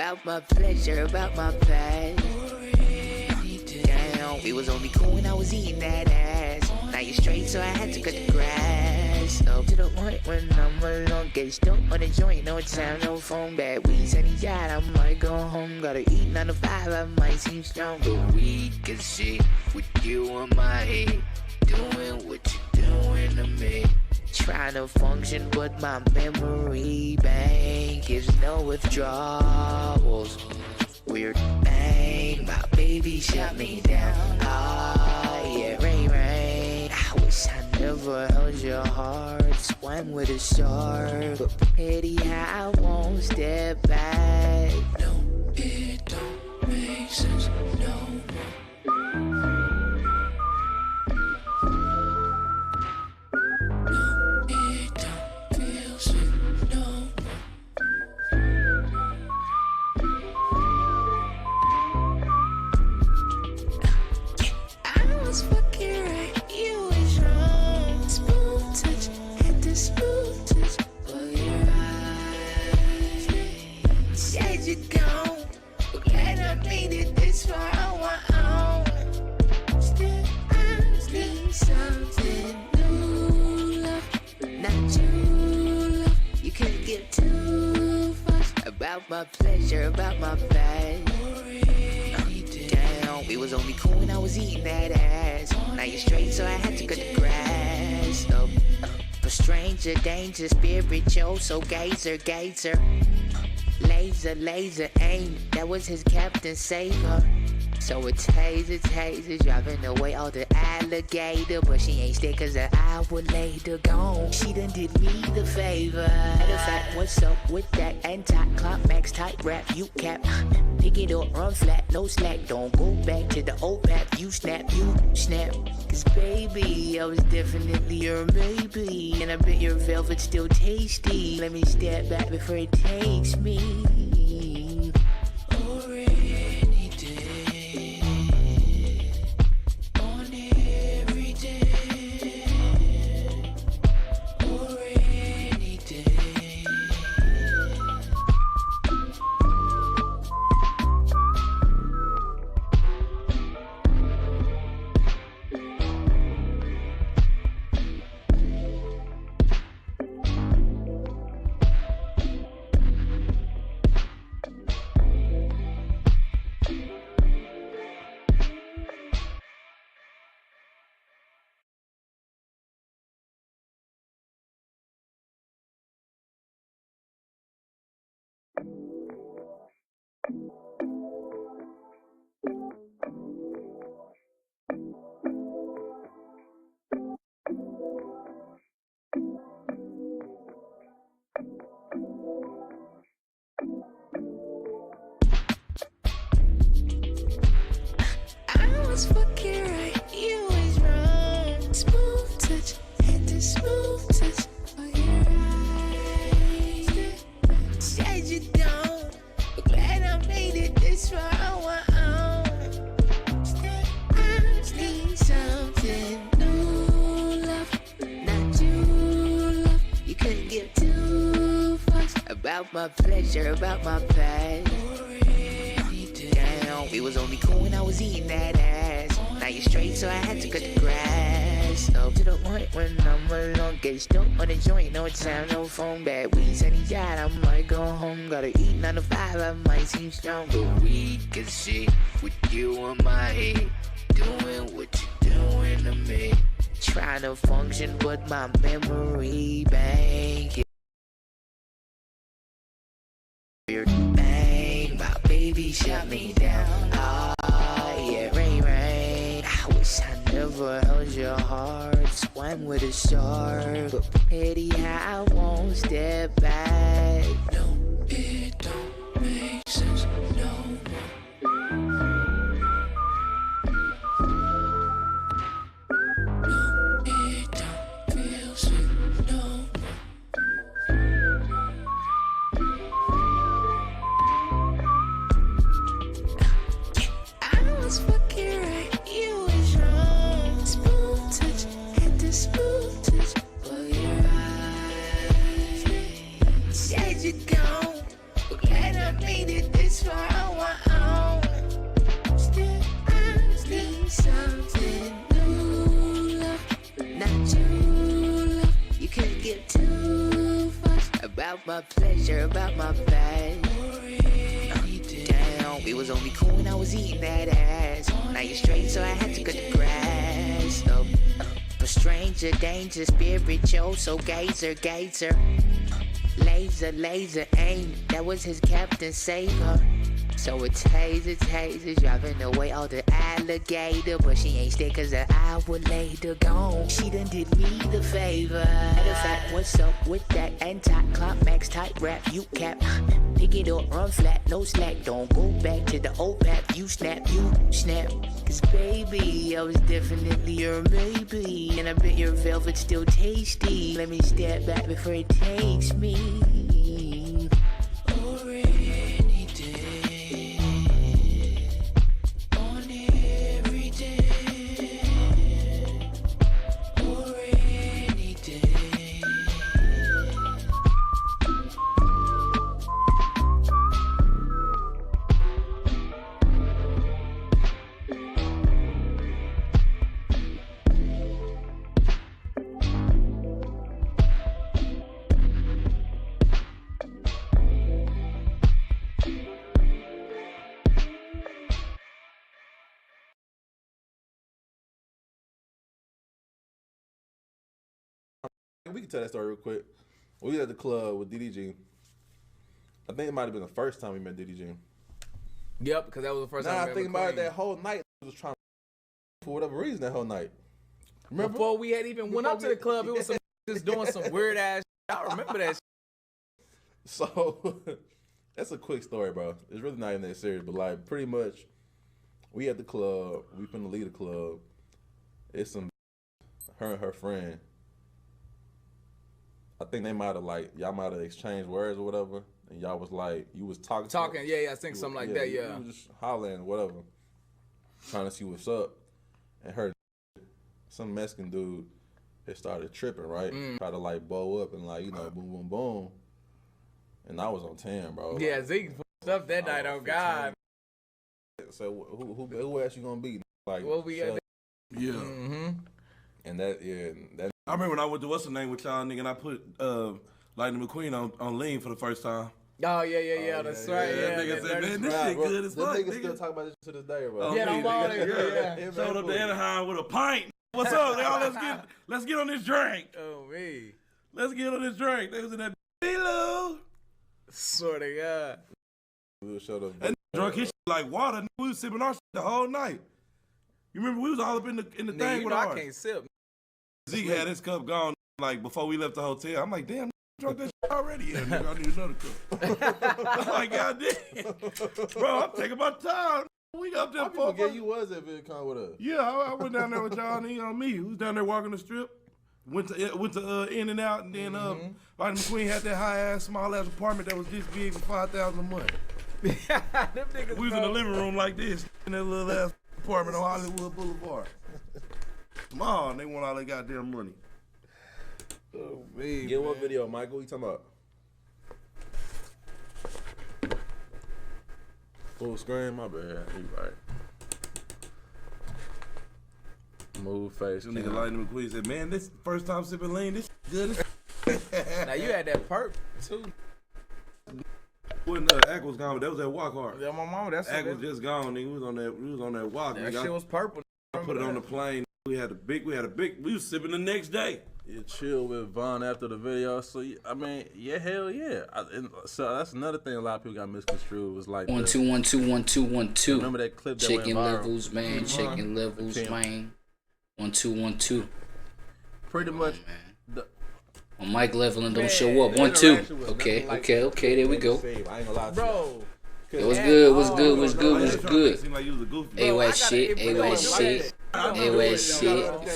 about my pleasure, about my pain. Damn, we was only cool when I was eating that ass. Now you straight, so I had to cut the grass. Up to the point when I'm alone, get stuck on the joint, no time, no phone, bad weeds, any yacht, I might go home. Gotta eat 9 to 5, I might seem strong, but we can see with you in my head, doing what you doing to me. Trying to function, but my memory bank gives no withdrawals. Weird bang, my baby shut me down. Ah, yeah, rain. I wish I never held your heart. Swam with a shark, but pity how I won't step back. No, it don't make sense, no more. About my pleasure, about my pain. Damn, we was only cool when I was eating that ass. Now you straight, so I had to cut the grass. For stranger danger, spiritual, so gazer. Laser, aim, that was his captain saver. So it's taser, driving away all the alligator. But she ain't stay 'cause an hour later gone. She done did me the favor. Matter of fact, what's up with that anti-clock max type rap you cap? Pick it up, run flat, no slack. Don't go back to the old path. You snap. 'Cause baby, I was definitely your maybe. And I bet your velvet's still tasty. Let me step back before it takes me. Fucking right, you was wrong. Smooth touch, had to smooth touch for your eyes. Said you don't, but glad I made it this far on my own. I need something new, love, not you, love. You couldn't give two fucks about my pleasure, about my pain. Damn, we was only cool when I was eating that ass. Now you straight, so I had to cut the grass. Up to the point when I'm alone, get stuck on the joint, no time, no phone, bad weeds, any yacht, I might go home. Gotta eat 9 to 5, I might seem strong, but we can see with you in my head, doing what you doing to me. Trying to function, but my memory bank. Bang, my baby shut me down. Ah, yeah, rain. I wish I never held your heart. Swam with a shark, but pity how I won't step back. No, it don't make sense, no more. No, it don't feel safe, no more. Fucking right, you was wrong. Smooth touch, had to smooth touch for your eyes. Said you gone, but glad I made it this this far on my own. Still, I need something new, love, not you, love. You couldn't get too much about my pleasure, about my bad. Damn, we was only cool when I was eating that ass. Now you straight, so I had to cut the grass. A stranger, danger, spiritual, so gazer, gazer. Laser, laser, aim, that was his captain, save her. So a taser, driving away all the alligator. But she ain't stay cause an hour later gone. She done did me the favor. Matter of fact, what's up with that anti-climax type rap you cap? Pick it up, run flat, no slack. Don't go back to the old pap. You snap. Cause baby, I was definitely your maybe. And I bet your velvet's still tasty. Let me step back before it takes me. We can tell that story real quick. We was at the club with DDG. I think it might have been the first time we met DDG. Yep, because that was the first time. I think about it, that whole night was trying to, for whatever reason, that whole night. Remember? Before we had even went up to the club, it was some just doing some weird ass shit. I remember that shit. So, that's a quick story, bro. It's really not even that serious, but like pretty much, we at the club, we finna leave the club. It's some, her and her friend. I think they might have y'all might have exchanged words or whatever, and y'all was like, you was talking. Yeah, I think something like that. Yeah, you was just hollering, whatever, trying to see what's up, and her, some Mexican dude, had started tripping, right? Try to like bow up and boom, boom, boom, and I was on 10, bro. Yeah, like, Zeke fucked up that night. Oh God. So who else you gonna be? Like, what we had? Yeah. And that. I remember when I went to what's the name with y'all, nigga, and I put Lightning McQueen on lean for the first time. Oh yeah, that's right. Yeah, nigga said, man, this shit good as fuck. Niggas still talk about this to this day, bro. Yeah, I'm all there. Yeah. Showed up to Anaheim with a pint. What's up, y'all? Let's get on this drink. Oh me. Let's get on this drink. They was in that D-Lo. Swear to God. We showed up. And drunk his shit like water. We was sipping our shit the whole night. You remember we was all up in the thing with ours. I can't sip. Zeke had his cup gone like before we left the hotel. I'm like, damn, drunk that shit already. Yeah, nigga, I need another cup. I'm like, God damn. Bro, I'm taking my time. We up there for you was at VidCon with us. Yeah, I went down there with y'all and he on me. Who was down there walking the strip. Went to In and Out, and then Lightning McQueen had that high ass, small ass apartment that was this big for $5,000 a month. Them niggas we was in the living room like this in that little ass apartment on Hollywood Boulevard. Small, and they want all their goddamn money. Oh man. Get what video, Michael? What you talking about? Full screen, my bad. You right. Move face. This nigga Lightning McQueen said, man, this first time sipping lean, this good as Now you had that perp too. When Ack was gone, that was that walk hard. Yeah, my mama, that's Ack was just gone, nigga. We was on that walk. That nigga. shit was purple. I put it on the plane. We was sipping the next day. You chill with Von after the video. So, hell yeah. So that's another thing a lot of people got misconstrued. Was like 1 2 1 2 1 2 1 2. Remember that clip that Chicken went viral? levels, man. Chicken levels, man. 1 2 1 2. Pretty much. When Mike Leveland don't show up. 1 2. Okay. There we go. I ain't gonna lie to Bro. It was good. Seemed like you was a goofy. AWAD shit.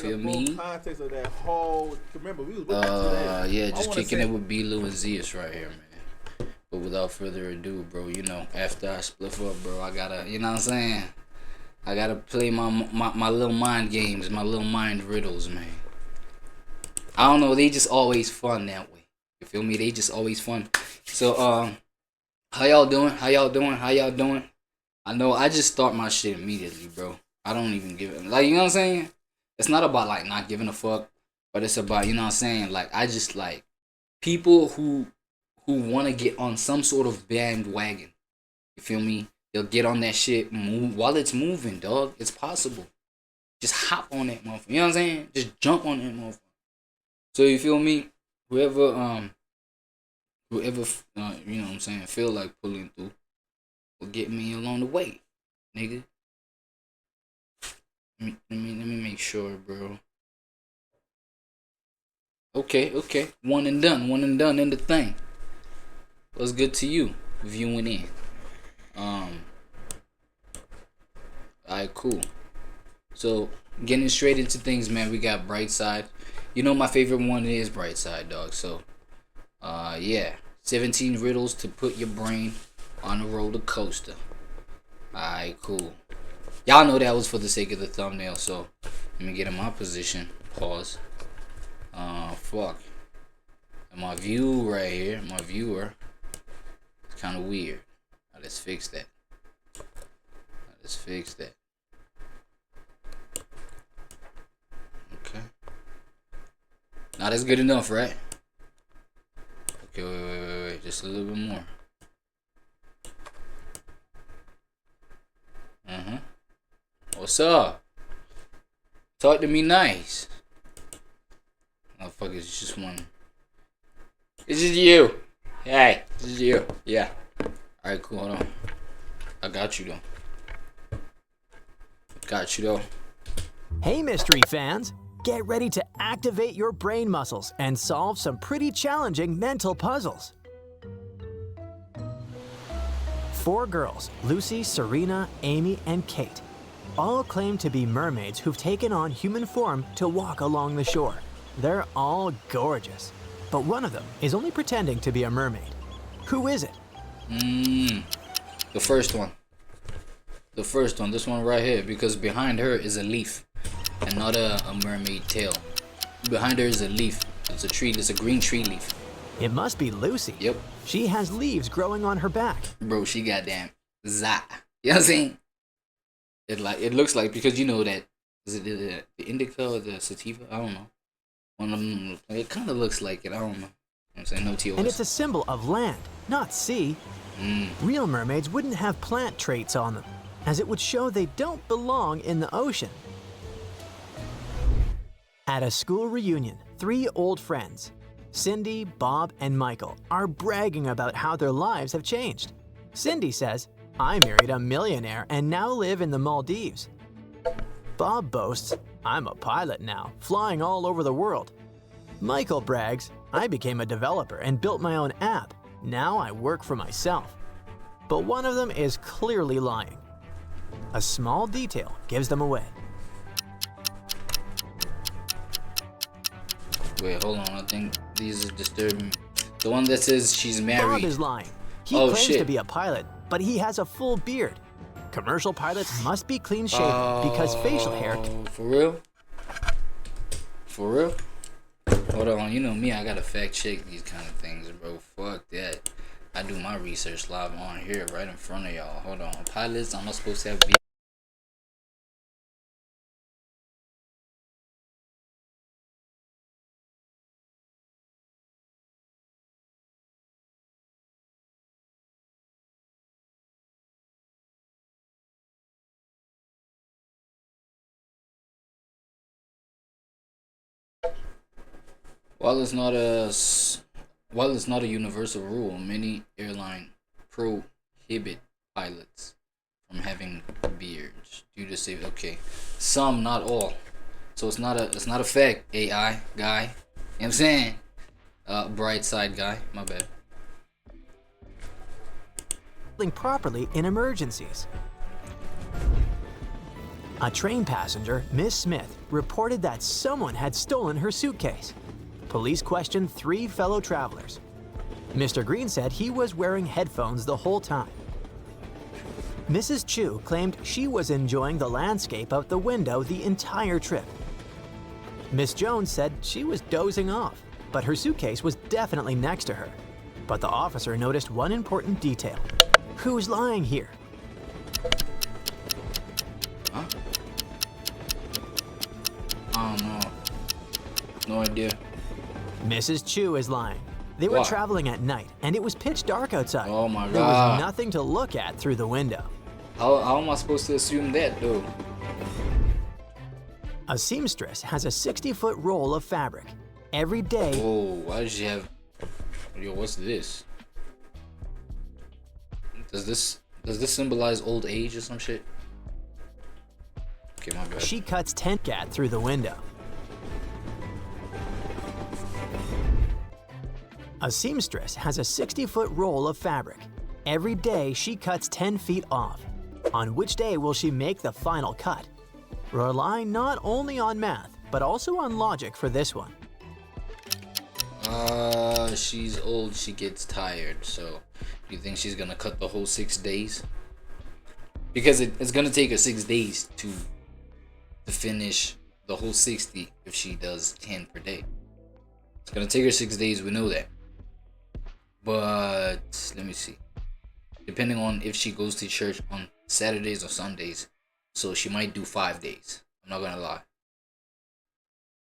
Feel me? Context of that whole. Remember, we was yeah, just kicking it with B-Lou and Zeus right here, man. But without further ado, bro, after I split up, bro, I gotta, you know what I'm saying? I gotta play my little mind games, my little mind riddles, man. I don't know, they just always fun that way. You feel me? They just always fun. So, How y'all doing? How y'all doing? How y'all doing? I know I just start my shit immediately, bro. I don't even give it, like, you know what I'm saying? It's not about like not giving a fuck, but it's about, you know what I'm saying? Like, I just like people who want to get on some sort of bandwagon. You feel me? They'll get on that shit move while it's moving, dog. It's possible. Just hop on that motherfucker. You know what I'm saying? Just jump on that motherfucker. So you feel me? Whoever you know what I'm saying, feel like pulling through will get me along the way, nigga. Let me make sure, bro. Okay. One and done in the thing. What's good to you? Viewing in. Alright, cool. So getting straight into things, man. We got Brightside. You know my favorite one is Brightside, dog. So yeah. 17 riddles to put your brain on a roller coaster. Alright, cool. Y'all know that was for the sake of the thumbnail, so let me get in my position. Pause. Fuck. And my view right here, my viewer, it's kind of weird. Now let's fix that. Okay. Now that's good enough, right? Okay, wait. Just a little bit more. What's up? Talk to me nice. Motherfuckers, it's just one. This is you. Hey, this is you. Yeah. Alright, cool, hold on. I got you though. Hey, mystery fans. Get ready to activate your brain muscles and solve some pretty challenging mental puzzles. 4 girls, Lucy, Serena, Amy, and Kate, all claim to be mermaids who've taken on human form to walk along the shore. They're all gorgeous, but one of them is only pretending to be a mermaid. Who is it? The first one. This one right here, because behind her is a leaf and not a mermaid tail. Behind her is a leaf. It's a tree. It's a green tree leaf. It must be Lucy. Yep. She has leaves growing on her back. Bro, she goddamn za. You know what I'm saying? It looks like, because you know that, is it the indica or the sativa? I don't know. One of them, it kind of looks like it. I don't know. You know what I'm saying? No TOS. And it's a symbol of land, not sea. Real mermaids wouldn't have plant traits on them, as it would show they don't belong in the ocean. At a school reunion, 3 old friends, Cindy, Bob, and Michael, are bragging about how their lives have changed. Cindy says, "I married a millionaire and now live in the Maldives." Bob boasts, "I'm a pilot now, flying all over the world." Michael brags, "I became a developer and built my own app. Now I work for myself." But one of them is clearly lying. A small detail gives them away. Wait, hold on. I think these are disturbing. The one that says she's married. Bob is lying. He Oh, claims shit. to be a pilot, but he has a full beard. Commercial pilots must be clean-shaven because facial hair... For real? For real? Hold on, you know me, I gotta fact check these kind of things, bro. Fuck that. I do my research live on here, right in front of y'all. Hold on. Pilots, I'm not supposed to have video. While it's not a universal rule, many airlines prohibit pilots from having beards due to safety. Okay, some, not all. So it's not a fact. AI guy, you know what I'm saying? Bright side guy. My bad. Properly in emergencies. A train passenger, Miss Smith, reported that someone had stolen her suitcase. Police questioned 3 fellow travelers. Mr. Green said he was wearing headphones the whole time. Mrs. Chu claimed she was enjoying the landscape out the window the entire trip. Miss Jones said she was dozing off, but her suitcase was definitely next to her. But the officer noticed one important detail. Who's lying here? Huh? I don't know. No idea. Mrs. Chu is lying. They were What? traveling at night, and it was pitch dark outside. Oh my There was God. nothing to look at through the window. How am I supposed to assume that, though? A seamstress has a 60-foot roll of fabric. Every day, Whoa, why does she have... Yo, what's this? Does this symbolize old age or some shit? Okay, my bad. she cuts 10 cat through the window. A seamstress has a 60-foot roll of fabric. Every day, she cuts 10 feet off. On which day will she make the final cut? Rely not only on math, but also on logic for this one. She's old, she gets tired, so you think she's gonna cut the whole 6 days? Because it's gonna take her 6 days to finish the whole 60 if she does 10 per day. It's gonna take her 6 days, we know that. But let me see. Depending on if she goes to church on Saturdays or Sundays, so she might do 5 days. I'm not gonna lie.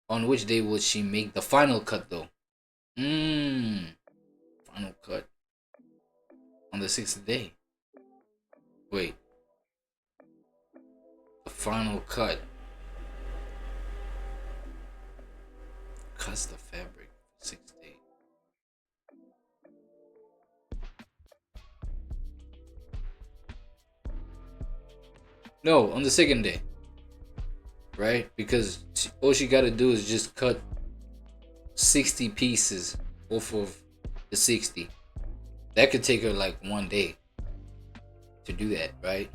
On which day will she make the final cut though? Final cut. On the 6th day. Wait. The final cut. Cuts the fabric. 6th day. No, on the 2nd day. Right? Because all she gotta do is just cut 60 pieces off of the 60. That could take her like 1 day to do that, right?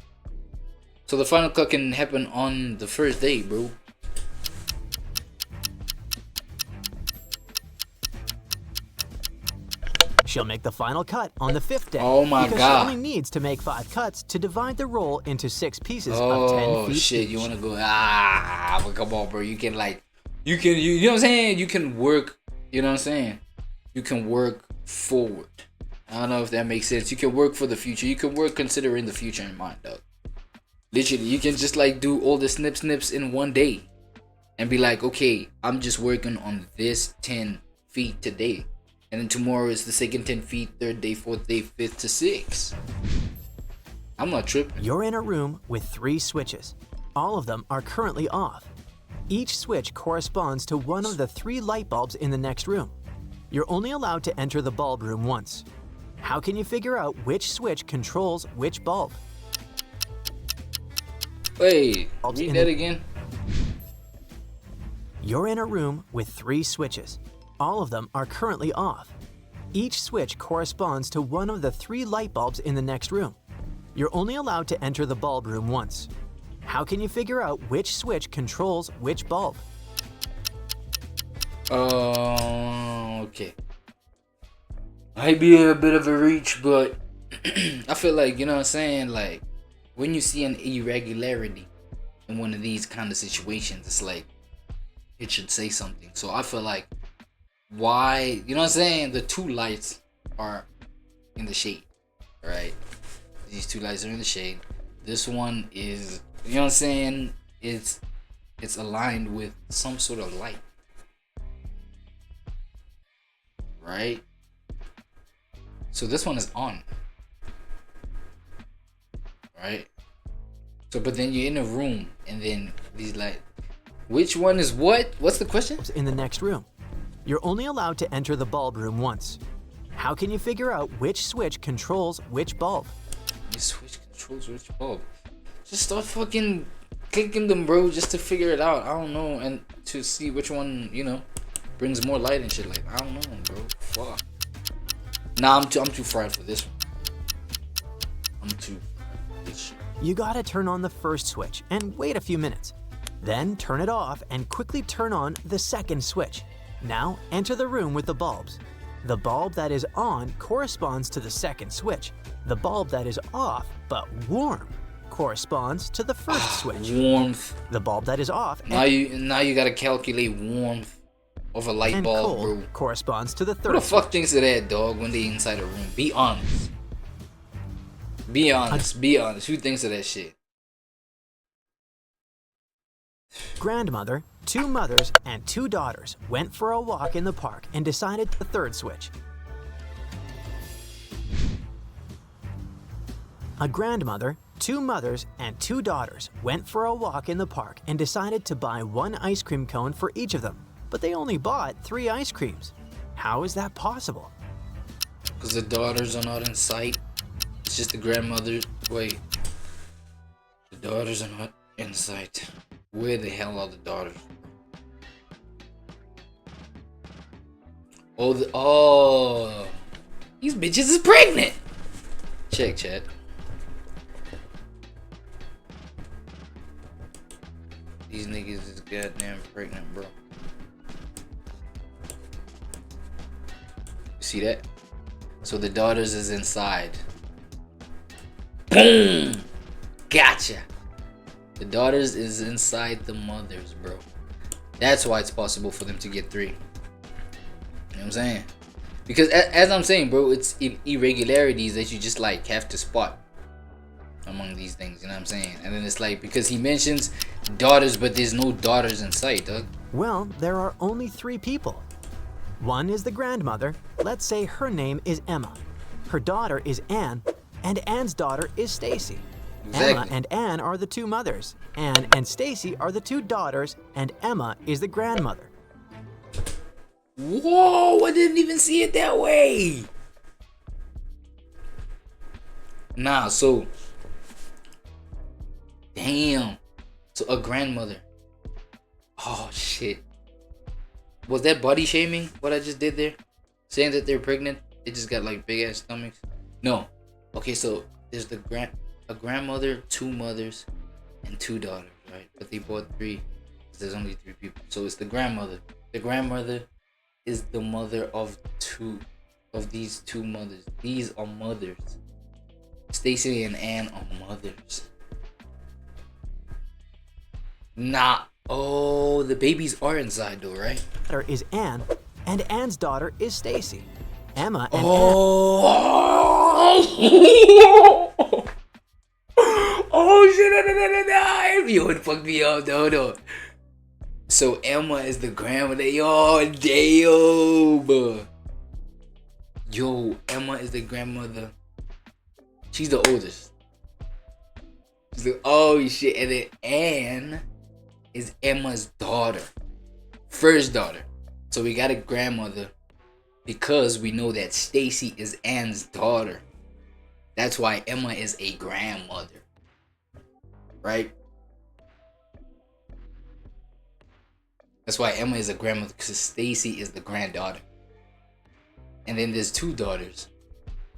So the final cut can happen on the 1st day, bro. She'll make the final cut on the 5th day. Oh my because God. she only needs to make 5 cuts to divide the roll into 6 pieces of 10 Oh feet shit, each. you wanna go, but come on, bro. You can like, you know what I'm saying? You can work, you know what I'm saying? You can work forward. I don't know if that makes sense. You can work for the future. You can work considering the future in mind, dog. Literally, you can just like do all the snips in 1 day and be like, okay, I'm just working on this 10 feet today. And then tomorrow is the second 10 feet, 3rd day, 4th day, 5th to 6. I'm not tripping. You're in a room with 3 switches. All of them are currently off. Each switch corresponds to one of the 3 light bulbs in the next room. You're only allowed to enter the bulb room once. How can you figure out which switch controls which bulb? Wait, Bulbs read in that the- again? You're in a room with 3 switches. All of them are currently off. Each switch corresponds to one of the 3 light bulbs in the next room. You're only allowed to enter the bulb room once. How can you figure out which switch controls which bulb? Okay. Might be a bit of a reach, but I feel like, you know what I'm saying? Like, when you see an irregularity in one of these kind of situations, it's like, it should say something. So I feel like, why, you know what I'm saying? The 2 lights are in the shade, right? These 2 lights are in the shade. This one is, you know what I'm saying? It's aligned with some sort of light, right? So this one is on, right? So, but then you're in a room, and then these lights. Which one is what? What's the question? In the next room. You're only allowed to enter the bulb room once. How can you figure out which switch controls which bulb? Which switch controls which bulb? Just start fucking clicking them, bro, just to figure it out. I don't know, and to see which one, you know, brings more light and shit. Like, I don't know, bro. Fuck. Nah, I'm too fried for this one. I'm too fried for this shit. You gotta turn on the first switch and wait a few minutes. Then turn it off and quickly turn on the second switch. Now enter the room with the bulbs. The bulb that is on corresponds to the second switch. The bulb that is off but warm corresponds to the first switch. Warmth. The bulb that is off Now you gotta calculate warmth of a light And bulb, cold bro. corresponds to the Who third the fuck switch. thinks of that, dog, when they inside a room? Be honest. Be honest. Be honest. Who thinks of that shit? Grandmother, 2 mothers, and 2 daughters went for a walk in the park and decided the third switch. A grandmother, 2 mothers, and 2 daughters went for a walk in the park and decided to buy 1 ice cream cone for each of them, but they only bought 3 ice creams. How is that possible? Because the daughters are not in sight. It's just the grandmother. Wait. The daughters are not in sight. Where the hell are the daughters? Oh, these bitches is pregnant. Check, chat. These niggas is goddamn pregnant, bro. You see that? So the daughters is inside. Boom! Gotcha. The daughters is inside the mothers, bro. That's why it's possible for them to get 3. You know what I'm saying? Because as I'm saying, bro, it's irregularities that you just like have to spot among these things. You know what I'm saying? And then it's like, because he mentions daughters, but there's no daughters in sight, dog. Well, there are only 3 people. One is the grandmother. Let's say her name is Emma. Her daughter is Anne, and Anne's daughter is Stacy. Exactly. Emma and Anne are the 2 mothers. Anne and Stacy are the 2 daughters, and Emma is the grandmother. Whoa, I didn't even see it that way. Nah, so damn. So a grandmother. Oh shit. Was that body shaming what I just did there? Saying that they're pregnant, they just got like big ass stomachs? No. Okay, so there's a grandmother, 2 mothers, and 2 daughters, right? But they bought 3. There's only 3 people. So it's the grandmother. The grandmother is the mother of 2 of these 2 mothers. These are mothers. Stacy and Anne are mothers. Nah. Oh, the babies are inside though, right? Daughter is Anne, and Anne's daughter is Stacy. Emma and Anne. Oh. Oh shit! Yo, it fucked me up. No. So Emma is the grandmother. Yo, damn. Yo, Emma is the grandmother. She's the oldest. She's like, oh shit. And then Anne is Emma's daughter. First daughter. So we got a grandmother because we know that Stacy is Anne's daughter. That's why Emma is a grandmother. Right? That's why Emma is a grandmother, because Stacy is the granddaughter. And then there's 2 daughters.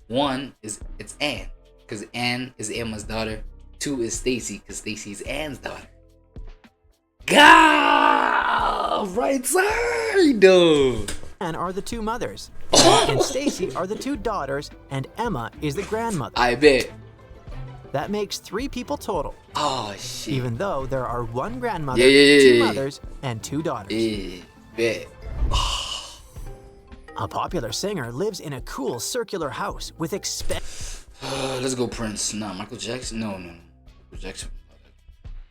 One is Anne, because Anne is Emma's daughter. 2 is Stacy, because Stacy is Anne's daughter. God, right side, though. Anne are the 2 mothers. Anne and Stacy are the 2 daughters, and Emma is the grandmother. I bet. That makes 3 people total, Oh shit. even though there are 1 grandmother, Yeah. 2 mothers, and 2 daughters. Yeah, bet. A popular singer lives in a cool circular house with Let's go Prince. Nah, Michael Jackson. No.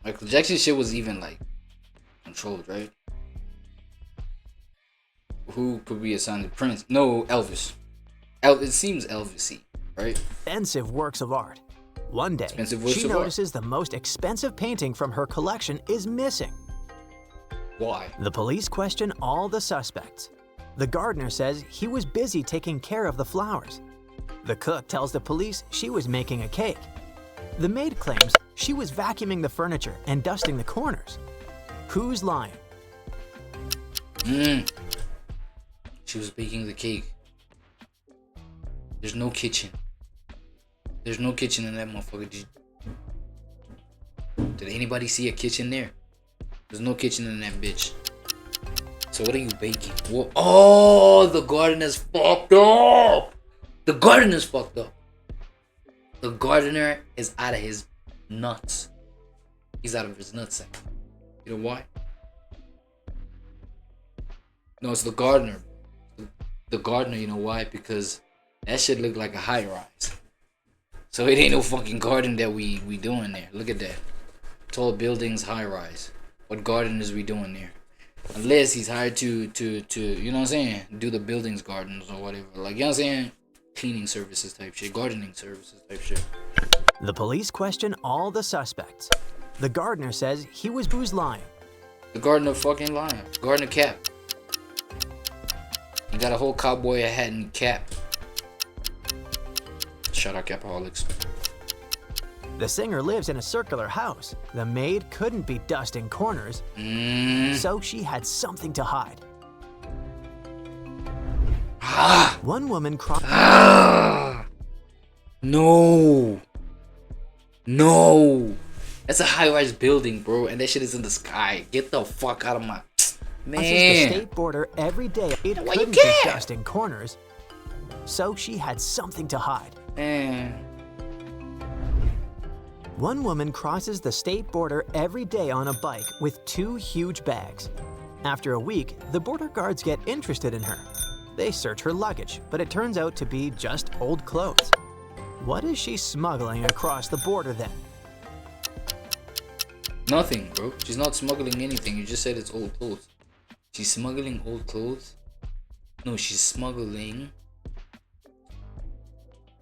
Michael Jackson shit was even like controlled, right? Who could be assigned to Prince? No, Elvis. It seems Elvis-y, right? expensive works of art. One day, Expensive works she of art. notices the most expensive painting from her collection is missing. Why? The police question all the suspects. The gardener says he was busy taking care of the flowers. The cook tells the police she was making a cake. The maid claims she was vacuuming the furniture and dusting the corners. Who's lying? She was baking the cake. There's no kitchen. There's no kitchen in that motherfucker. Did anybody see a kitchen there? There's no kitchen in that bitch. So what are you baking? What? Oh, the gardener's fucked up. The gardener's fucked up. The gardener is out of his nuts. He's out of his nutsack. You know why? No, it's the gardener. The gardener, you know why? Because that shit look like a high rise. So it ain't no fucking garden that we doing there. Look at that. Tall buildings, high rise. What garden is we doing there? Unless he's hired to you know what I'm saying, do the buildings gardens or whatever. Like, you know what I'm saying? Cleaning services type shit, gardening services type shit. The police question all the suspects. The gardener says he was lying. The gardener fucking lying. Gardener cap. He got a whole cowboy hat and cap. Shout out Capaholics. The singer lives in a circular house. The maid couldn't be dusting corners, so she had something to hide. One woman cried. No. That's a high-rise building, bro, and that shit is in the sky. Get the fuck out of my... Man. Crosses the state border every day. It Why you couldn't be care? dusting corners, so she had something to hide. Man. One woman crosses the state border every day on a bike with 2 huge bags. After a week, the border guards get interested in her. They search her luggage, but it turns out to be just old clothes. What is she smuggling across the border then? Nothing, bro. She's not smuggling anything. You just said it's old clothes. She's smuggling old clothes? No, she's smuggling...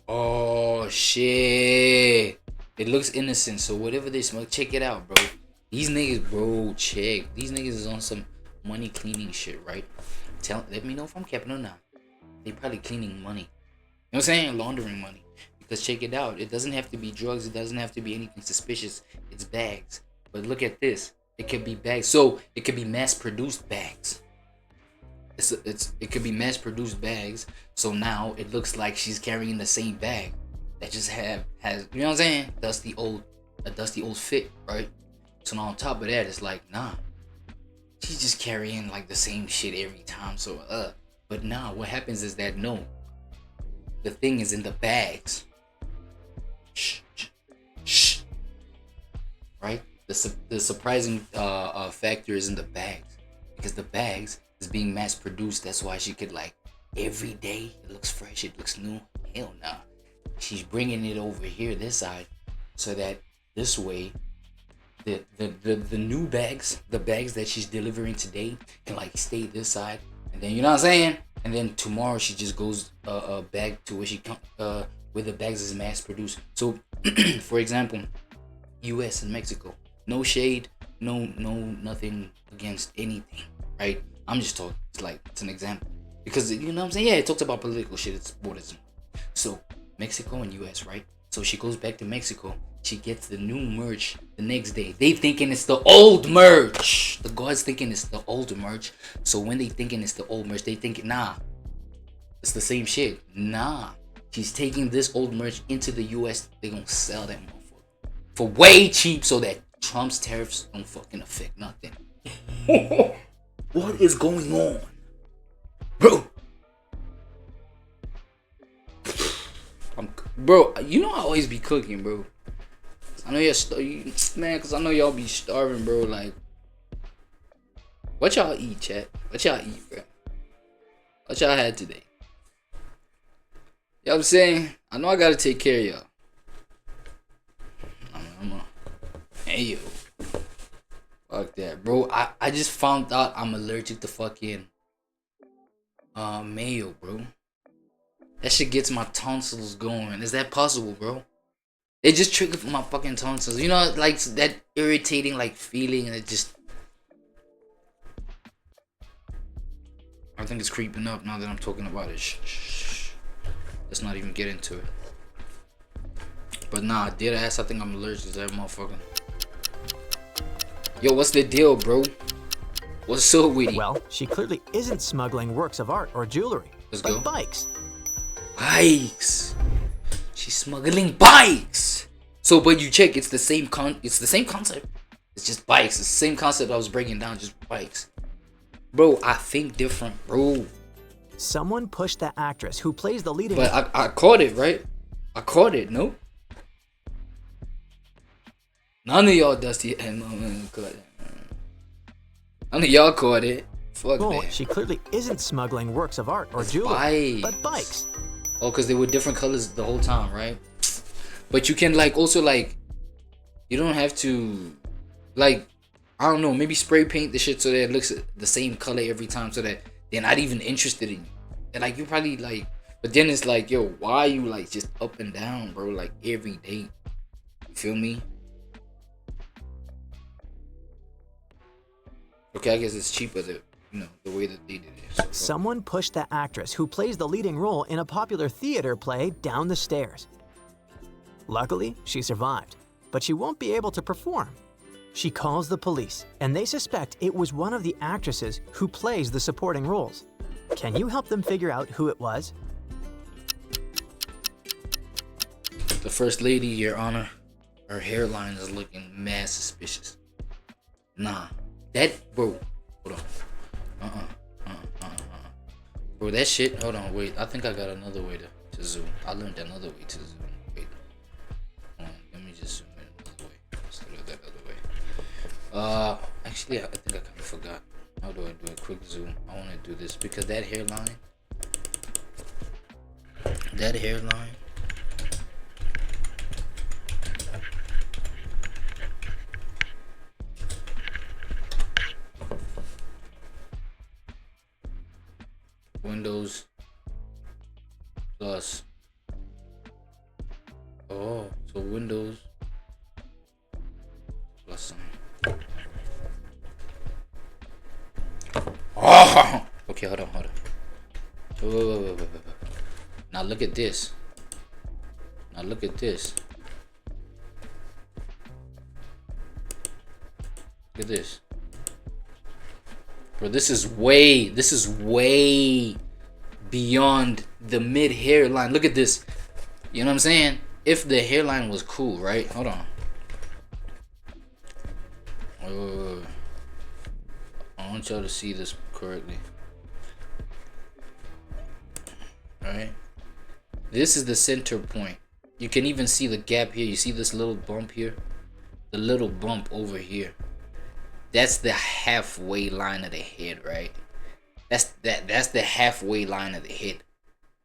Oh, shit. It looks innocent, so whatever they smuggle, check it out, bro. These niggas, bro, check. These niggas is on some money cleaning shit, right? Let me know if I'm capping or not. They probably cleaning money. You know what I'm saying? Laundering money. Because check it out. It doesn't have to be drugs. It doesn't have to be anything suspicious. It's bags. But look at this. It could be bags. So it could be mass-produced bags. It could be mass-produced bags. So now it looks like she's carrying the same bag that just has, you know what I'm saying? A dusty old fit, right? So now on top of that, it's like, nah, she's just carrying like the same shit every time. So but nah, what happens is that no, the thing is in the bags. Shh. Right? The surprising factor is in the bags, because the bags is being mass produced. That's why she could, like, every day it looks fresh, it looks new. Hell nah. She's bringing it over here this side, so that this way the new bags, the bags that she's delivering today, can like stay this side, and then, you know what I'm saying, and then tomorrow she just goes back to where she where the bags is mass produced. So for example, US and Mexico, no shade, no nothing against anything, right? I'm just talking, it's an example, because, you know what I'm saying, yeah, it talks about political shit, it's borders. So Mexico and US, right? So she goes back to Mexico, she gets the new merch the next day. They thinking it's the old merch. The guards thinking it's the old merch. So when they thinking it's the old merch, they think, nah, it's the same shit. Nah, she's taking this old merch into the US. They gonna sell that motherfucker for way cheap, so that Trump's tariffs don't fucking affect nothing. What is going on, bro? Bro, you know I always be cooking, bro. I know man, cause I know y'all be starving, bro. Like, what y'all eat, chat? What y'all eat, bro? What y'all had today? You know what I'm saying? I know I gotta take care of y'all. Hey, yo. Fuck that, bro. I just found out I'm allergic to fucking mayo, bro. That shit gets my tonsils going. Is that possible, bro? It just triggered my fucking tonsils. You know, like that irritating like feeling, and it just... I think it's creeping up now that I'm talking about it. Shh. Let's not even get into it. But nah, dead ass, I think I'm allergic to that motherfucker. Yo, what's the deal, bro? What's so with you? Well, she clearly isn't smuggling works of art or jewelry, Let's but go. bikes. Bikes. She's smuggling bikes. So, but you check, it's the same concept. It's just bikes. It's the same concept I was breaking down, just bikes. Bro, I think different, bro. Someone pushed the actress who plays the leading... But I caught it, right? I caught it, no? None of y'all dusty... None of y'all caught it. Fuck Well, that. she clearly isn't smuggling works of art or It's jewelry, bikes. but bikes. Oh, because they were different colors the whole time, right? But you can like also like, you don't have to, like, I don't know, maybe spray paint the shit so that it looks the same color every time, so that they're not even interested in you. And like you probably like, but then it's like, yo, why are you like just up and down, bro? Like every day, you feel me? Okay, I guess it's cheaper that, you know, the way that they did it. So, Someone pushed the actress who plays the leading role in a popular theater play down the stairs. Luckily, she survived, but she won't be able to perform. She calls the police, and they suspect it was one of the actresses who plays the supporting roles. Can you help them figure out who it was? the first lady, Your Honor, her hairline is looking mad suspicious. Nah, that, bro, hold on. Bro, that shit, hold on, wait, I think I got another way to zoom. I learned another way to zoom. Wait, hold on, let me just zoom in another way. Let's do it that other way. Actually, I think I kind of forgot. How do I do a quick zoom? I want to do this because that hairline, Windows plus, oh, so Windows plus some. Oh! Okay, hold on. Wait. Now look at this. Look at this. Bro, this is way beyond the mid hairline. Look at this. You know what I'm saying? If the hairline was cool, right? Hold on. Wait. I want y'all to see this correctly. Alright. This is the center point. You can even see the gap here. You see this little bump here? The little bump over here. That's the halfway line of the head, right? That's the halfway line of the head.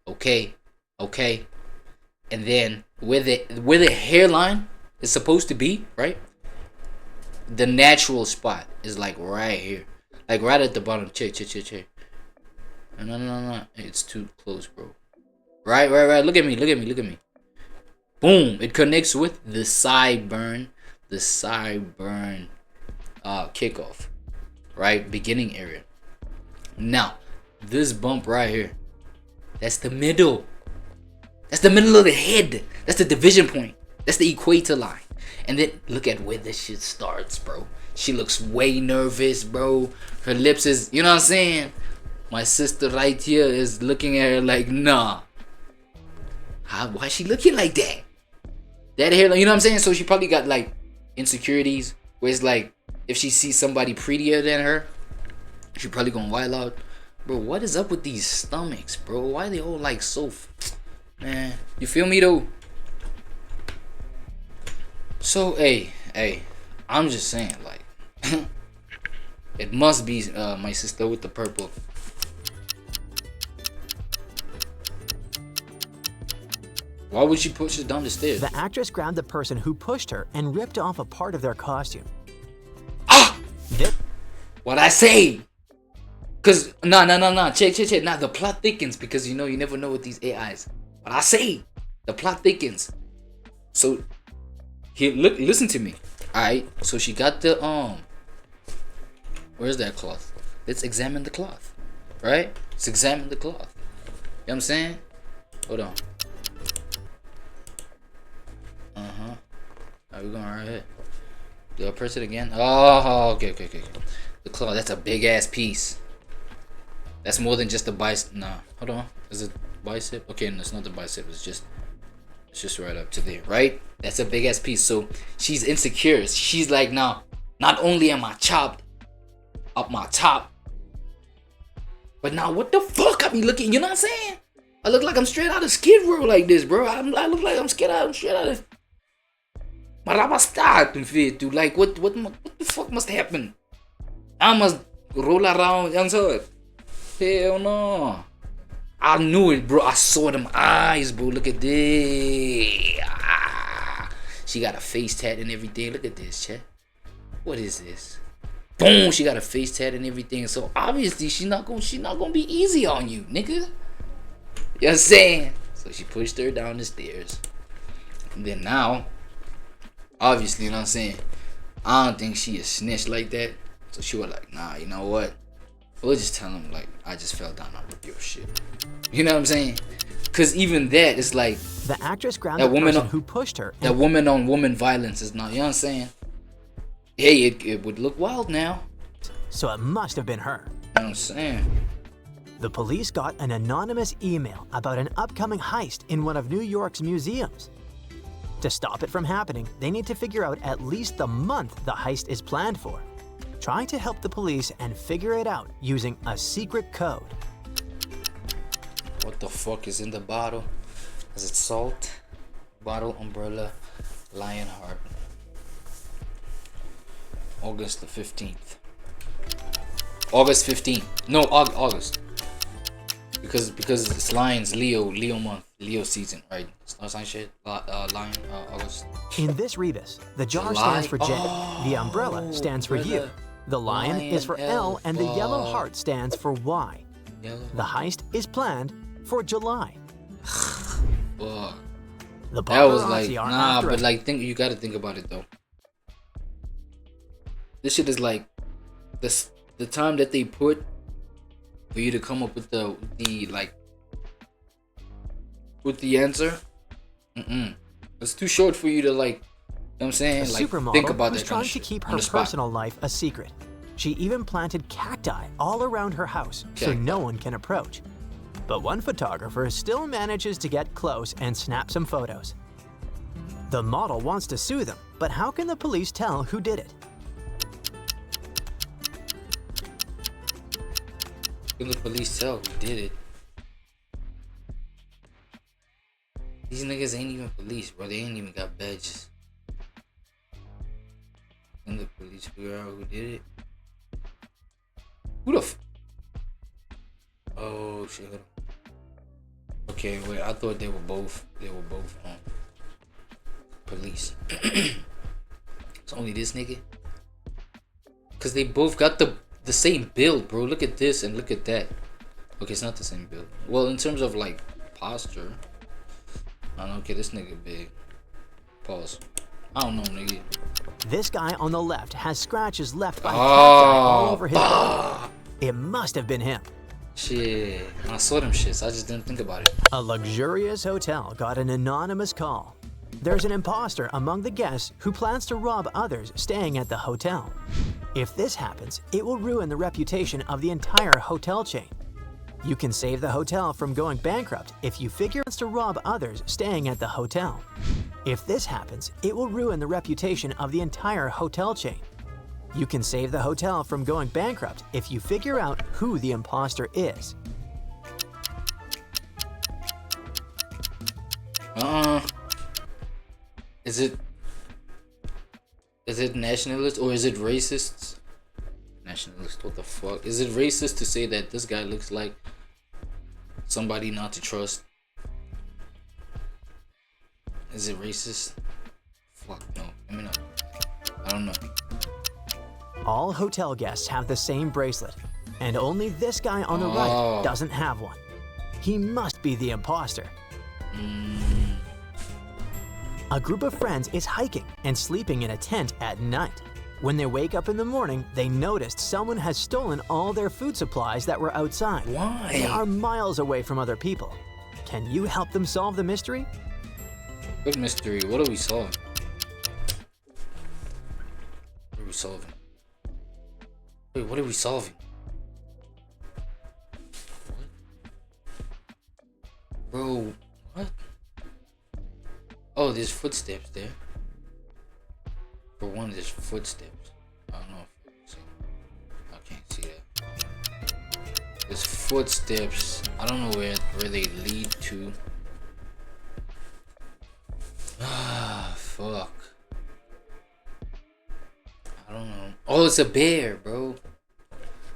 Okay? And then where the hairline is supposed to be, right? The natural spot is like right here. Like right at the bottom. Check. No. It's too close, bro. Right. Look at me. Boom. It connects with the sideburn. Kickoff. Right? Beginning area. Now, this bump right here. That's the middle. That's the middle of the head. That's the division point. That's the equator line. And then look at where this shit starts, bro. She looks way nervous, bro. Her lips is, you know what I'm saying? My sister right here is looking at her like, nah. Why is she looking like that? That hair, you know what I'm saying? So she probably got like insecurities where it's like, if she sees somebody prettier than her, she probably gonna wild out. Bro, what is up with these stomachs, bro? Why are they all like so, man? You feel me though? So, hey, I'm just saying, like, it must be my sister with the purple. Why would she push it down the stairs? The actress grabbed the person who pushed her and ripped off a part of their costume. What I say? Cause no. Check. Now the plot thickens because you never know with these AIs. What I say? The plot thickens. So here, listen to me. Alright, so she got the where's that cloth? Let's examine the cloth. Right? Let's examine the cloth. You know what I'm saying? Hold on. Alright, we're going right here. Do I press it again? Oh, okay. The cloth, that's a big ass piece. That's more than just a bicep. Nah, hold on. Is it bicep? Okay, no, it's not the bicep. It's just right up to there, right? That's a big ass piece. So she's insecure. She's like, now, not only am I chopped up my top, but now what the fuck I be looking? You know what I'm saying? I look like I'm straight out of Skid Row like this, bro. I look like I'm straight out of. Like, what the fuck must happen? I must roll around, young sir. Hell no. I knew it, bro. I saw them eyes, bro. Look at this. She got a face tat and everything. Look at this, chat. What is this? Boom. She got a face tat and everything. So obviously she's not gonna be easy on you, nigga. You know what I'm saying? So she pushed her down the stairs. And then now, obviously, you know what I'm saying? I don't think she is snitched like that. So she was like, nah, you know what? We'll just tell him, like, I just fell down on your shit. You know what I'm saying? Because even that, it's like... The actress grabbed the person who pushed her. That woman-on-woman violence is not, you know what I'm saying? Hey, it would look wild now. So it must have been her. You know what I'm saying? The police got an anonymous email about an upcoming heist in one of New York's museums. To stop it from happening, they need to figure out at least the month the heist is planned for. Try to help the police and figure it out using a secret code. What the fuck is in the bottle? Is it salt? Bottle, umbrella, Lionheart. August the 15th. August 15th. No, August. Because it's Lions, Leo month, Leo season, right? Star sign shit. Lion, August. In this rebus, the jar stands for J, the umbrella stands for U, the lion is for L, and the yellow heart stands for Y. The heist is planned for July. Fuck. The That was paparazzi like, are nah, after but it. like, you gotta think about it though. This shit is like, the time that they put for you to come up with the answer. It's too short for you to like, you know what I'm saying? The Like, supermodel think about was that trying kind of to shit keep on her the spot. personal life a secret. She even planted cacti all around her house so Cacti. no one can approach. But one photographer still manages to get close and snap some photos. The model wants to sue them, but how can the police tell who did it? Can the police tell who did it? These niggas ain't even police, bro. They ain't even got badges. Can the police figure out who did it? Who the Oh shit. Hold on. Okay, wait. I thought they were both police. It's only this nigga. Cause they both got the same build, bro. Look at this and look at that. Okay, it's not the same build. Well, in terms of like posture, I don't know. Okay, this nigga big. Pause. I don't know, nigga. This guy on the left has scratches left by cacti all over his body. fuck. It must have been him. Shit. I saw them shits. I just didn't think about it. A luxurious hotel got an anonymous call. There's an imposter among the guests who plans to rob others staying at the hotel. If this happens, it will ruin the reputation of the entire hotel chain. You can save the hotel from going bankrupt if you figure out to rob others staying at the hotel. If this happens, it will ruin the reputation of the entire hotel chain. You can save the hotel from going bankrupt if you figure out who the imposter is. Is it nationalist or is it racist? Nationalist, what the fuck? Is it racist to say that this guy looks like somebody not to trust? Is it racist? Fuck no. Let me know. I don't know. All hotel guests have the same bracelet, and only this guy on the right doesn't have one. He must be the imposter. A group of friends is hiking and sleeping in a tent at night. When they wake up in the morning, they noticed someone has stolen all their food supplies that were outside. Why? They are miles away from other people. Can you help them solve the mystery? Good mystery. What are we solving? What are we solving? Wait, what are we solving? What? Bro, what? Oh, there's footsteps there. For one, there's footsteps. I don't know if I can't see that. There's footsteps. I don't know where they lead to. Ah, fuck. I don't know. Oh, it's a bear, bro.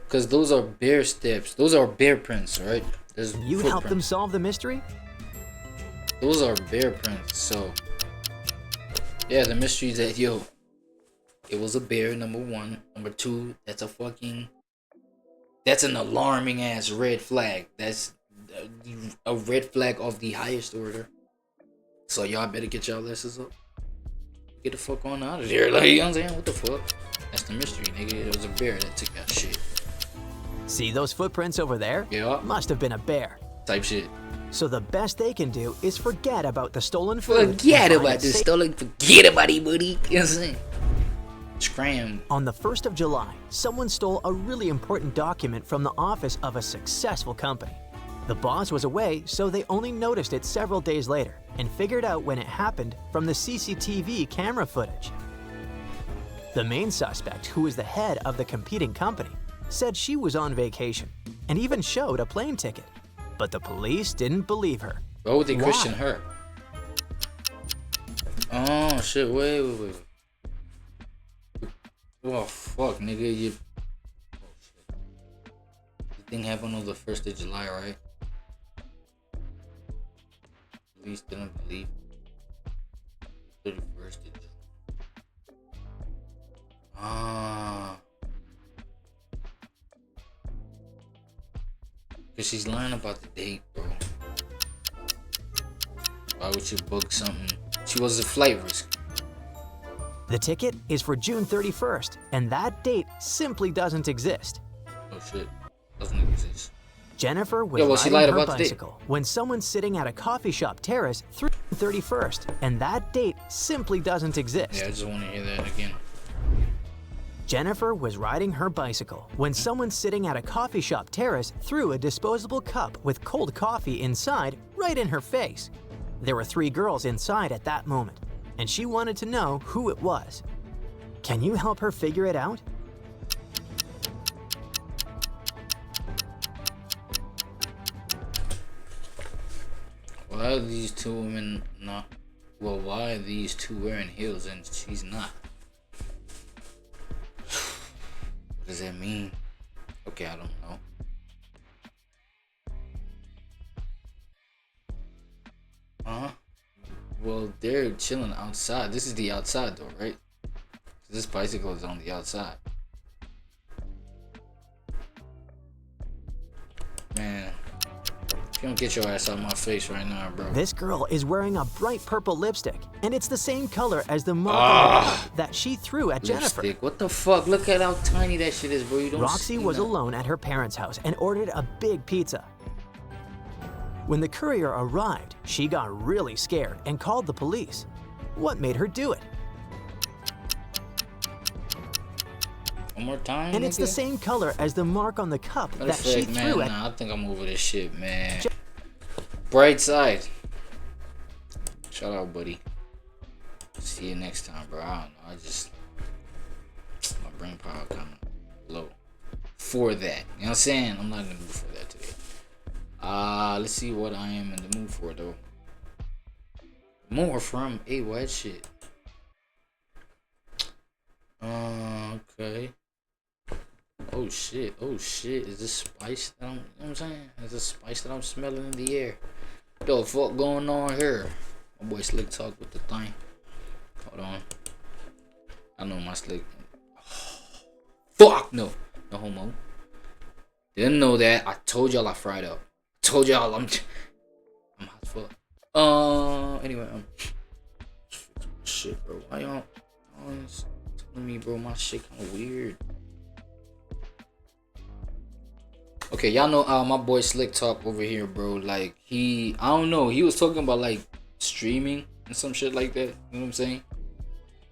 Because those are bear steps. Those are bear prints, right? There's You help them solve the mystery? Those are bear prints. So, yeah, the mystery is that, yo, it was a bear, number one. Number two, that's an alarming ass red flag. That's a red flag of the highest order. So y'all better get y'all asses up. Get the fuck on out of there. Like, you know what I'm saying? What the fuck? That's the mystery, nigga. It was a bear that took that shit. See those footprints over there? Yeah. Must have been a bear. Type shit. So the best they can do is forget about the stolen food. Forget and find about it this safe. stolen. Forget about it, buddy. You know what I'm saying? Scram. On the 1st of July, someone stole a really important document from the office of a successful company. The boss was away, so they only noticed it several days later and figured out when it happened from the CCTV camera footage. The main suspect, who was the head of the competing company, said she was on vacation and even showed a plane ticket. But the police didn't believe her. Why would they Why? question her? Oh shit! Wait. Oh fuck, nigga! You. Oh shit! The thing happened on the 1st of July, right? Police didn't believe. 31st of July. Ah. Cause she's lying about the date, bro. Why would you book something? She was a flight risk. The ticket is for June 31st, and that date simply doesn't exist. Oh shit. Doesn't exist. Jennifer was Yeah, well, she riding lied her about the date. bicycle when someone sitting at a coffee shop terrace through 31st, and that date simply doesn't exist. Yeah, I just want to hear that again. Jennifer was riding her bicycle when someone sitting at a coffee shop terrace threw a disposable cup with cold coffee inside right in her face. There were 3 girls inside at that moment, and she wanted to know who it was. Can you help her figure it out? Why are these two women not? Well, why are these two wearing heels and she's not? What does that mean? Okay, I don't know. Huh? Well, they're chilling outside. This is the outside door, right? This bicycle is on the outside. Man, if you don't get your ass out of my face right now, bro. This girl is wearing a bright purple lipstick, and it's the same color as the mark on the cup that she threw at Jennifer. Lipstick. What the fuck? Look at how tiny that shit is, bro. You don't Roxy see was that. alone at her parents' house and ordered a big pizza. When the courier arrived, she got really scared and called the police. What made her do it? One more time, And it's the nigga? same color as the mark on the cup Matter that of she fact, threw man, at. nah, I think I'm over this shit, man. Bright side. Shout out, buddy. See you next time, bro. I don't know. I just my brain power kind of low for that. You know what I'm saying? I'm not in the mood for that today. Let's see what I am in the mood for though. More from AWAD shit. Okay. Oh shit, is this spice that I'm, you know what I'm saying? Is this spice that I'm smelling in the air? What the fuck going on here? My boy Slick Talk with the thing. Hold on. I know my Slick. Fuck no. No homo. Didn't know that. I told y'all I fried up. Told y'all I'm hot as fuck. Anyway, shit, bro. Why y'all always telling me, bro, my shit kind of weird? Okay, y'all know my boy Slick Talk over here, bro. Like, I don't know, he was talking about like streaming and some shit like that. You know what I'm saying?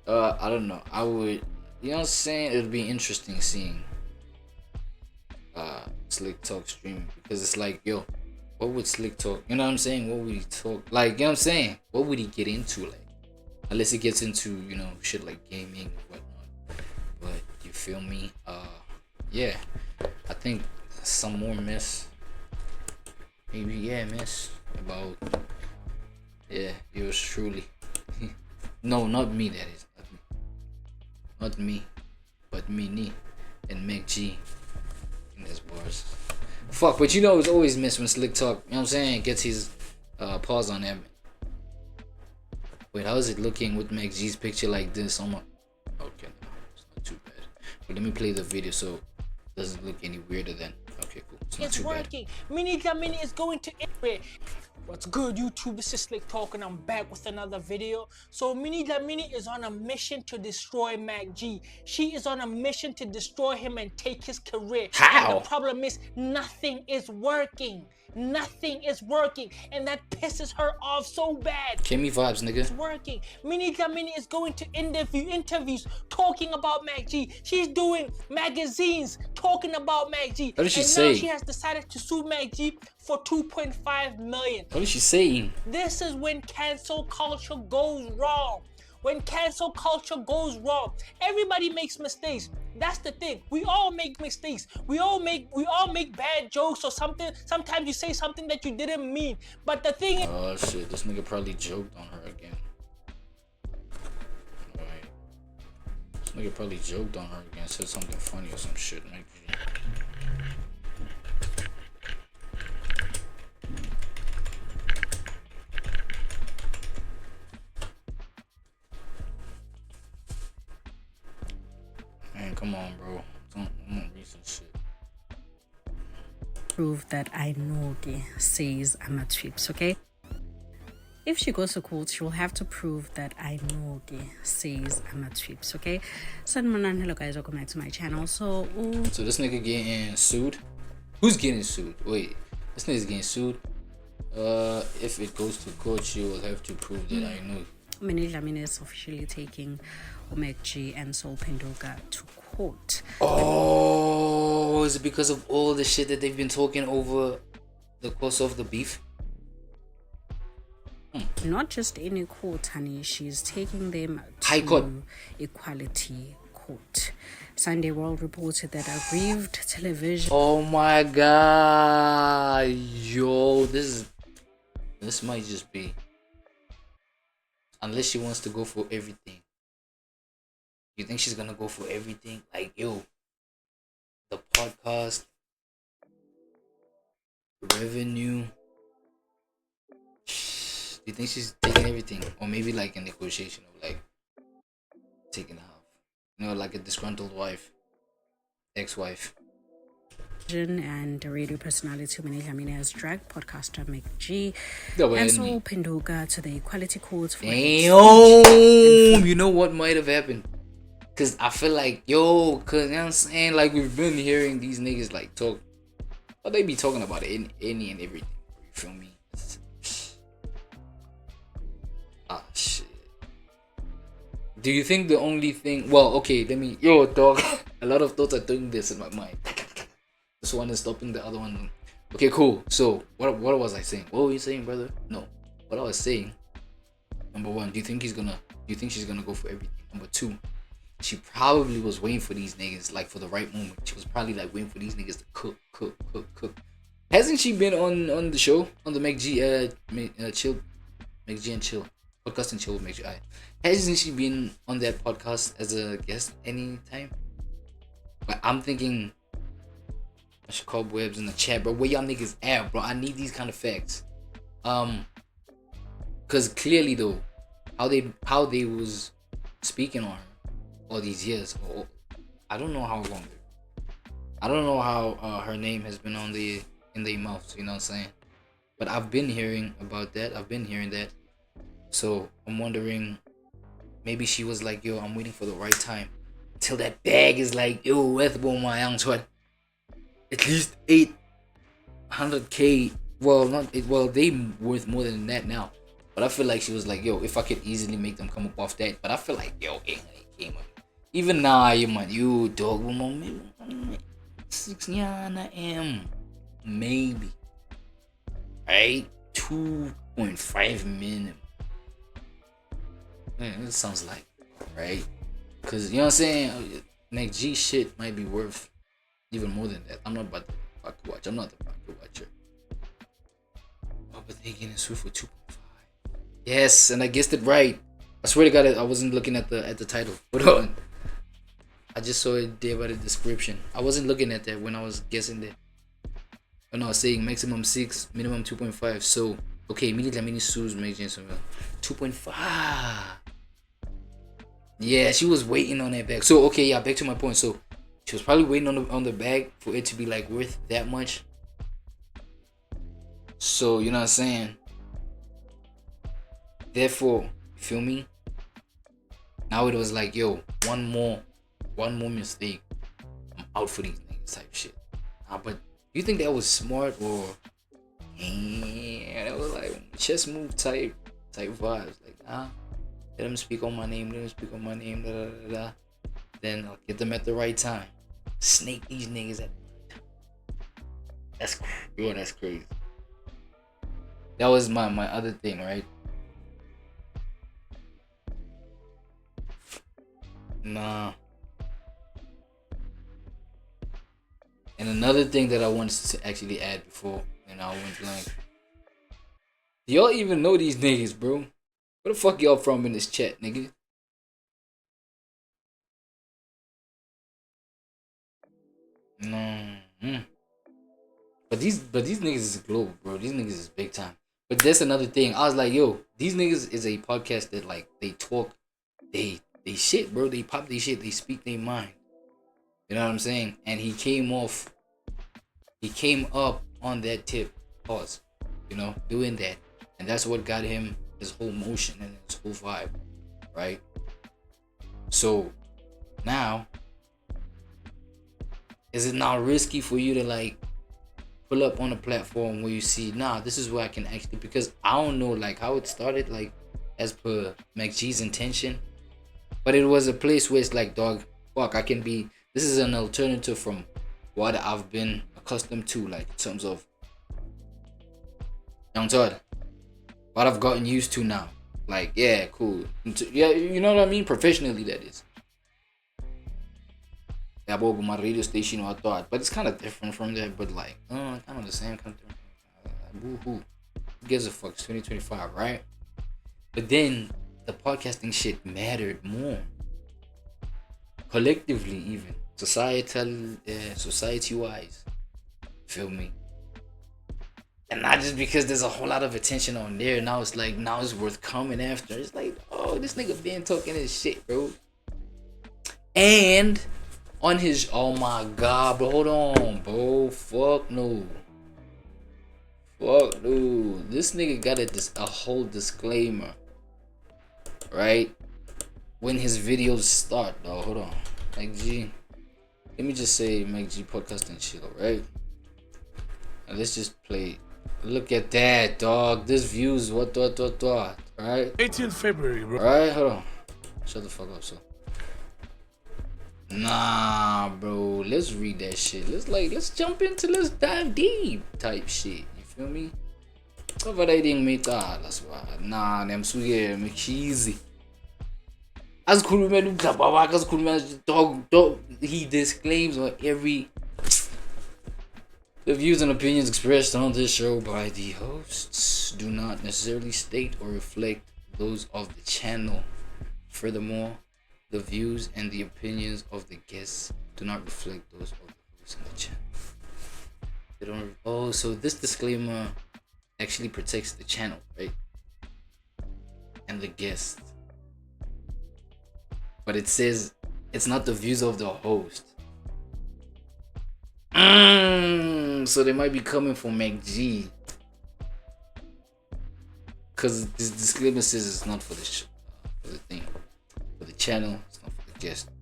I don't know. I would, you know what I'm saying? It'd be interesting seeing Slick Talk streaming, because it's like, yo, what would Slick Talk? You know what I'm saying? What would he talk? Like, you know what I'm saying? What would he get into? Like, unless he gets into, you know, shit like gaming and whatnot. But you feel me? Yeah, I think some more mess. Maybe, yeah, mess about, yeah, yours truly. No, not me, that is. Not me, but me and Meg G. His bars. Fuck, but you know it's always missed when Slick Talk, you know what I'm saying, gets his pause on that. Wait, how is it looking with Mac G's picture like this? Okay, no, it's not too bad. But let me play the video so it doesn't look any weirder then. Okay, cool. It's working. Minute is going to anywhere. What's good, YouTube? This is Slick Talk, and I'm back with another video. So Minnie is on a mission to destroy Mac G. She is on a mission to destroy him and take his career. How? And the problem is nothing is working. Nothing is working, and that pisses her off so bad. Kimmy vibes, nigga. It's working. Minnie is going to interviews talking about Mac G. She's doing magazines talking about Mac G. What did she and say? Now she has decided to sue Mac G for $2.5 million. What is she saying? This is when cancel culture goes wrong. When cancel culture goes wrong, everybody makes mistakes. That's the thing. We all make mistakes. We all make bad jokes or something. Sometimes you say something that you didn't mean. But the thing is, oh shit, this nigga probably joked on her again. Alright. This nigga probably joked on her again, said something funny or some shit. Maybe. Man, come on, bro. Don't read some shit. Prove that I know the says I'm a trips, okay? If she goes to court, she will have to prove that I know the says I'm a trips, okay? So hello guys, welcome back to my channel. So this nigga getting sued? Who's getting sued? Wait, this nigga's getting sued. If it goes to court, she will have to prove that I know. Minnie is officially taking Mac G and Soul Pendoka to court. Oh, is it because of all the shit that they've been talking over the course of the beef? Not just any court, honey. She's taking them to High Court. Equality Court. Sunday World reported that aggrieved television. Oh my god, yo, this might just be. Unless she wants to go for everything. You think she's gonna go for everything? Like, yo, the podcast, revenue. Do you think she's taking everything? Or maybe like a negotiation of like taking half. You know, like a disgruntled wife, ex-wife. And radio personality Minnie has dragged podcaster Mac G No, and Soul Pendoka to the Equality Court for damn, you know what might have happened? Cause I feel like, yo, cause you know what I'm saying, like we've been hearing these niggas like talk, but they be talking about it in any and everything. You feel me? Ah shit. Do you think the only thing? Well, okay, yo, dog. A lot of thoughts are doing this in my mind. This one is stopping the other one. Okay, cool. So what was I saying? What were you saying, brother? No. What I was saying. Number one, do you think she's gonna go for everything? Number two, she probably was waiting for these niggas, like for the right moment. She was probably like waiting for these niggas to cook. Hasn't she been on the show? On the Mac G Chill Mac G and Chill podcast and Chill with Mac G. Hasn't she been on that podcast as a guest anytime? But I'm thinking cobwebs in the chat, bro. Where y'all niggas at, bro? I need these kind of facts. Cause clearly though, how they was speaking on her all these years. I don't know how long. I don't know how her name has been in their mouths. You know what I'm saying? But I've been hearing about that. I've been hearing that. So I'm wondering, maybe she was like, yo, I'm waiting for the right time. Till that bag is like, yo, worth my young twat. At least 800k. Well, they worth more than that now. But I feel like she was like, yo, if I could easily make them come up off that. But I feel like, yo, even now, you dog, 6 I am maybe, right? 2.5 minimum. Man, it sounds like, right? Cause you know what I'm saying. Mac G shit might be worth even more than that. I'm not about to pocket watch. I'm not the pocket watcher. Oh, but they getting sued for 2.5. Yes, and I guessed it right. I swear to God, I wasn't looking at the title. Hold on. I just saw it there by the description. I wasn't looking at that when I was guessing that. When I was saying maximum 6, minimum 2.5. So, okay, immediately I mean Sue's making some 2.5. Yeah, she was waiting on that bag. So, okay, yeah, back to my point. So, she was probably waiting on the bag for it to be like worth that much. So, you know what I'm saying? Therefore, you feel me? Now it was like, yo, one more mistake, I'm out for these niggas type shit. But you think that was smart or that was like chess move type vibes? Like, let them speak on my name, Then I'll get them at the right time. Snake these niggas at the right time. That's crazy. That was my other thing, right? Nah. And another thing that I wanted to actually add before, and I went blank. Do y'all even know these niggas, bro? Where the fuck y'all from in this chat, nigga? But these niggas is global, bro. These niggas is big time. But that's another thing. I was like, yo, these niggas is a podcast that like they talk, they shit, bro. They pop their shit, they speak their mind. You know what I'm saying? And he came up on that tip, pause, you know, doing that. And that's what got him his whole motion and his whole vibe, right? So now, is it not risky for you to like pull up on a platform where you see, nah, this is where I can actually, because I don't know like how it started, like as per MacG's intention, but it was a place where it's like, dog, fuck, I can be, this is an alternative from what I've been accustomed to, like in terms of, young Todd, what I've gotten used to now. Like, yeah, cool. Yeah, you know what I mean? Professionally, that is. Yeah, but my radio station, I thought, but it's kind of different from that. But like, kind of the same. Kind of boo-hoo. Who gives a fuck? It's 2025, right? But then the podcasting shit mattered more. Collectively, even society-wise. Feel me? And not just because there's a whole lot of attention on there. Now it's like, now it's worth coming after. It's like, oh, this nigga been talking his shit, bro. And on his, oh my god, bro, hold on, bro. Fuck no. This nigga got a whole disclaimer, right? When his videos start, dog. Hold on. MacG. Let me just say MacG podcast and shit, alright? And let's just play. Look at that, dog. This views, what, right? 18th February, bro. Alright, hold on. Shut the fuck up, so. Nah, bro. Let's read that shit. Let's jump into, let's dive deep type shit. You feel me? Overriding meta, that's why. Nah, I'm swear, make cheesy. As cool man, dog. He disclaims on every. The views and opinions expressed on this show by the hosts do not necessarily state or reflect those of the channel. Furthermore, the views and the opinions of the guests do not reflect those of the hosts on the channel. They don't. Oh, so this disclaimer actually protects the channel, right? And the guests. But it says it's not the views of the host. So they might be coming from MacG. Because this disclaimer says it's not for the show, for the thing, for the channel. It's not for the guest. You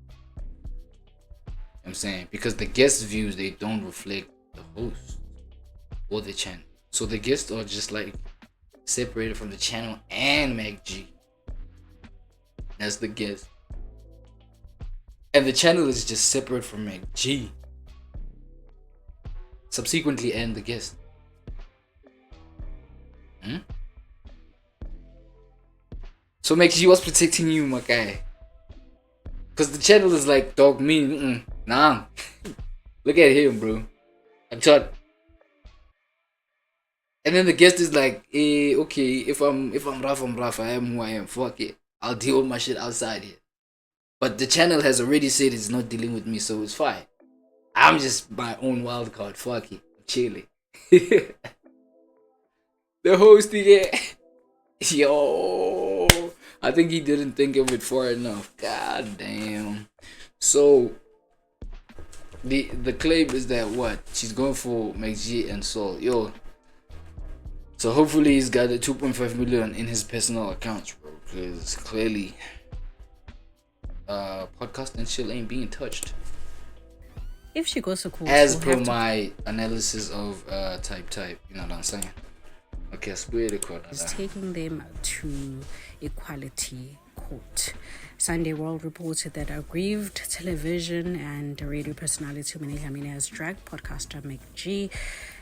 know what I'm saying, because the guest views, they don't reflect the host or the channel. So the guests are just like separated from the channel and MacG. That's the guest. And the channel is just separate from MacG. Subsequently, and the guest. So MacG was protecting you, my guy. Cause the channel is like, dog, me, nah. Look at him, bro. I'm trying. And then the guest is like, okay, if I'm rough, I'm rough. I am who I am. Fuck it. I'll deal with my shit outside here. But the channel has already said it's not dealing with me, so it's fine. I'm just my own wild card. Fuck it. I'm chilling. The host again. Yo. I think he didn't think of it far enough. God damn. So the claim is that what? She's going for McG and Soul. Yo. So hopefully he's got the 2.5 million in his personal accounts, bro. Because clearly podcast and shit ain't being touched. If she goes to court, as per my analysis of type, you know what I'm saying? Okay, I swear to God. Is taking them to equality court. Sunday World reported that aggrieved television and radio personality Minnie has dragged podcaster McG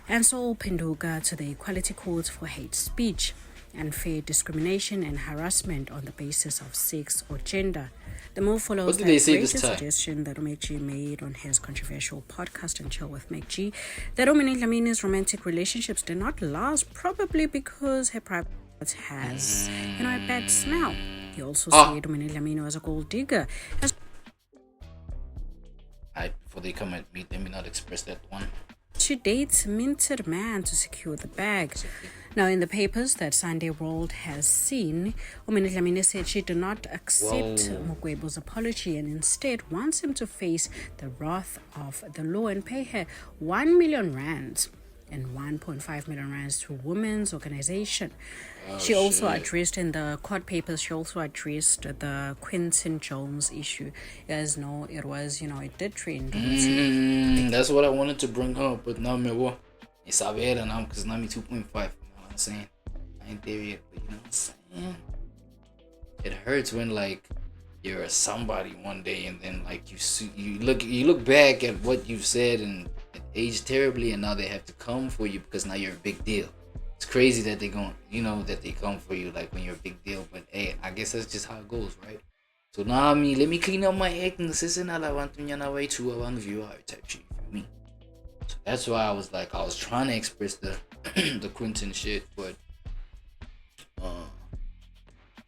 and Saul Penduga to the equality court for hate speech, unfair discrimination and harassment on the basis of sex or gender. The move follows the greatest suggestion that McG made on his controversial podcast and Chill with McG that Dlamine's romantic relationships did not last, probably because her private has, a bad smell. He also said Dlamini was a gold digger. Before they come at me, let me not express that one. She dates minted man to secure the bag. Now, in the papers that Sunday World has seen, Dlamini said she did not accept Mokwebo's apology and instead wants him to face the wrath of the law and pay her 1 million rands and 1.5 million rands to women's organization. She also addressed in the court papers, the Quinton Jones issue. You guys know it was, it did trend. That's what I wanted to bring up, but now it's Avera now because now me 2.5. You know what I'm saying? I ain't there yet, but you know what I'm saying? It hurts when like you're somebody one day and then like you look back at what you've said and it aged terribly, and now they have to come for you because now you're a big deal. It's crazy that they that they come for you like when you're a big deal, but hey, I guess that's just how it goes, right? So now let me clean up my act and this and I want to way to a viewer type shit for me. So that's why I was trying to express the the Quentin shit, but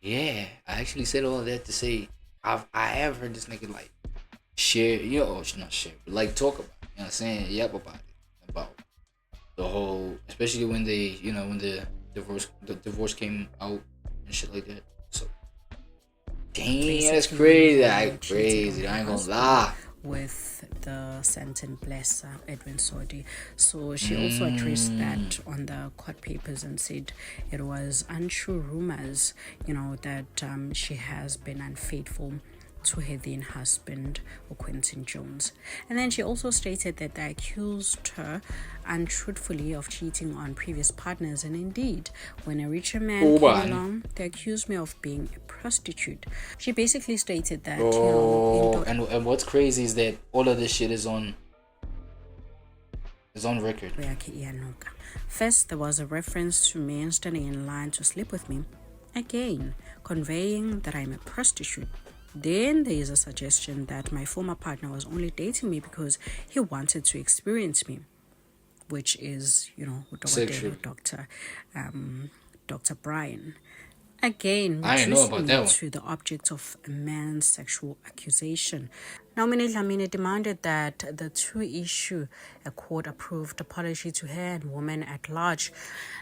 yeah, I actually said all that to say I have heard this nigga like share, not share, but like talk about, you know what I'm saying, yap about it, about the whole, especially when they, when the divorce came out and shit like that. So, damn, that's crazy. Crazy. I ain't gonna lie. With the sentence blesser Edwin Sodi. So she also addressed that on the court papers and said it was untrue rumors, that she has been unfaithful to her then husband, Quinton Jones. And then she also stated that they accused her untruthfully of cheating on previous partners, and indeed, when a richer man came along, they accused me of being a prostitute. She basically stated that and what's crazy is that all of this shit is on record. First, there was a reference to men standing in line to sleep with me, again conveying that I'm a prostitute. Then there is a suggestion that my former partner was only dating me because he wanted to experience me, which is, Dr. Brian. Again, reducing to the object of a man's sexual accusation. Now, Dlamini demanded that the two issue a court-approved apology to her and women at large.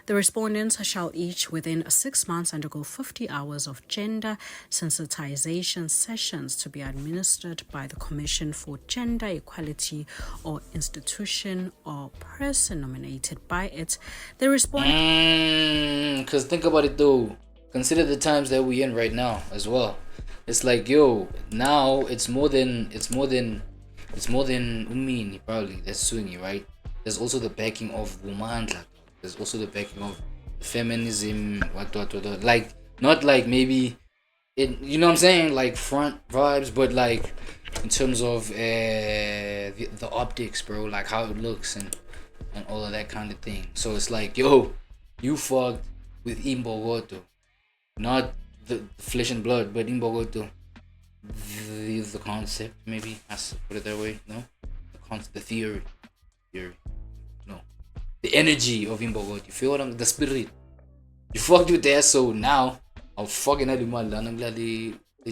The respondents shall each, within 6 months, undergo 50 hours of gender sensitization sessions to be administered by the Commission for Gender Equality or institution or person nominated by it. The respondent... Because think about it though. Consider the times that we're in right now as well. It's like, now it's more than Umini probably that's suing you, right? There's also the backing of Wumandla. There's also the backing of feminism, like not like maybe it, you know what I'm saying, like front vibes, but like in terms of the optics, bro, like how it looks and all of that kind of thing. So it's like, you fucked with Imbogoto. Not the flesh and blood, but Imbogoto. The concept, maybe. I put it that way. No? The theory. No. The energy of Imbogoto. You feel what the spirit. You fucked with that, so now I'm fucking at the You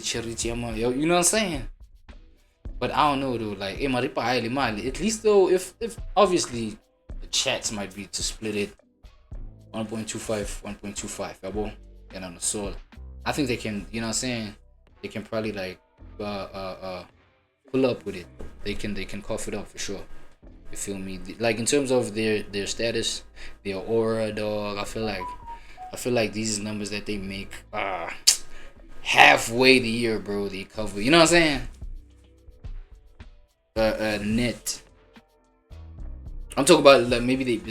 know what I'm saying? But I don't know though, like, at least though, if obviously the chats might be to split it 1.25, yabo, and on the soul. I think they can, you know what I'm saying? They can probably like pull up with it. They can cough it up for sure. You feel me? Like in terms of their status, their aura, dog. I feel like these numbers that they make halfway the year, bro. They cover. You know what I'm saying? Net. I'm talking about like maybe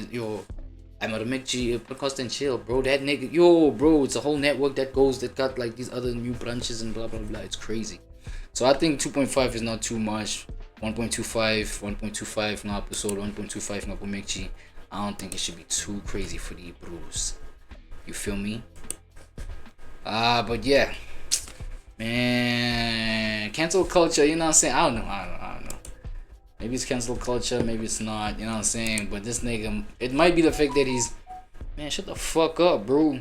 I'm gonna make G podcast and chill, bro. That nigga, bro, it's a whole network that got like these other new branches and blah blah blah. It's crazy. So I think 2.5 is not too much. 1.25 na episode, 1.25 na make G. I don't think it should be too crazy for the bros. You feel me? But yeah, man, cancel culture. You know what I'm saying? I don't know. Maybe it's cancel culture, maybe it's not, you know what I'm saying? But this nigga, it might be the fact that he's, man, shut the fuck up, bro.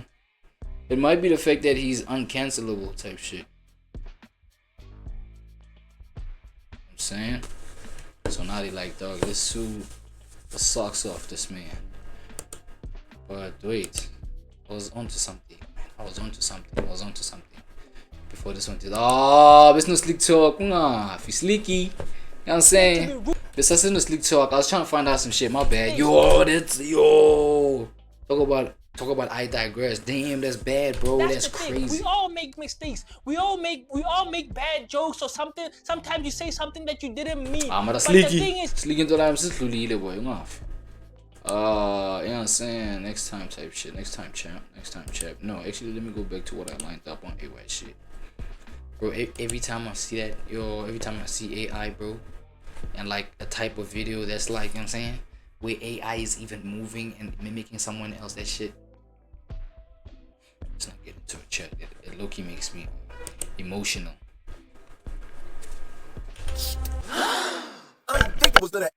It might be the fact that he's uncancelable type shit. I'm saying? So now they like, dog, let's sue the socks off this man. But wait, I was onto something. Before this one did, business leak talk, if he's sleeky. You know what I'm saying? Besides in the sleek talk, I was trying to find out some shit. My bad. Talk about I digress. Damn, that's bad, bro. That's crazy. We all make mistakes. We all make bad jokes or something. Sometimes you say something that you didn't mean. But the thing is, sleeky to I'm just boy. You know what I'm saying? Next time type shit. Next time champ. No, actually, let me go back to what I lined up on AWAD shit. Bro, every time I see that, every time I see AI, bro, and like a type of video that's like, you know what I'm saying, where AI is even moving and mimicking someone else, that shit, let's not get into a chat. It low-key makes me emotional. I didn't think it was that.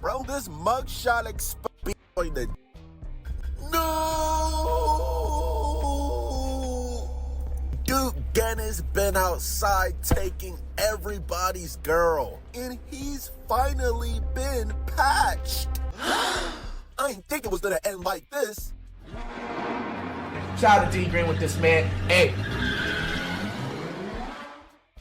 Bro, this mugshot exploited. No! Dude Dennis been outside taking everybody's girl, and he's finally been patched. I didn't think it was gonna end like this. Shout out to D Green with this, man. Hey.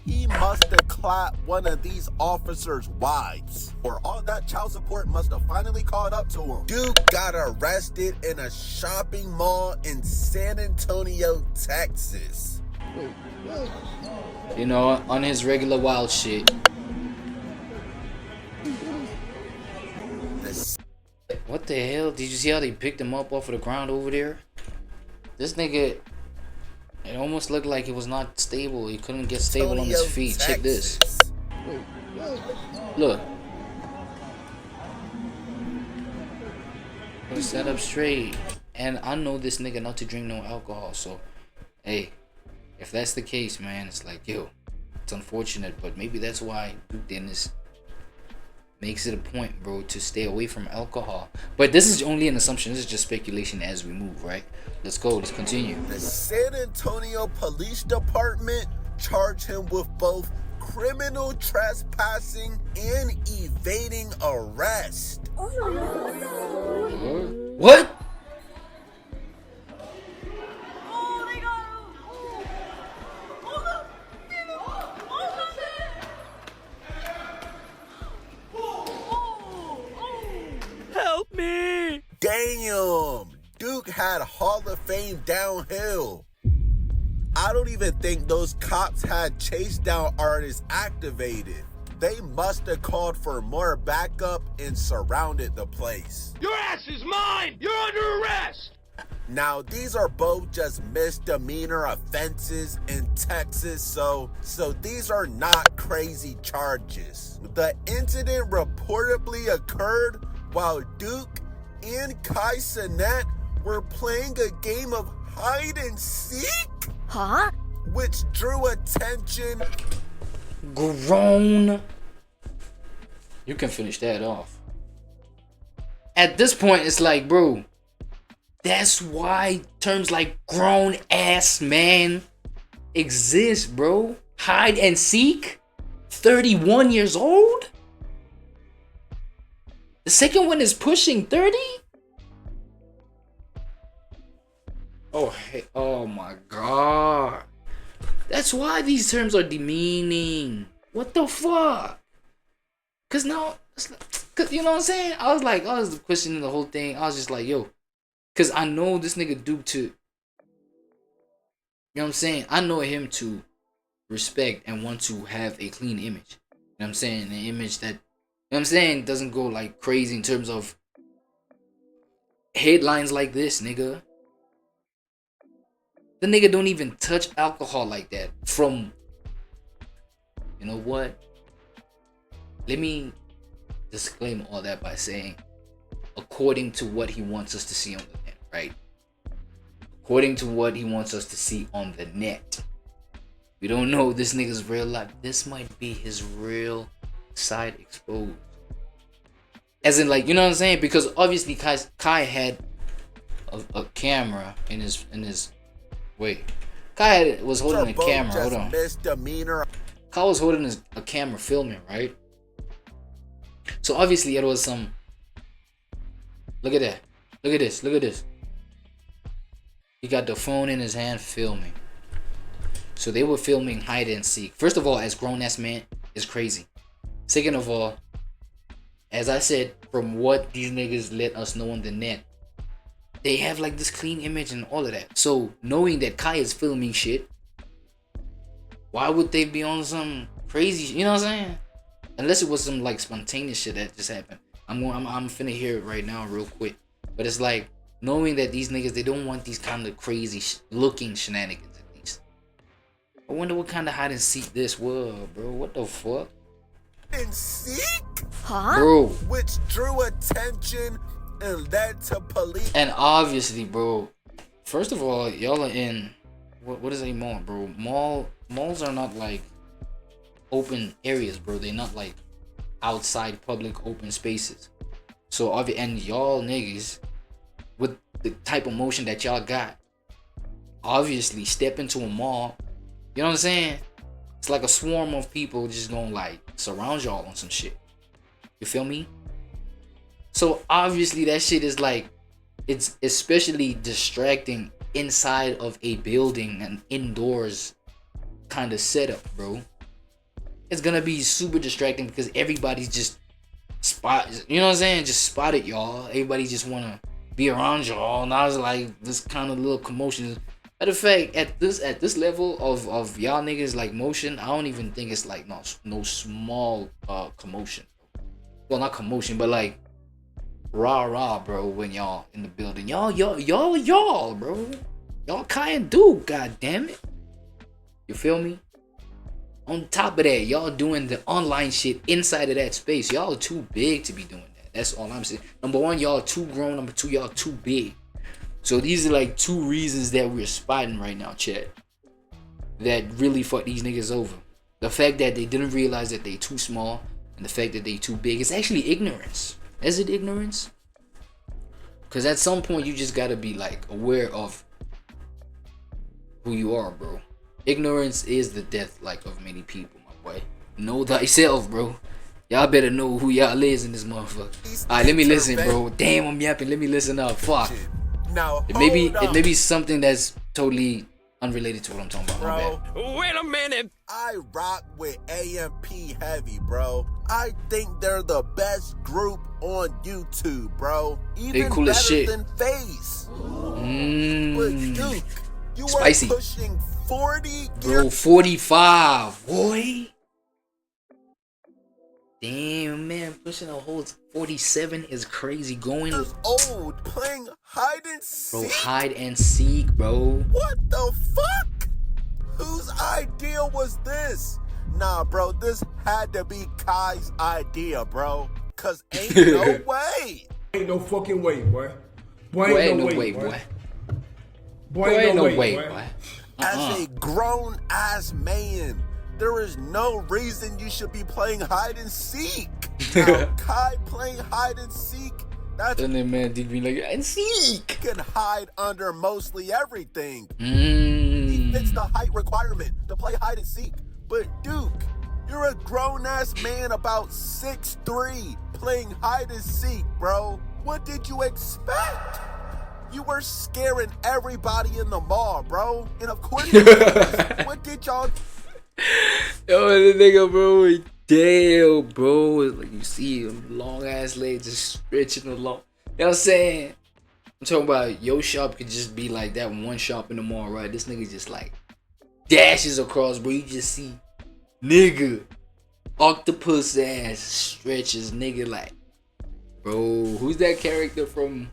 He must have clapped one of these officers' wives, or all that child support must have finally caught up to him. Dude got arrested in a shopping mall in San Antonio, Texas. You know, on his regular wild shit. What the hell? Did you see how they picked him up off of the ground over there? This nigga, it almost looked like it was not stable. He couldn't get stable on his feet. Texas. Check this. Look. He sat up straight. And I know this nigga not to drink no alcohol. So, hey, if that's the case, man, it's like, yo, it's unfortunate. But maybe that's why Duke Dennis makes it a point, bro, to stay away from alcohol. But this is only an assumption. This is just speculation as we move, right? Let's go. Let's continue. The San Antonio Police Department charged him with both criminal trespassing and evading arrest. What? Help me! Damn, Duke had Hall of Fame downhill. I don't even think those cops had chase down artists activated. They must have called for more backup and surrounded the place. Your ass is mine! You're under arrest! Now, these are both just misdemeanor offenses in Texas, so these are not crazy charges. The incident reportedly occurred while Duke and Kai Cenat were playing a game of hide and seek? Huh? Which drew attention. Grown. You can finish that off. At this point, it's like, bro, that's why terms like grown ass man exist, bro. Hide and seek. 31 years old. The second one is pushing 30. Oh, hey, oh my God. That's why these terms are demeaning. What the fuck? Cause now, cause you know what I'm saying? I was questioning the whole thing. I was just like, yo, cause I know this nigga Duke to, you know what I'm saying? I know him to respect and want to have a clean image. You know what I'm saying? An image that, you know what I'm saying, doesn't go like crazy in terms of headlines like this, nigga. The nigga don't even touch alcohol like that. From, you know what? Let me disclaim all that by saying, according to what he wants us to see on the net, right? According to what he wants us to see on the net. We don't know this nigga's real life. This might be his real side exposed. As in, like, you know what I'm saying? Because obviously Kai had a camera in his wait. Kai was holding a camera. Hold on. Misdemeanor. Kai was holding a camera filming, right? So obviously it was some. Look at that. Look at this. Look at this. He got the phone in his hand filming. So they were filming hide and seek. First of all, as grown ass man, is crazy. Second of all, as I said, from what these niggas let us know on the net, they have like this clean image and all of that. So knowing that Kai is filming shit, why would they be on some crazy, you know what I'm saying? Unless it was some like spontaneous shit that just happened. I'm finna hear it right now real quick. But it's like knowing that these niggas, they don't want these kind of crazy looking shenanigans at least. I wonder what kind of hide and seek this was, bro. What the fuck? And seek? Huh? Bro. Which drew attention and led to police. And obviously, bro, first of all, y'all are in what is a mall, bro? Malls are not like open areas, bro. They're not like outside public open spaces. So and y'all niggas with the type of motion that y'all got, obviously step into a mall. You know what I'm saying? It's like a swarm of people just gonna like surround y'all on some shit. You feel me? So obviously that shit is like, it's especially distracting inside of a building and indoors kind of setup, bro. It's gonna be super distracting because everybody's just you know what I'm saying? Just spotted y'all. Everybody just wanna be around y'all. And I was like, this kind of little commotion. Matter of fact, at this level of y'all niggas like motion, I don't even think it's like no small commotion. Well, not commotion, but like rah, bro, when y'all in the building. Y'all, bro. Y'all Kai and Duke, god damn it. You feel me? On top of that, y'all doing the online shit inside of that space. Y'all are too big to be doing that. That's all I'm saying. Number one, y'all too grown. Number two, y'all too big. So these are like two reasons that we're spotting right now, chat, that really fuck these niggas over. The fact that they didn't realize that they too small, and the fact that they too big. It's actually ignorance. Is it ignorance? Because at some point you just gotta be like aware of who you are, bro. Ignorance is the death like of many people, my boy. Know thyself, bro. Y'all better know who y'all is in this motherfucker. Alright, let me listen, bro. Damn, I'm yapping. Let me listen up. Fuck. Now, It may be something that's totally unrelated to what I'm talking about. Bro, Wait a minute. I rock with AMP heavy, bro. I think they're the best group on YouTube, bro. Even cool as better shit. than FREYZ. But Duke, you Spicy. are pushing 40 Bro, 45, boy. Damn, man, pushing a whole 47 is crazy. Going years old playing hide and seek. bro, hide and seek, bro. What the fuck? Whose idea was this? Nah, bro, this had to be Kai's idea, bro. Cause ain't no way. Ain't no fucking way, boy. Boy, Boy, ain't no way, boy. Boy, Ain't no way, boy. As a grown ass man, there is no reason you should be playing hide and seek. Now, Kai playing hide and seek, that's And then man did me like and seek. can hide under mostly everything. He Mm. fits the height requirement to play hide and seek. But Duke, you're a grown ass man about 6'3", playing hide and seek, bro. What did you expect? You were scaring everybody in the mall, bro. And of course, what did y'all? Yo, the nigga, bro, damn, bro. It's like you see him, long ass legs just stretching along. You know what I'm saying? I'm talking about your shop could just be like that one shop in the mall, right? This nigga just like dashes across, bro. You just see nigga octopus ass stretches, nigga, like, bro, who's that character from?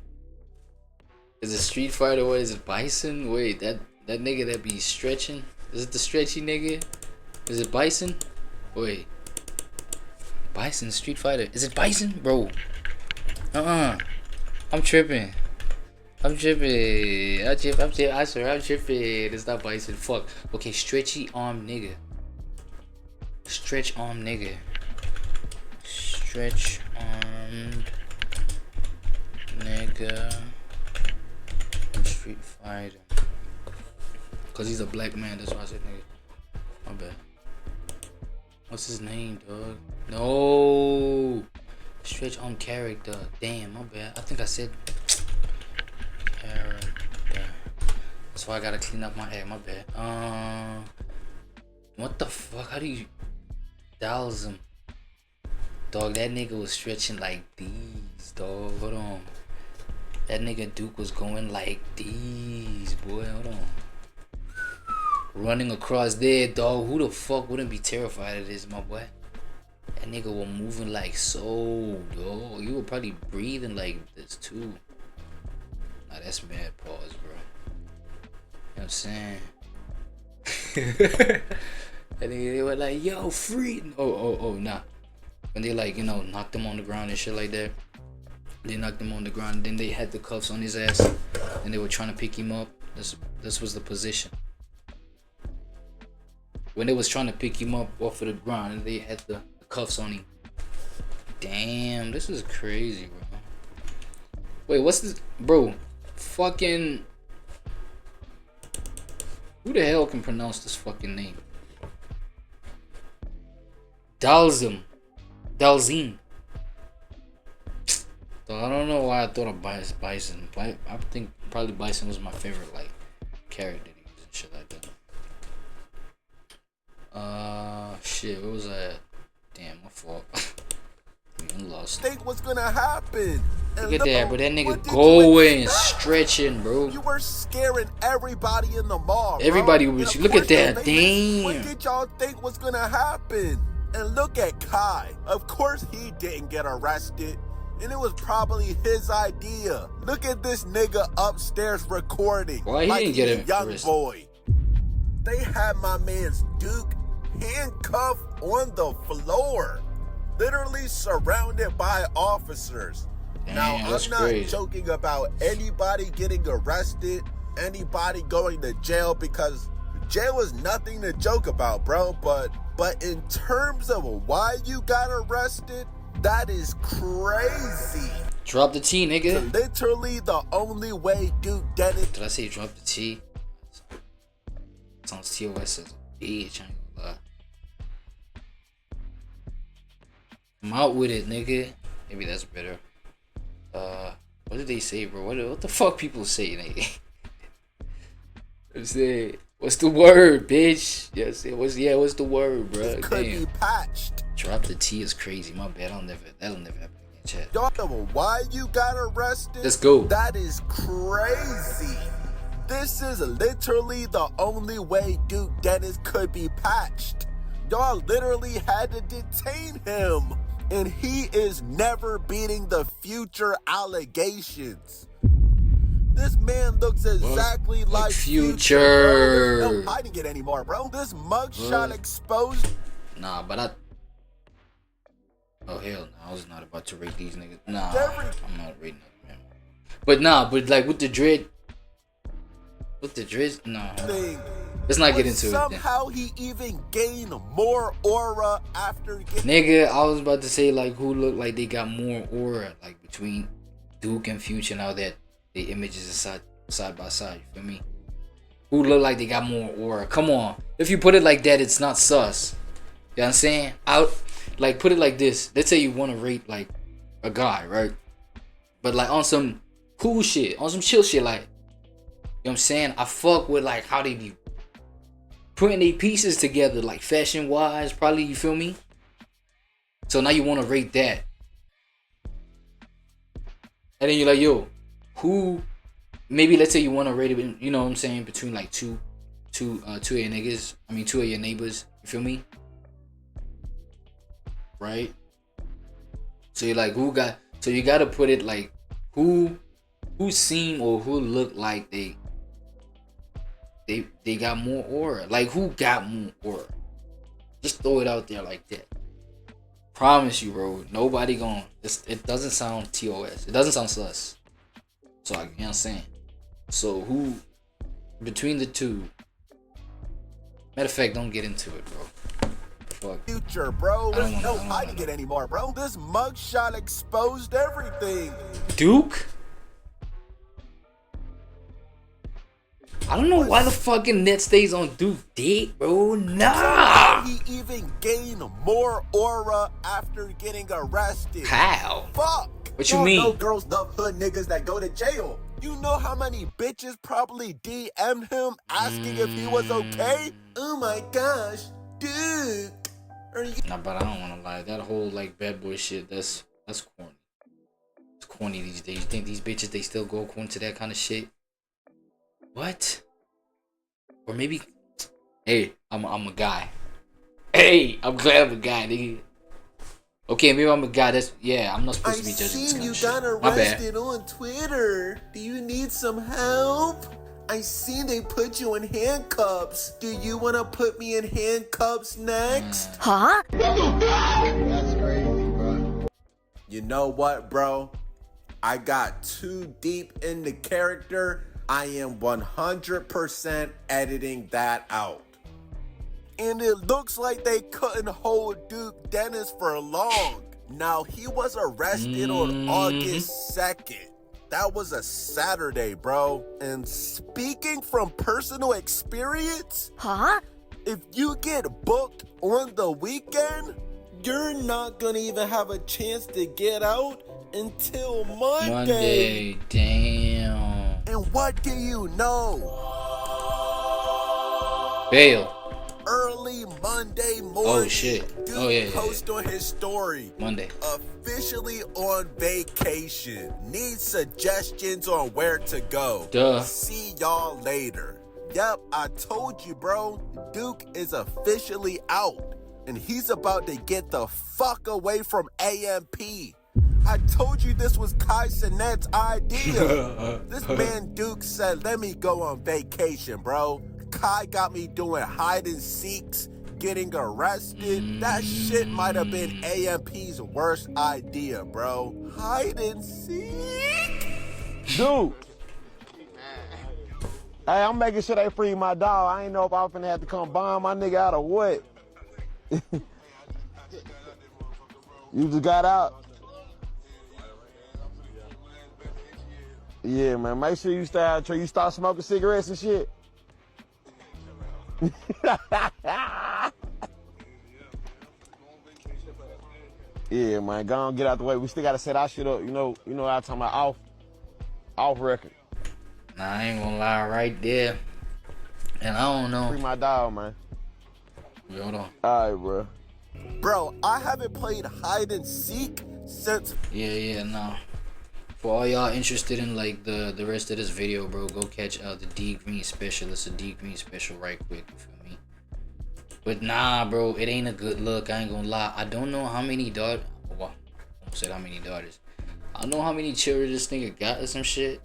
Is it Street Fighter or is it Bison? Wait, that nigga that be stretching? Is it the stretchy nigga? Is it Bison? Wait. Bison, Street Fighter. Is it Bison? Bro. I'm tripping. I swear I'm tripping. It's not Bison. Fuck. Okay, stretchy arm nigga. Stretch arm nigga. Stretch armed nigga. Street Fighter. Cause he's a black man, that's why I said nigga. My bad. What's his name, dog? No. Stretch arm character. Damn, my bad. I think I said character. That's why I gotta clean up my hair, my bad. What the fuck? How do you dials him? Dog, that nigga was stretching like these, dog. Hold on. That nigga Duke was going like these, boy. Hold on. Running across there, dog. Who the fuck wouldn't be terrified of this, my boy? That nigga was moving like so, dog. You were probably breathing like this too. Nah, that's mad pause, bro. You know what I'm saying? And they were like, yo, free. Oh, nah. When they like, you know, knocked him on the ground and shit like that. They knocked him on the ground. Then they had the cuffs on his ass, and they were trying to pick him up. This was the position. When they was trying to pick him up off of the ground, and they had the cuffs on him. Damn, this is crazy, bro. Wait, what's this, bro? Fucking. Who the hell can pronounce this fucking name? Dalzim. So I don't know why I thought of Bison. I think probably Bison was my favorite like character and shit like that. Shit, what was that? Damn, my fault. We lost. Think what's gonna happen? And Look at that, bro. That nigga going, stretching, bro. You were scaring everybody in the mall. Everybody bro. was. And Look of at that, course they- What damn. did y'all think was gonna happen? And look at Kai. Of course he didn't get arrested. And it was probably his idea. Look at this nigga upstairs recording. Why he like didn't get he's a it young arrested? boy. They had my man's Duke handcuffed on the floor, literally surrounded by officers. Now, Damn, that's I'm not crazy. joking about anybody getting arrested, anybody going to jail, because jail is nothing to joke about, bro. But in terms of why you got arrested, that is crazy. Drop the T, nigga. Literally the only way Duke did it. Did I say drop the T? It's on TOS as a bitch. I ain't gonna lie. I'm out with it, nigga. Maybe that's better. What did they say, bro? What the fuck people say, nigga? I say, what's the word, bitch? Yes, what's the word, bro? It could Damn. be patched. Drop the T is crazy. My bad. That'll never happen in chat. Y'all know why you got arrested? Let's go. That is crazy. This is literally the only way Duke Dennis could be patched. Y'all literally had to detain him. And he is never beating the future allegations. This man looks exactly like Future. Bro. There's no hiding it anymore, bro. This mugshot exposed. Nah, but oh hell no, I was not about to rate these niggas. Nah, I'm not rating them, man. But nah, but like with the dread, no. Let's not get into it. Somehow he even gained more aura after getting. Nigga, I was about to say like who looked like they got more aura, like between Duke and Future now that the images are side by side. You feel me? Who look like they got more aura? Come on. If you put it like that, it's not sus. You know what I'm saying? Like put it like this. Let's say you want to rate like a guy, right? But like on some cool shit, on some chill shit, like, you know what I'm saying? I fuck with like how they be putting their pieces together, like fashion wise, probably, you feel me? So now you want to rate that. And then you're like, yo, who, maybe let's say you want to rate it, you know what I'm saying, between like two of your niggas, two of your neighbors, you feel me? Right? So you're like, so you gotta put it like, who seem or who look like they got more aura. Like, who got more aura? Just throw it out there like that. Promise you, bro. Nobody gon'. It doesn't sound TOS. It doesn't sound sus. So, you know what I'm saying? So, who, between the two, matter of fact, don't get into it, bro. Fuck. Future, bro. There's no hiding it anymore, bro. This mugshot exposed everything. Duke? I don't know why the fucking net stays on Duke dick, bro. Nah. He even gained more aura after getting arrested. How? Fuck. What you mean? Know girls love hood niggas that go to jail. You know how many bitches probably DM'd him asking if he was okay? Oh my gosh, dude. Nah, but I don't wanna lie. That whole like bad boy shit, that's corny. It's corny these days. You think these bitches they still go according to that kind of shit? What? Or maybe, hey, I'm a guy. Hey, I'm glad I'm a guy, nigga. Okay, maybe I'm a guy. I'm not supposed to be judging this kind of shit. I seen you got arrested on Twitter. Do you need some help? I seen they put you in handcuffs. Do you want to put me in handcuffs next? Huh? That's crazy, bro. You know what, bro? I got too deep in the character. I am 100% editing that out. And it looks like they couldn't hold Duke Dennis for long. Now, he was arrested on August 2nd. That was a Saturday, bro. And speaking from personal experience, if you get booked on the weekend, you're not gonna even have a chance to get out until Monday. Damn. And what do you know? Bail. Early Monday morning. Oh shit. Dude post on his story. Monday. Officially on vacation. Need suggestions on where to go. Duh. See y'all later. Yep, I told you, bro. Duke is officially out. And he's about to get the fuck away from AMP. I told you this was Kai Sinet's idea. This man Duke said, let me go on vacation, bro. Kai got me doing hide and seeks, getting arrested. That shit might have been AMP's worst idea, bro. Hide and seek? Dude. Hey, I'm making sure they free my dog. I ain't know if I was finna have to come bomb my nigga out or what. You just got out? Yeah, man. Make sure you stay out till you start smoking cigarettes and shit. Yeah, man. Go on, get out the way. We still gotta set our shit up. You know, I'm talking about off record. Nah, I ain't gonna lie, right there. And I don't know. Free my dog, man. Hold on. All right, bro. Bro, I haven't played hide and seek since. Yeah, no. For all y'all interested in like the rest of this video, bro, go catch the D Green special. It's a D Green special right quick, you feel me? But nah, bro, it ain't a good look. I ain't gonna lie. I don't know how many daughters. Well, I won't say how many daughters. I don't know how many children this nigga got or some shit.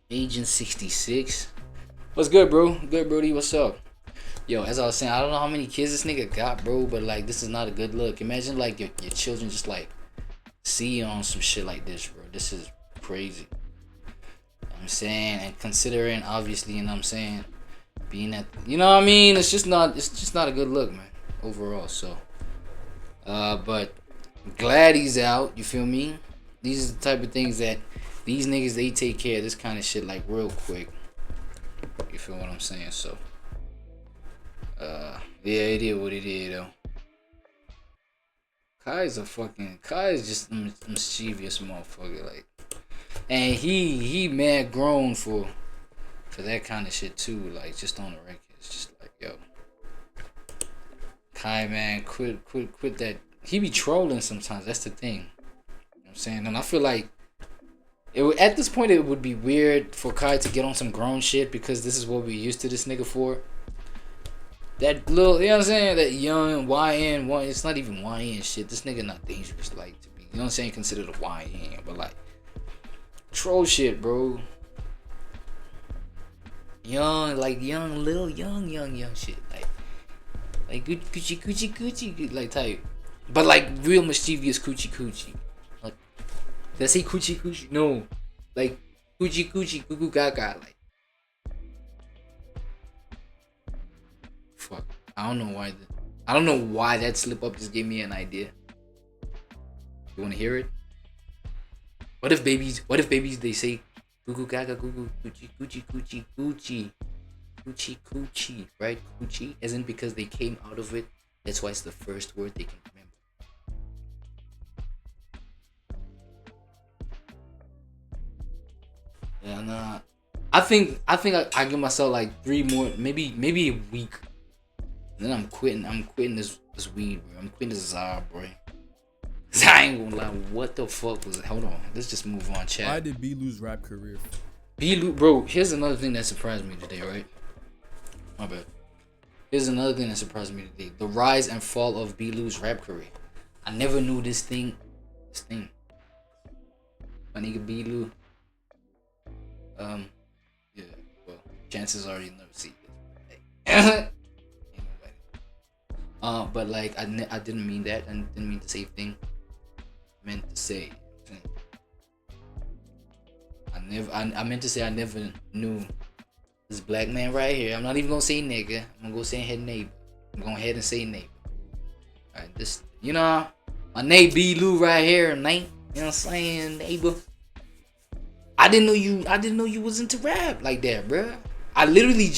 Agent 66. What's good, bro? Good, Brody. What's up? Yo, as I was saying, I don't know how many kids this nigga got, bro, but like this is not a good look. Imagine like your children just like see you on some shit like this, bro. This is crazy. You know what I'm saying, and considering obviously, you know what I'm saying, being at, you know what I mean, it's just not a good look, man, overall. So but glad he's out, you feel me? These are the type of things that these niggas, they take care of this kind of shit like real quick. You feel what I'm saying? So yeah, it is what it is though. Kai is just a mischievous motherfucker, like, and he mad grown for that kind of shit too, like, just on the record. It's just like, yo, Kai, man, quit that. He be trolling sometimes, that's the thing. You know what I'm saying? And I feel like at this point it would be weird for Kai to get on some grown shit, because this is what we used to this nigga for. That little, you know what I'm saying, that young YN, it's not even YN shit. This nigga not dangerous, like, to be, you know what I'm saying, considered a YN, but like, troll shit, bro. Young, like, young shit, like coochie, like, type. But like, real mischievous coochie. Like, did I say coochie? No. Like, coochie, goo goo gaga, like. Fuck. I don't know why that slip up just gave me an idea. You wanna hear it? What if babies they say goo goo gaga goo goo coochie, right? Coochie, isn't because they came out of it. That's why it's the first word they can remember. Yeah, nah. I think I give myself like 3 more, maybe a week. Then I'm quitting this weed, bro. I'm quitting this Zara, bro. I ain't gonna lie. What the fuck was it? Hold on. Let's just move on, chat. Why did B lose rap career? Bro, here's another thing that surprised me today, right? My bad. Here's another thing that surprised me today. The rise and fall of B-Lou's rap career. I never knew this thing. My nigga B-Lou. Yeah, well, chances are you never see this. But like, I didn't mean that. I didn't mean to say thing. I meant to say. I meant to say I never knew this black man right here. I'm not even gonna say nigga. I'm gonna go say head neighbor. I'm going ahead and say neighbor. Alright, this, you know, my neighbor B-Lou right here, Nate. You know what I'm saying, neighbor? I didn't know you was into rap like that, bruh. I literally,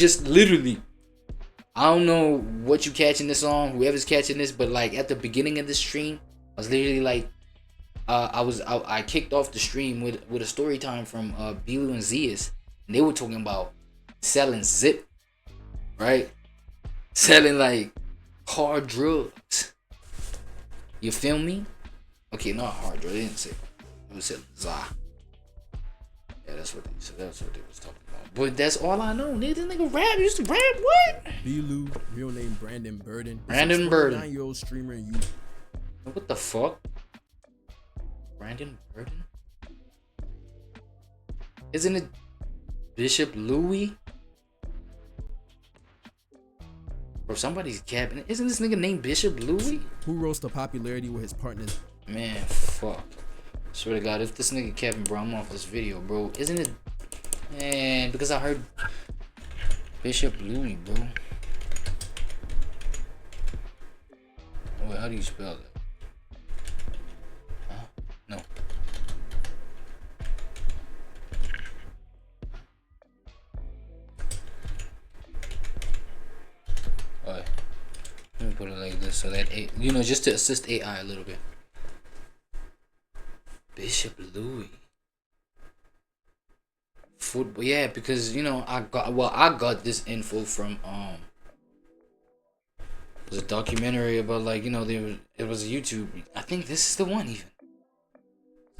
I don't know what you catching this on, whoever's catching this, but like at the beginning of the stream, I was literally like, I kicked off the stream with a story time from B-Lou and Zias, and they were talking about selling zip, right? Selling like hard drugs. You feel me? Okay, not hard drugs. They didn't say. It was selling za. Yeah, that's what they said. That's what they was talking about. But that's all I know. This nigga rap. Used to rap what? B-Lou, real name Brandon Burden. Brandon Burden. 9-year-old streamer in YouTube. What the fuck? Brandon Burden? Isn't it Bishop Louis? Bro, somebody's capping. Isn't this nigga named Bishop Louis? Who rose to popularity with his partners? Man, fuck. Swear to God, if this nigga capping, bro, I'm off this video, bro. Isn't it? Man, because I heard Bishop Louis, bro. Wait, how do you spell that? Huh? No. Alright. Let me put it like this so that, you know, just to assist AI a little bit. Bishop Louis. Football, yeah, because you know I got this info from It was a documentary about like, you know, it was a YouTube. I think this is the one even.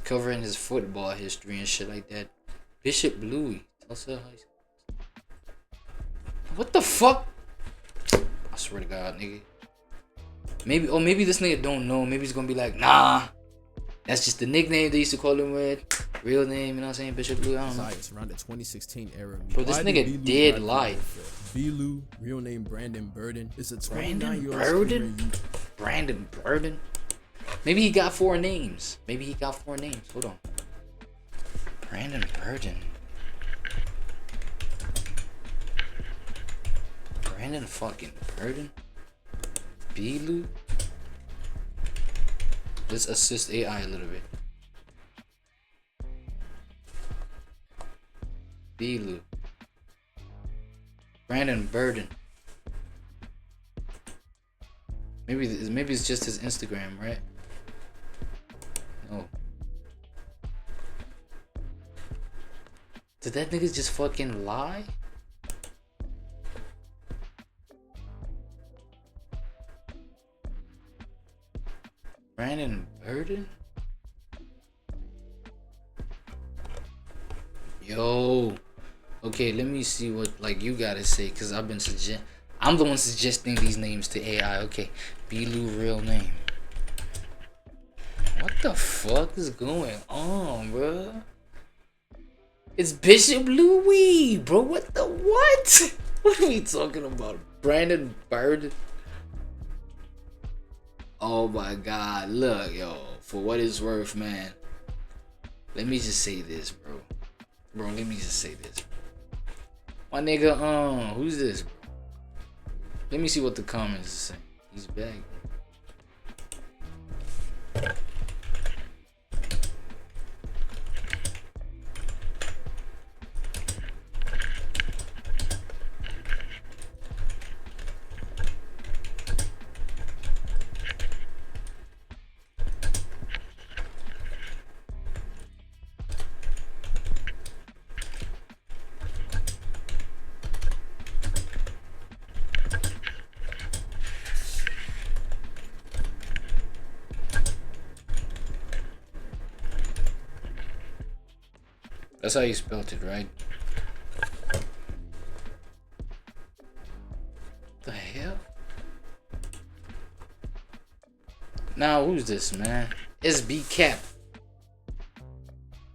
Covering his football history and shit like that. Bishop Louis. Tulsa High School. What the fuck? I swear to God, nigga. Maybe this nigga don't know. Maybe he's gonna be like, nah. That's just the nickname they used to call him with. Real name, you know what I'm saying? Bishop Louis, I don't know. Around the 2016 era. Bro, this nigga dead live. B-Lou, real name Brandon Burden, is a 29-year-old Brandon Burden? Maybe he got 4 names. Hold on. Brandon Burden. Brandon fucking Burden? B-Lou? Let's assist AI a little bit. B-Lou. Brandon Burden. Maybe it's just his Instagram, right? No. Did that nigga just fucking lie? Brandon Burden? Yo. Okay, let me see what like you gotta say, cause I'm the one suggesting these names to AI. Okay, B-Lou real name. What the fuck is going on, bro? It's Bishop Louis, bro. What the what? What are we talking about? Brandon Bird? Oh my God! Look, yo. For what it's worth, man. Let me just say this, bro. Let me just say this. My nigga, who's this? Let me see what the comments say. He's back. That's how you spelled it, right? The hell? Now who's this, man? SB-Cap.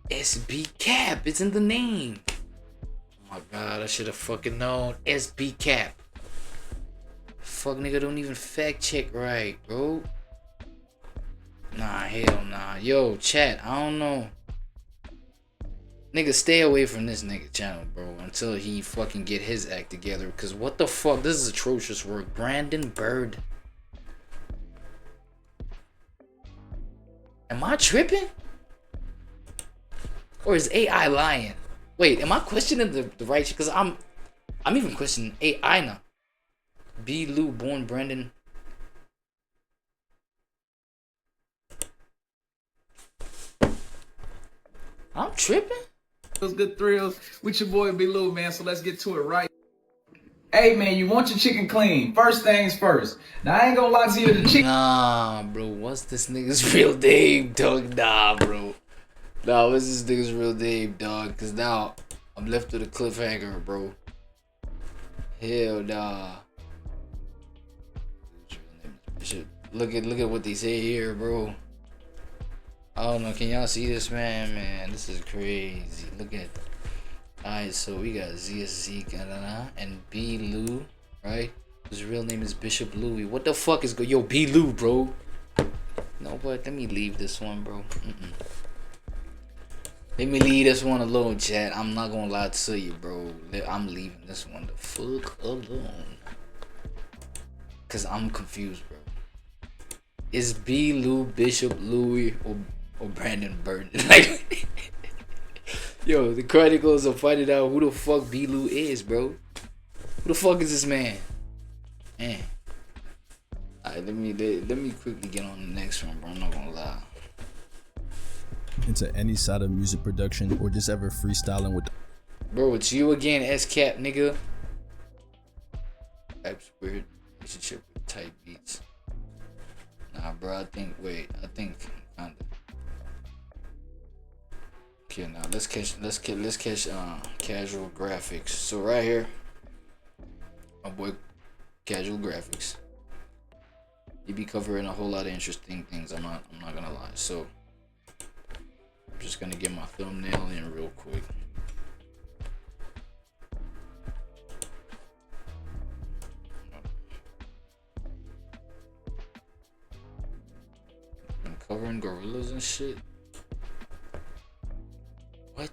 SB-Cap, it's in the name. Oh my God, I should have fucking known. SB-Cap. Fuck, nigga, don't even fact check right, bro. Nah, hell nah. Yo, chat, I don't know. Nigga, stay away from this nigga channel, bro, until he fucking get his act together. Cause what the fuck? This is atrocious work. Brandon Bird. Am I tripping? Or is AI lying? Wait, am I questioning the right shit? Cause I'm even questioning AI now. B-Lou born Brandon. I'm tripping? Those good thrills with your boy B-Lou, man. So let's get to it right. Hey, man, you want your chicken clean. First things first. Now, I ain't gonna lie to you, the chicken. Nah, bro. What's this nigga's real name, dog? Nah, bro. Nah, what's this nigga's real name, dog? Cause now I'm left with a cliffhanger, bro. Hell nah. Look at what they say here, bro. I don't know, can y'all see this, man? Man, this is crazy. Look at. Alright, so we got ZSZ and B-Lou, right? His real name is Bishop Louis. What the fuck is yo B-Lou, bro? No, but let me leave this one, bro. Let me leave this one alone, chat. I'm not gonna lie to you, bro. I'm leaving this one the fuck alone. Cause I'm confused, bro. Is B-Lou Bishop Louis or Brandon Burden? Like, yo, the Chronicles are finding out who the fuck B-Lou is, bro. Who the fuck is this man? Man. Alright, let me quickly get on the next one, bro. I'm not gonna lie. Into any side of music production or just ever freestyling with. Bro, it's you again, S-Cap, nigga. That's weird relationship with tight beats. Nah, bro. I think kinda. Okay, now let's catch casual graphics. So right here, my boy Casual Graphics. He be covering a whole lot of interesting things. I'm not gonna lie. So I'm just gonna get my thumbnail in real quick. Been covering gorillas and shit. What?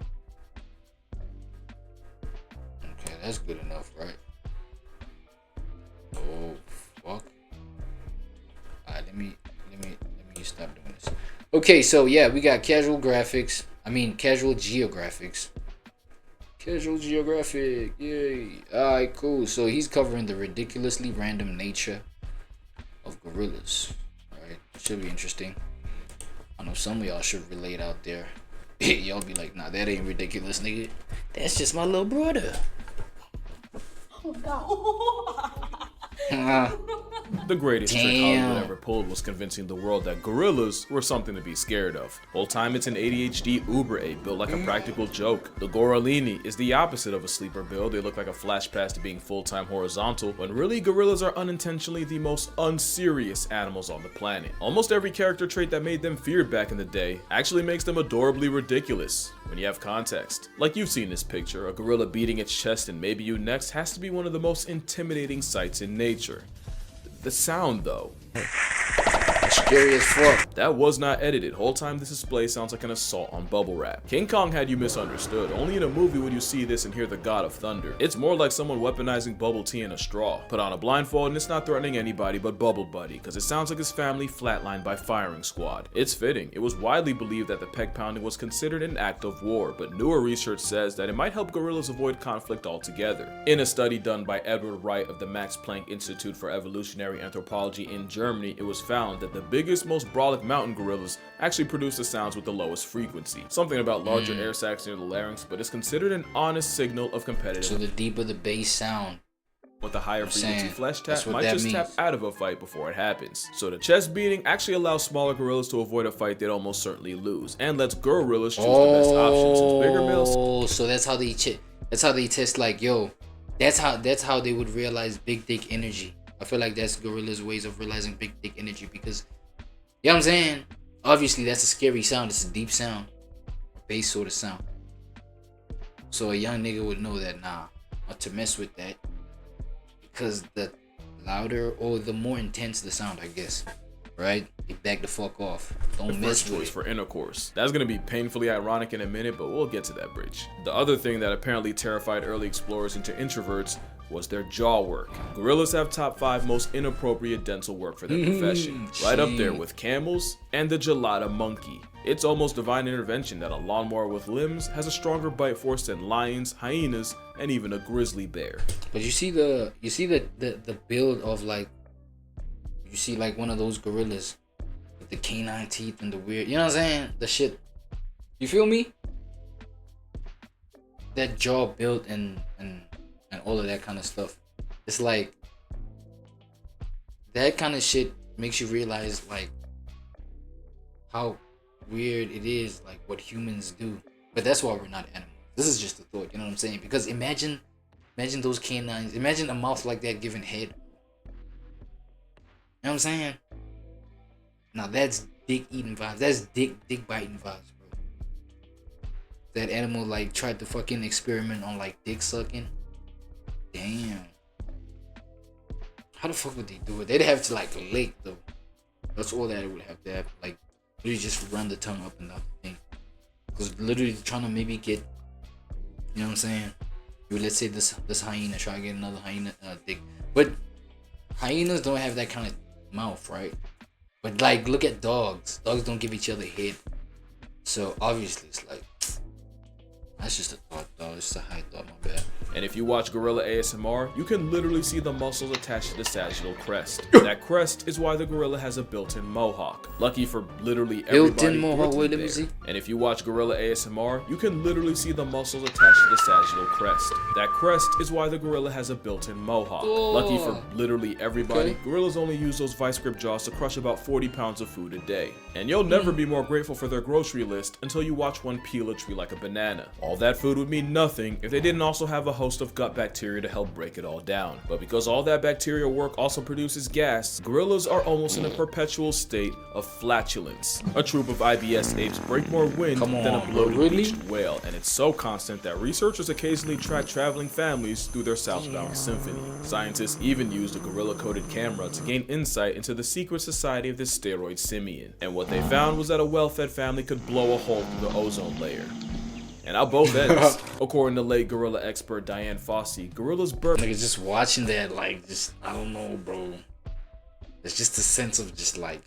Okay, that's good enough, right? Oh fuck. Alright, let me stop doing this. Okay, so yeah, we got casual geographics. Casual geographic, yay. Alright, cool. So he's covering the ridiculously random nature of gorillas. Alright, should be interesting. I know some of y'all should relate out there. Y'all be like, nah, that ain't ridiculous, nigga. That's just my little brother. Oh God. The greatest trick Hollywood ever pulled was convincing the world that gorillas were something to be scared of. Whole time it's an ADHD Uber A built like a practical joke. The gorillini is the opposite of a sleeper build. They look like a flash pass to being full-time horizontal, when really gorillas are unintentionally the most unserious animals on the planet. Almost every character trait that made them feared back in the day actually makes them adorably ridiculous when you have context. Like you've seen this picture, a gorilla beating its chest and maybe you next has to be one of the most intimidating sights in nature. The sound though. Scary as fuck. That was not edited. Whole time this display sounds like an assault on bubble wrap. King Kong had you misunderstood. Only in a movie would you see this and hear the god of thunder. It's more like someone weaponizing bubble tea in a straw. Put on a blindfold and it's not threatening anybody but Bubble Buddy, because it sounds like his family flatlined by firing squad. It's fitting. It was widely believed that the peg pounding was considered an act of war, but newer research says that it might help gorillas avoid conflict altogether. In a study done by Edward Wright of the Max Planck Institute for Evolutionary Anthropology in Germany, it was found that the biggest, most brolic mountain gorillas actually produce the sounds with the lowest frequency. Something about larger air sacs near the larynx, but it's considered an honest signal of competitive. So the deeper the bass sound, with a higher frequency flesh tap might that just means. tap out of a fight before it happens. So the chest beating actually allows smaller gorillas to avoid a fight they'd almost certainly lose, and lets gorillas choose the best option, since bigger males. Oh, so that's how they test, like, yo, that's how they would realize big dick energy. I feel like that's gorillas' ways of realizing big dick energy, because, you know what I'm saying? Obviously, that's a scary sound. It's a deep sound, a bass sort of sound. So a young nigga would know that, nah, not to mess with that, because the louder or the more intense the sound, I guess, right? You back the fuck off. Don't mess with it. For intercourse. That's gonna be painfully ironic in a minute, but we'll get to that bridge. The other thing that apparently terrified early explorers into introverts was their jaw work. Gorillas have top 5 most inappropriate dental work for their profession, right up there with camels and the gelada monkey. It's almost divine intervention that a lawnmower with limbs has a stronger bite force than lions, hyenas, and even a grizzly bear. But you see the build of, like, you see like one of those gorillas with the canine teeth and the weird, you know what I'm saying? The shit. You feel me? That jaw built and all of that kind of stuff. It's like that kind of shit makes you realize, like, how weird it is, like, what humans do. But that's why we're not animals. This is just a thought, you know what I'm saying? Because imagine those canines, imagine a mouth like that giving head. You know what I'm saying? Now that's dick eating vibes. That's dick biting vibes, bro. That animal, like, tried to fucking experiment on, like, dick sucking. Damn. How the fuck would they do it? They'd have to, like, lick, though. That's all that it would have to have. Like, literally just run the tongue up and down the thing. Because literally trying to maybe get, you know what I'm saying? Let's say this hyena try to get another hyena dick. But hyenas don't have that kind of mouth, right? But, like, look at dogs. Dogs don't give each other head. So obviously it's like, That's just a thought, though. It's a high thought, my bad. And if you watch gorilla ASMR, you can literally see the muscles attached to the sagittal crest. That crest is why the gorilla has a built-in mohawk. Lucky for literally everybody. Built-in mohawk, wait, let me see. And if you watch gorilla ASMR, you can literally see the muscles attached to the sagittal crest. That crest is why the gorilla has a built-in mohawk. Lucky for literally everybody, gorillas only use those vice grip jaws to crush about 40 pounds of food a day. And you'll never be more grateful for their grocery list until you watch one peel a tree like a banana. All that food would mean nothing if they didn't also have a host of gut bacteria to help break it all down. But because all that bacterial work also produces gas, gorillas are almost in a perpetual state of flatulence. A troop of IBS apes break more wind than a bloated beached whale, and it's so constant that researchers occasionally track traveling families through their southbound symphony. Scientists even used a gorilla-coded camera to gain insight into the secret society of this steroid simian, and what they found was that a well-fed family could blow a hole through the ozone layer. And out both ends, according to late gorilla expert Diane Fossey, gorillas burp. Like, just watching that, like, just, I don't know, bro. It's just a sense of just like,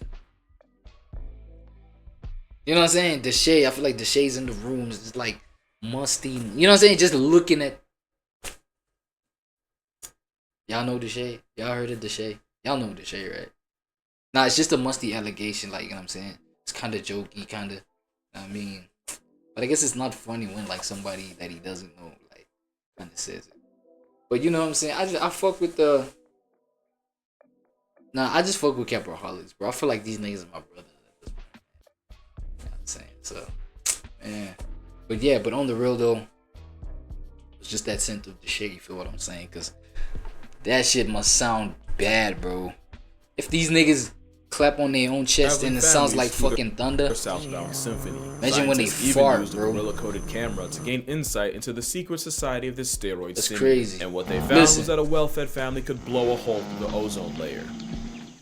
you know what I'm saying? The shade, I feel like the shades in the room is just like musty. You know what I'm saying? Just looking at. Y'all know the shade? Y'all heard of the shade? Y'all know the shade, right? Nah, it's just a musty allegation, like, you know what I'm saying? It's kind of jokey, kind of, I mean. But I guess it's not funny when like somebody that he doesn't know like kind of says it. But you know what I'm saying? I fuck with the. Nah, I just fuck with Caproholics, bro. I feel like these niggas are my brothers at this point. You know what I'm saying? So, man. But yeah, but on the real though, it's just that scent of the shit. You feel what I'm saying? Cause that shit must sound bad, bro. If these niggas clap on their own chest and it sounds like fucking thunder. Southbound symphony. Imagine when they Scientists fart, even used bro. a gorilla-coded camera to gain insight into the secret society of this steroid That's simian. crazy. And what they found was that a well-fed family could blow a hole through the ozone layer.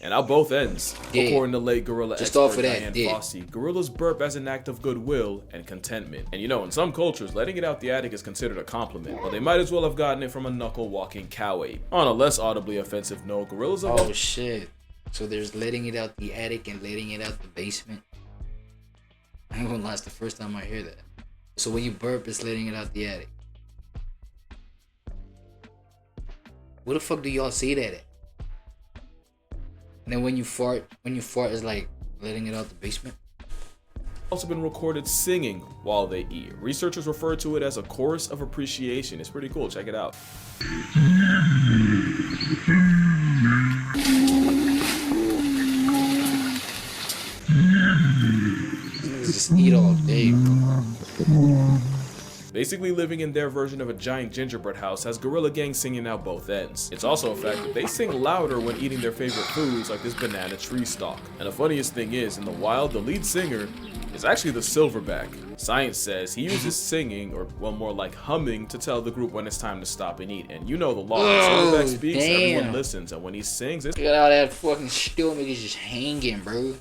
And out both ends, according to late gorilla Just expert off of that, Diane yeah. Fossey, gorillas burp as an act of goodwill and contentment. And you know, in some cultures, letting it out the attic is considered a compliment, but they might as well have gotten it from a knuckle-walking cow ape. On a less audibly offensive note, gorillas have... Oh shit. So there's letting it out the attic and letting it out the basement. I ain't gonna lie, it's the first time I hear that. So when you burp, it's letting it out the attic. Where the fuck do y'all say that at? And then when you fart, it's like letting it out the basement. Also been recorded singing while they eat. Researchers refer to it as a chorus of appreciation. It's pretty cool. Check it out. Just eat all day, bro. Basically living in their version of a giant gingerbread house has gorilla gang singing out both ends. It's also a fact that they sing louder when eating their favorite foods like this banana tree stalk. And the funniest thing is, in the wild, the lead singer is actually the silverback. Science says he uses singing, or well, more like humming, to tell the group when it's time to stop and eat. And you know the law. When silverback speaks, everyone listens, and when he sings, it's... Look at all that fucking stomach is just hanging, bro.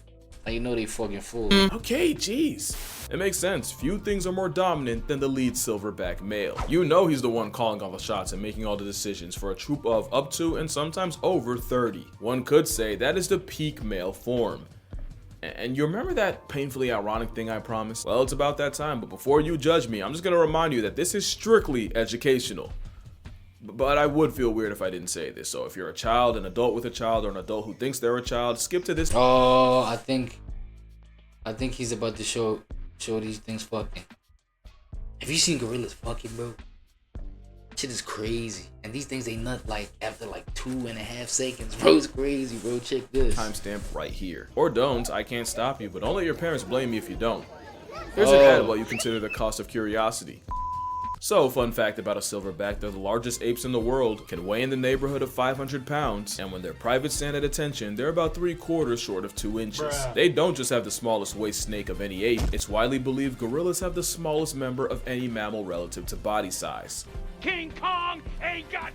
Like, you know they fucking full. Okay, jeez. It makes sense. Few things are more dominant than the lead silverback male. You know he's the one calling all the shots and making all the decisions for a troop of up to and sometimes over 30. One could say that is the peak male form. And you remember that painfully ironic thing I promised? Well, it's about that time, but before you judge me, I'm just gonna remind you that this is strictly educational. But I would feel weird if I didn't say this. So if you're a child, an adult with a child, or an adult who thinks they're a child, skip to this. Oh, I think he's about to show these things fucking. Have you seen gorillas fucking, bro? Shit is crazy. And these things, they nut like after like 2.5 seconds. Bro, it's crazy, bro. Check this. Timestamp right here. Or don't, I can't stop you, but don't let your parents blame you if you don't. Here's an ad while you consider the cost of curiosity. So, fun fact about a silverback, they're the largest apes in the world, can weigh in the neighborhood of 500 pounds, and when their privates stand at attention, they're about 3/4 short of 2 inches. They don't just have the smallest waist snake of any ape, it's widely believed gorillas have the smallest member of any mammal relative to body size. King Kong ain't got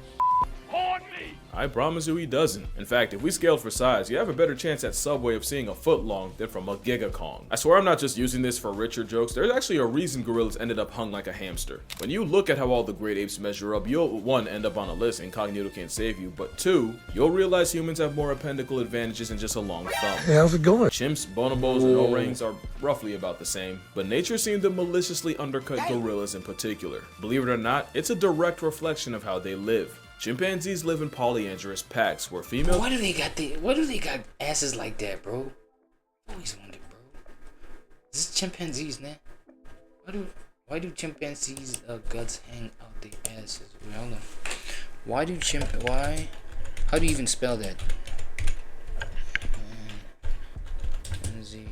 on me. I promise you he doesn't. In fact, if we scaled for size, you have a better chance at Subway of seeing a foot long than from a Giga Kong. I swear I'm not just using this for richer jokes. There's actually a reason gorillas ended up hung like a hamster. When you look at how all the great apes measure up, you'll 1. End up on a list, incognito can't save you, but 2. You'll realize humans have more appendical advantages than just a long thumb. Hey, how's it going? Chimps, bonobos, and orangs are roughly about the same, but nature seemed to maliciously undercut gorillas in particular. Believe it or not, it's a direct reflection of how they live. Chimpanzees live in polyandrous packs where females— Why do they got asses like that, bro? I always wondered, bro. This is chimpanzees, man. Why do chimpanzees guts hang out their asses? Wait, hold on. Why? How do you even spell that? Chimpanzee.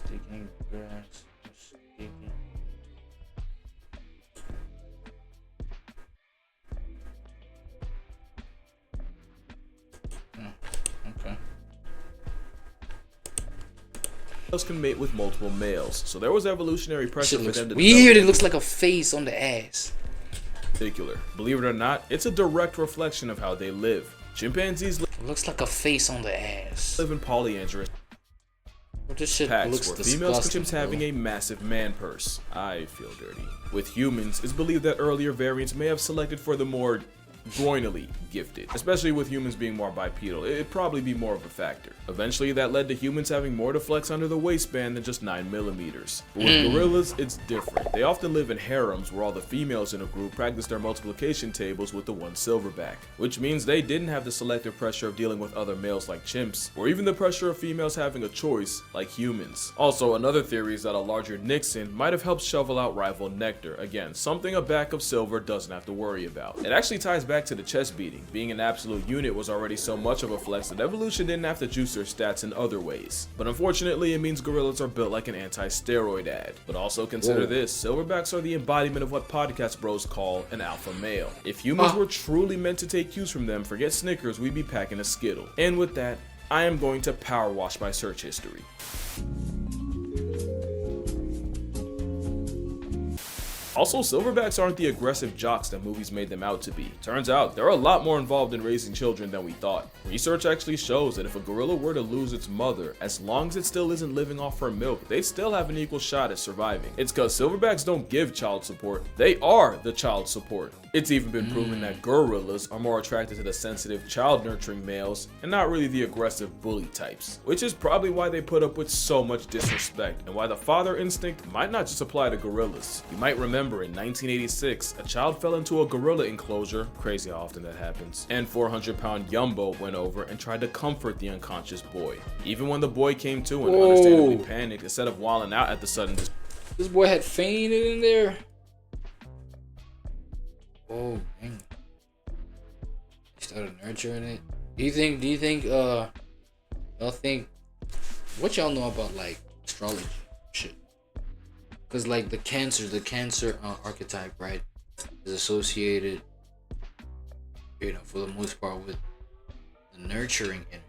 Sticking grass. Sticking. Okay. Males can mate with multiple males, so there was evolutionary pressure Shit for looks them to weird. It looks like a face on the ass. particular. Believe it or not, it's a direct reflection of how they live. Chimpanzees looks like a face on the ass. Live in polyandrous this shit packs looks where females disgusting, chimps having a massive man purse. I feel dirty. With humans, it's believed that earlier variants may have selected for the more groinally gifted, especially with humans being more bipedal. It'd probably be more of a factor. Eventually, that led to humans having more to flex under the waistband than just 9mm. But with gorillas, it's different. They often live in harems where all the females in a group practice their multiplication tables with the one silverback, which means they didn't have the selective pressure of dealing with other males like chimps, or even the pressure of females having a choice like humans. Also, another theory is that a larger Nixon might have helped shovel out rival Nectar. Again, something a back of silver doesn't have to worry about. It actually ties back to the chest beating. Being an absolute unit was already so much of a flex that evolution didn't have to juice their stats in other ways. But unfortunately, it means gorillas are built like an anti-steroid ad. But also consider this, silverbacks are the embodiment of what podcast bros call an alpha male. If humans were truly meant to take cues from them, forget Snickers, we'd be packing a Skittle. And with that, I am going to power wash my search history. Also, silverbacks aren't the aggressive jocks that movies made them out to be. Turns out, they're a lot more involved in raising children than we thought. Research actually shows that if a gorilla were to lose its mother, as long as it still isn't living off her milk, they still have an equal shot at surviving. It's cause silverbacks don't give child support, they are the child support. It's even been proven that gorillas are more attracted to the sensitive, child-nurturing males and not really the aggressive bully types, which is probably why they put up with so much disrespect and why the father instinct might not just apply to gorillas. You might remember in 1986, a child fell into a gorilla enclosure, crazy how often that happens, and 400-pound Yumbo went over and tried to comfort the unconscious boy. Even when the boy came to and understandably panicked, instead of wilding out at the sudden, this boy had fainted in there. Oh, dang. He started nurturing it. Do you think, y'all think, what y'all know about, like, astrology shit? Because, like, the cancer archetype, right, is associated, you know, for the most part with the nurturing energy.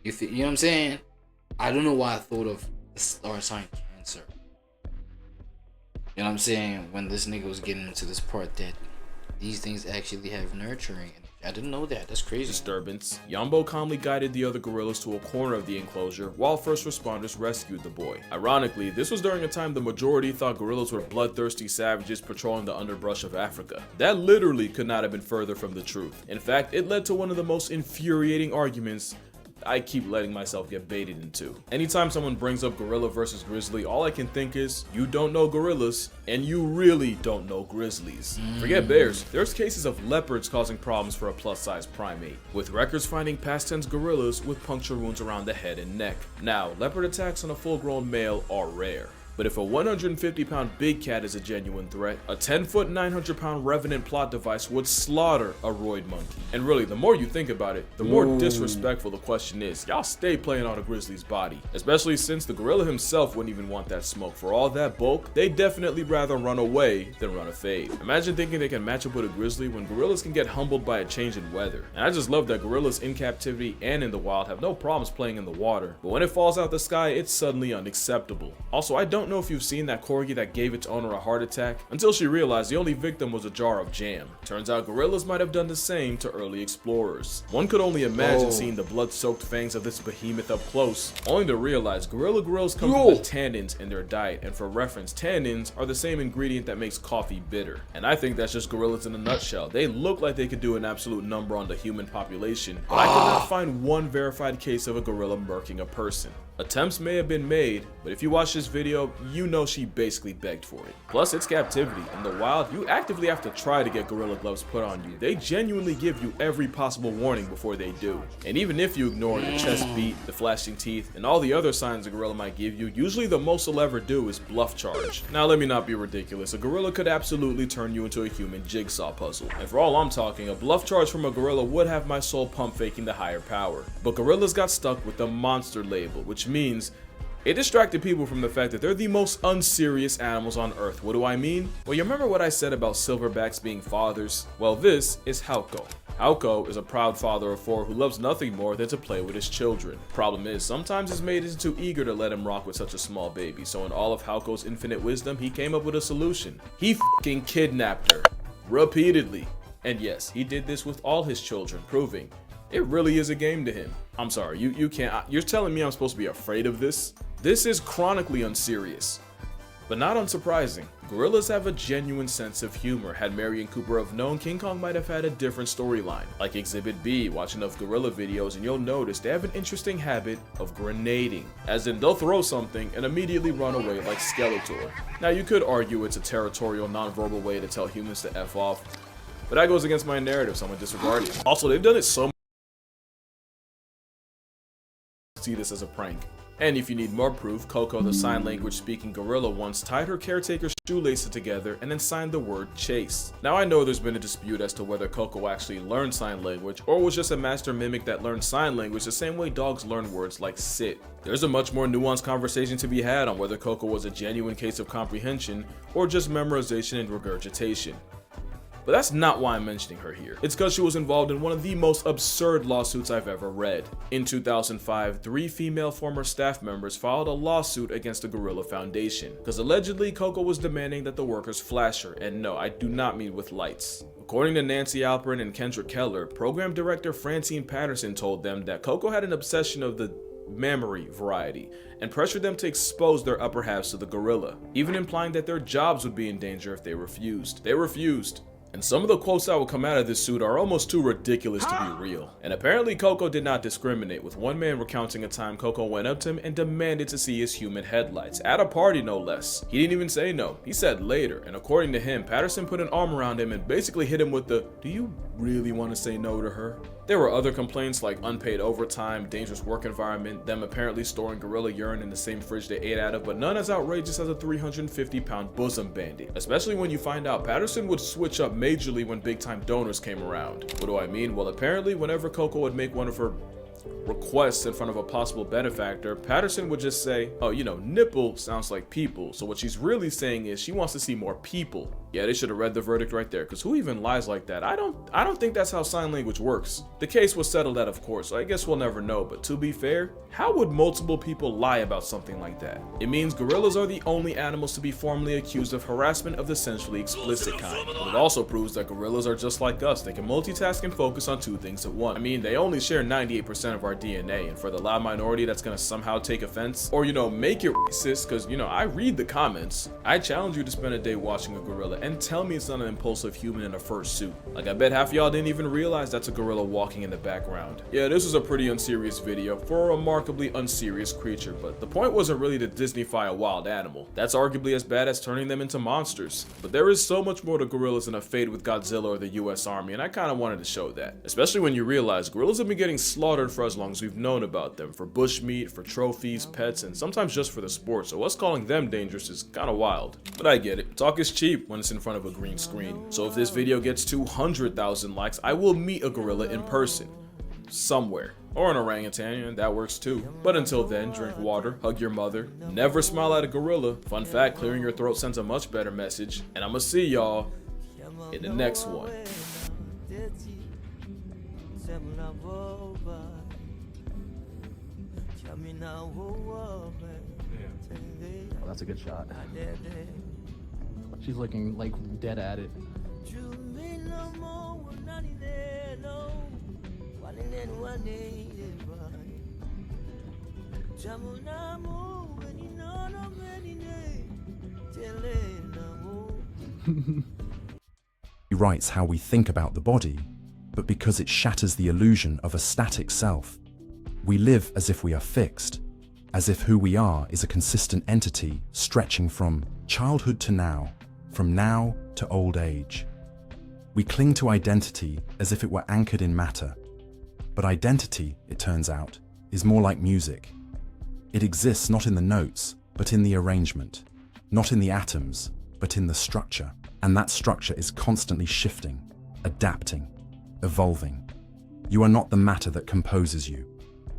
You feel me? You know what I'm saying? I don't know why I thought of the star sign Cancer. You know what I'm saying? When this nigga was getting into this part that these things actually have nurturing. I didn't know that. That's crazy. Disturbance. Yumbo calmly guided the other gorillas to a corner of the enclosure while first responders rescued the boy. Ironically, this was during a time the majority thought gorillas were bloodthirsty savages patrolling the underbrush of Africa. That literally could not have been further from the truth. In fact, it led to one of the most infuriating arguments I keep letting myself get baited into. Anytime someone brings up gorilla versus grizzly, all I can think is, you don't know gorillas, and you really don't know grizzlies. Forget bears, there's cases of leopards causing problems for a plus-size primate, with records finding past tense gorillas with puncture wounds around the head and neck. Now, leopard attacks on a full-grown male are rare. But if a 150-pound big cat is a genuine threat, a 10-foot, 900-pound revenant plot device would slaughter a roid monkey. And really, the more you think about it, the more disrespectful the question is. Y'all stay playing on a grizzly's body, especially since the gorilla himself wouldn't even want that smoke. For all that bulk, they'd definitely rather run away than run a fade. Imagine thinking they can match up with a grizzly when gorillas can get humbled by a change in weather. And I just love that gorillas in captivity and in the wild have no problems playing in the water, but when it falls out the sky, it's suddenly unacceptable. Also, I don't know if you've seen that corgi that gave its owner a heart attack until she realized the only victim was a jar of jam. Turns out gorillas might have done the same to early explorers. One could only imagine seeing the blood-soaked fangs of this behemoth up close, only to realize gorilla grills come from the tannins in their diet, and for reference, tannins are the same ingredient that makes coffee bitter. And I think that's just gorillas in a nutshell. They look like they could do an absolute number on the human population, but I could not find one verified case of a gorilla murking a person. Attempts may have been made, but if you watch this video, you know she basically begged for it. Plus, it's captivity. In the wild, you actively have to try to get gorilla gloves put on you. They genuinely give you every possible warning before they do. And even if you ignore the chest beat, the flashing teeth, and all the other signs a gorilla might give you, usually the most they'll ever do is bluff charge. Now, let me not be ridiculous. A gorilla could absolutely turn you into a human jigsaw puzzle. And for all I'm talking, a bluff charge from a gorilla would have my soul pump faking the higher power. But gorillas got stuck with the monster label, which means it distracted people from the fact that they're the most unserious animals on earth. What do I mean? Well, you remember what I said about silverbacks being fathers? Well, this is Hauko. Hauko is a proud father of 4 who loves nothing more than to play with his children. Problem is, sometimes his mate isn't too eager to let him rock with such a small baby, so in all of Hauko's infinite wisdom, he came up with a solution. He fucking kidnapped her. Repeatedly. And yes, he did this with all his children, proving it really is a game to him. I'm sorry, you can't, you're telling me I'm supposed to be afraid of this? This is chronically unserious. But not unsurprising, gorillas have a genuine sense of humor. Had Mary and Cooper have known, King Kong might have had a different storyline. Like Exhibit B, watch enough gorilla videos and you'll notice they have an interesting habit of grenading. As in, they'll throw something and immediately run away like Skeletor. Now you could argue it's a territorial, non-verbal way to tell humans to F off, but that goes against my narrative, so I'm gonna disregard it. Also, they've done it so much. See this as a prank. And if you need more proof, Coco, the sign language speaking gorilla, once tied her caretaker's shoelaces together and then signed the word chase. Now I know there's been a dispute as to whether Coco actually learned sign language or was just a master mimic that learned sign language the same way dogs learn words like sit. There's a much more nuanced conversation to be had on whether Coco was a genuine case of comprehension or just memorization and regurgitation. But that's not why I'm mentioning her here. It's because she was involved in one of the most absurd lawsuits I've ever read. In 2005, 3 female former staff members filed a lawsuit against the Gorilla Foundation, because allegedly Coco was demanding that the workers flash her, and no, I do not mean with lights. According to Nancy Alperin and Kendrick Keller, program director Francine Patterson told them that Coco had an obsession of the mammary variety and pressured them to expose their upper halves to the gorilla, even implying that their jobs would be in danger if they refused. They refused. And some of the quotes that will come out of this suit are almost too ridiculous to be real. And apparently Coco did not discriminate, with one man recounting a time Coco went up to him and demanded to see his human headlights, at a party no less. He didn't even say no, he said later, and according to him, Patterson put an arm around him and basically hit him with the, "Do you really want to say no to her?" There were other complaints like unpaid overtime, dangerous work environment, them apparently storing gorilla urine in the same fridge they ate out of, but none as outrageous as a 350-pound bosom bandit. Especially when you find out Patterson would switch up majorly when big-time donors came around. What do I mean? Well, apparently whenever Coco would make one of her requests in front of a possible benefactor, Patterson would just say, "Oh, you know, nipple sounds like people." So what she's really saying is she wants to see more people. Yeah, they should have read the verdict right there, because who even lies like that? I don't think that's how sign language works. The case was settled out, of course, so I guess we'll never know, but to be fair, how would multiple people lie about something like that? It means gorillas are the only animals to be formally accused of harassment of the sensually explicit kind. But it also proves that gorillas are just like us. They can multitask and focus on 2 things at once. I mean, they only share 98% of our DNA, and for the loud minority that's gonna somehow take offense, or, you know, make it racist, because, you know, I read the comments, I challenge you to spend a day watching a gorilla gorilla and tell me it's not an impulsive human in a fur suit. Like, I bet half y'all didn't even realize that's a gorilla walking in the background. Yeah, this was a pretty unserious video for a remarkably unserious creature, but the point wasn't really to Disneyfy a wild animal. That's arguably as bad as turning them into monsters. But there is so much more to gorillas than a fade with Godzilla or the US Army, and I kinda wanted to show that. Especially when you realize gorillas have been getting slaughtered for as long as we've known about them, for bushmeat, for trophies, pets, and sometimes just for the sport, so us calling them dangerous is kinda wild. But I get it, talk is cheap when it's in front of a green screen. So if this video gets 200,000 likes, I will meet a gorilla in person. Somewhere. Or an orangutan, and that works too. But until then, drink water, hug your mother, never smile at a gorilla. Fun fact, clearing your throat sends a much better message. And I'ma see y'all in the next one. Oh, that's a good shot. She's looking like dead at it. He writes how we think about the body, but because it shatters the illusion of a static self. We live as if we are fixed, as if who we are is a consistent entity stretching from childhood to now, from now to old age. We cling to identity as if it were anchored in matter. But identity, it turns out, is more like music. It exists not in the notes, but in the arrangement. Not in the atoms, but in the structure. And that structure is constantly shifting, adapting, evolving. You are not the matter that composes you.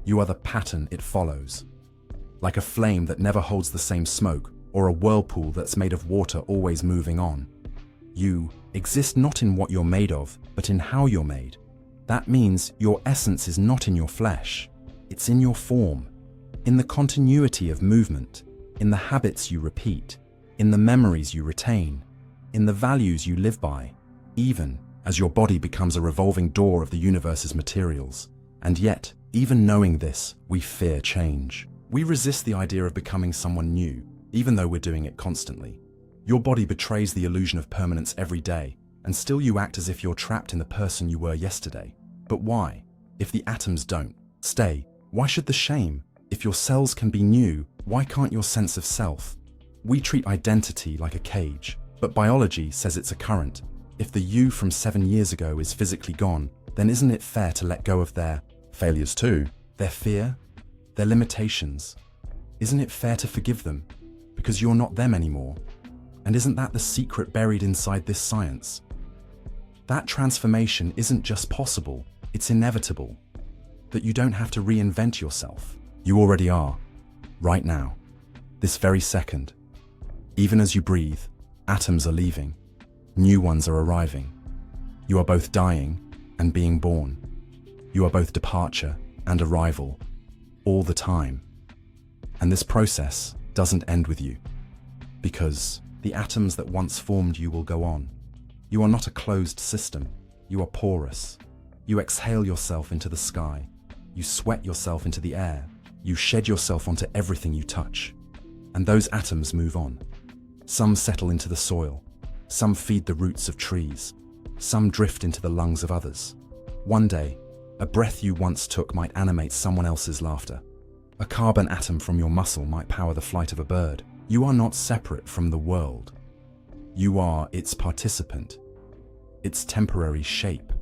You are the pattern it follows. Like a flame that never holds the same smoke, or a whirlpool that's made of water always moving on. You exist not in what you're made of, but in how you're made. That means your essence is not in your flesh, it's in your form, in the continuity of movement, in the habits you repeat, in the memories you retain, in the values you live by, even as your body becomes a revolving door of the universe's materials. And yet, even knowing this, we fear change. We resist the idea of becoming someone new, even though we're doing it constantly. Your body betrays the illusion of permanence every day, and still you act as if you're trapped in the person you were yesterday. But why? If the atoms don't stay, why should the shame? If your cells can be new, why can't your sense of self? We treat identity like a cage, but biology says it's a current. If the you from 7 years ago is physically gone, then isn't it fair to let go of their failures too? Their fear? Their limitations? Isn't it fair to forgive them? Because you're not them anymore. And isn't that the secret buried inside this science? That transformation isn't just possible, it's inevitable. That you don't have to reinvent yourself. You already are. Right now. This very second. Even as you breathe, atoms are leaving. New ones are arriving. You are both dying and being born. You are both departure and arrival. All the time. And this process doesn't end with you. Because the atoms that once formed you will go on. You are not a closed system. You are porous. You exhale yourself into the sky. You sweat yourself into the air. You shed yourself onto everything you touch. And those atoms move on. Some settle into the soil. Some feed the roots of trees. Some drift into the lungs of others. One day, a breath you once took might animate someone else's laughter. A carbon atom from your muscle might power the flight of a bird. You are not separate from the world. You are its participant, its temporary shape.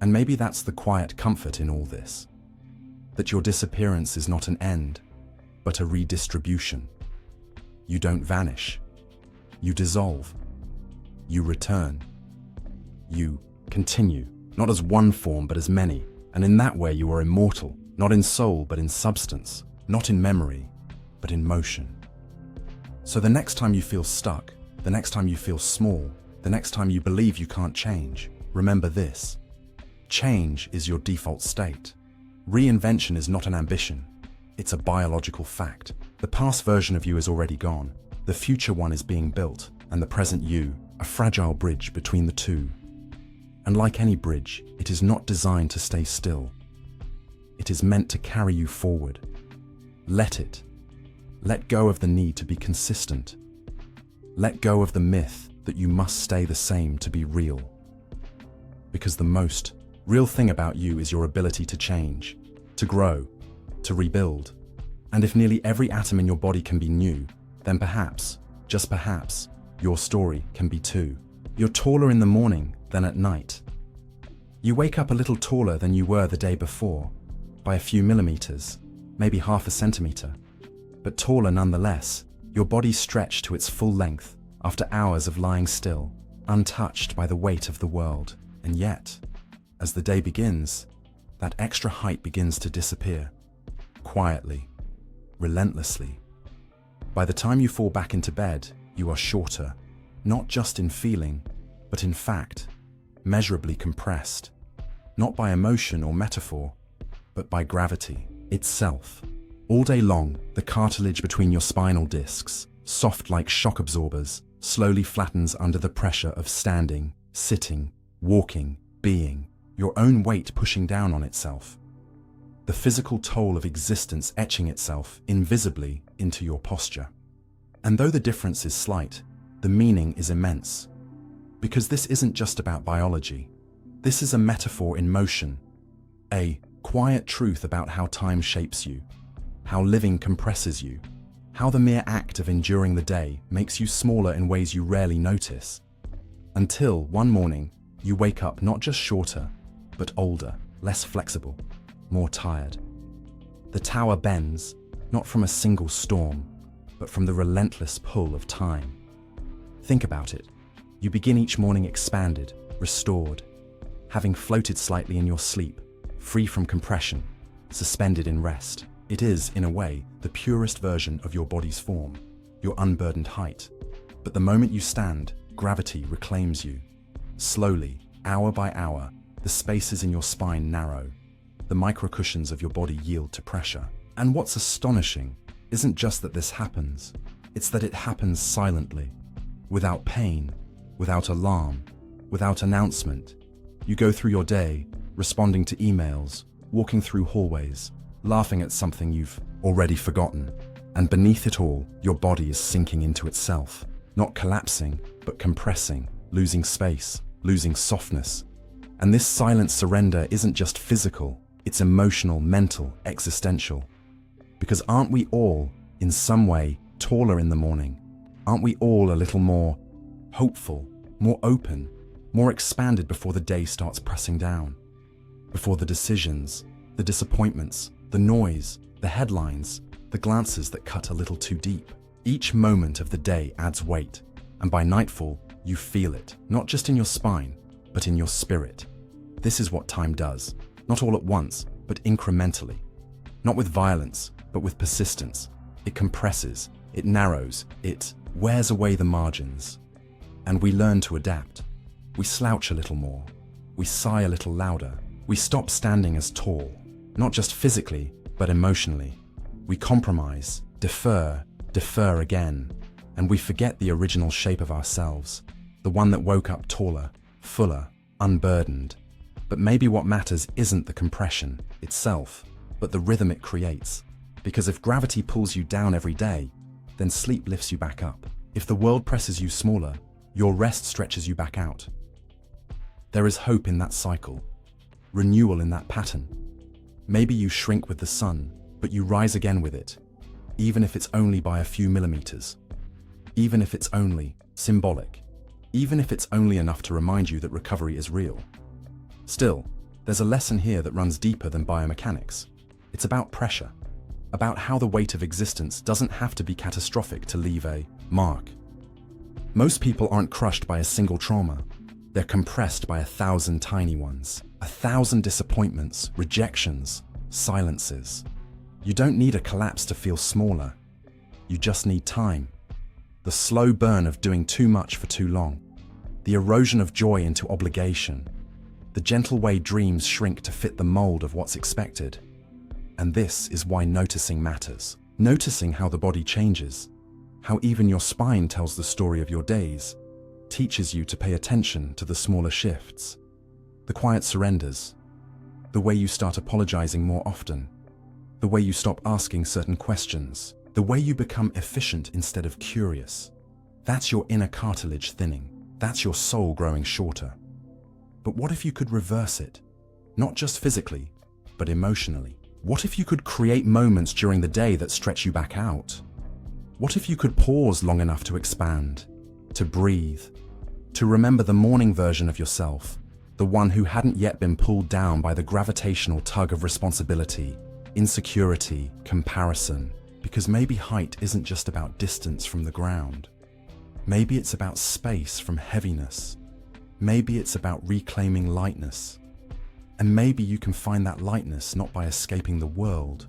And maybe that's the quiet comfort in all this. That your disappearance is not an end, but a redistribution. You don't vanish. You dissolve. You return. You continue, not as one form, but as many. And in that way you are immortal, not in soul, but in substance, not in memory, but in motion. So the next time you feel stuck, the next time you feel small, the next time you believe you can't change, remember this. Change is your default state. Reinvention is not an ambition. It's a biological fact. The past version of you is already gone. The future one is being built, and the present you, a fragile bridge between the two. And like any bridge, it is not designed to stay still. It is meant to carry you forward. Let it. Let go of the need to be consistent. Let go of the myth that you must stay the same to be real. Because the most real thing about you is your ability to change, to grow, to rebuild. And if nearly every atom in your body can be new, then perhaps, just perhaps, your story can be too. You're taller in the morning than at night. You wake up a little taller than you were the day before, by a few millimeters, maybe half a centimeter. But taller nonetheless, your body stretched to its full length after hours of lying still, untouched by the weight of the world. And yet, as the day begins, that extra height begins to disappear, quietly, relentlessly. By the time you fall back into bed, you are shorter, not just in feeling, but in fact, measurably compressed, not by emotion or metaphor, but by gravity itself. All day long, the cartilage between your spinal discs, soft like shock absorbers, slowly flattens under the pressure of standing, sitting, walking, being, your own weight pushing down on itself. The physical toll of existence etching itself invisibly into your posture. And though the difference is slight, the meaning is immense. Because this isn't just about biology. This is a metaphor in motion, a quiet truth about how time shapes you, how living compresses you, how the mere act of enduring the day makes you smaller in ways you rarely notice. Until one morning, you wake up not just shorter, but older, less flexible, more tired. The tower bends, not from a single storm, but from the relentless pull of time. Think about it. You begin each morning expanded, restored, having floated slightly in your sleep, free from compression, suspended in rest. It is, in a way, the purest version of your body's form, your unburdened height. But the moment you stand, gravity reclaims you. Slowly, hour by hour, the spaces in your spine narrow. The microcushions of your body yield to pressure. And what's astonishing isn't just that this happens, it's that it happens silently, without pain, without alarm, without announcement. You go through your day, responding to emails, walking through hallways, laughing at something you've already forgotten. And beneath it all, your body is sinking into itself, not collapsing, but compressing, losing space, losing softness. And this silent surrender isn't just physical, it's emotional, mental, existential. Because aren't we all, in some way, taller in the morning? Aren't we all a little more hopeful, more open, more expanded before the day starts pressing down? Before the decisions, the disappointments, the noise, the headlines, the glances that cut a little too deep. Each moment of the day adds weight, and by nightfall, you feel it, not just in your spine, but in your spirit. This is what time does, not all at once, but incrementally. Not with violence, but with persistence. It compresses, it narrows, it wears away the margins. And we learn to adapt. We slouch a little more. We sigh a little louder. We stop standing as tall, not just physically, but emotionally. We compromise, defer again, and we forget the original shape of ourselves, the one that woke up taller, fuller, unburdened. But maybe what matters isn't the compression itself, but the rhythm it creates. Because if gravity pulls you down every day, then sleep lifts you back up. If the world presses you smaller, your rest stretches you back out. There is hope in that cycle, renewal in that pattern. Maybe you shrink with the sun, but you rise again with it, even if it's only by a few millimeters. Even if it's only symbolic. Even if it's only enough to remind you that recovery is real. Still, there's a lesson here that runs deeper than biomechanics. It's about pressure, about how the weight of existence doesn't have to be catastrophic to leave a mark. Most people aren't crushed by a single trauma. They're compressed by 1,000 tiny ones, 1,000 disappointments, rejections, silences. You don't need a collapse to feel smaller. You just need time. The slow burn of doing too much for too long. The erosion of joy into obligation. The gentle way dreams shrink to fit the mold of what's expected. And this is why noticing matters. Noticing how the body changes, how even your spine tells the story of your days, teaches you to pay attention to the smaller shifts, the quiet surrenders, the way you start apologizing more often, the way you stop asking certain questions, the way you become efficient instead of curious. That's your inner cartilage thinning. That's your soul growing shorter. But what if you could reverse it? Not just physically, but emotionally. What if you could create moments during the day that stretch you back out? What if you could pause long enough to expand, to breathe, to remember the morning version of yourself, the one who hadn't yet been pulled down by the gravitational tug of responsibility, insecurity, comparison, because maybe height isn't just about distance from the ground. Maybe it's about space from heaviness. Maybe it's about reclaiming lightness. And maybe you can find that lightness not by escaping the world,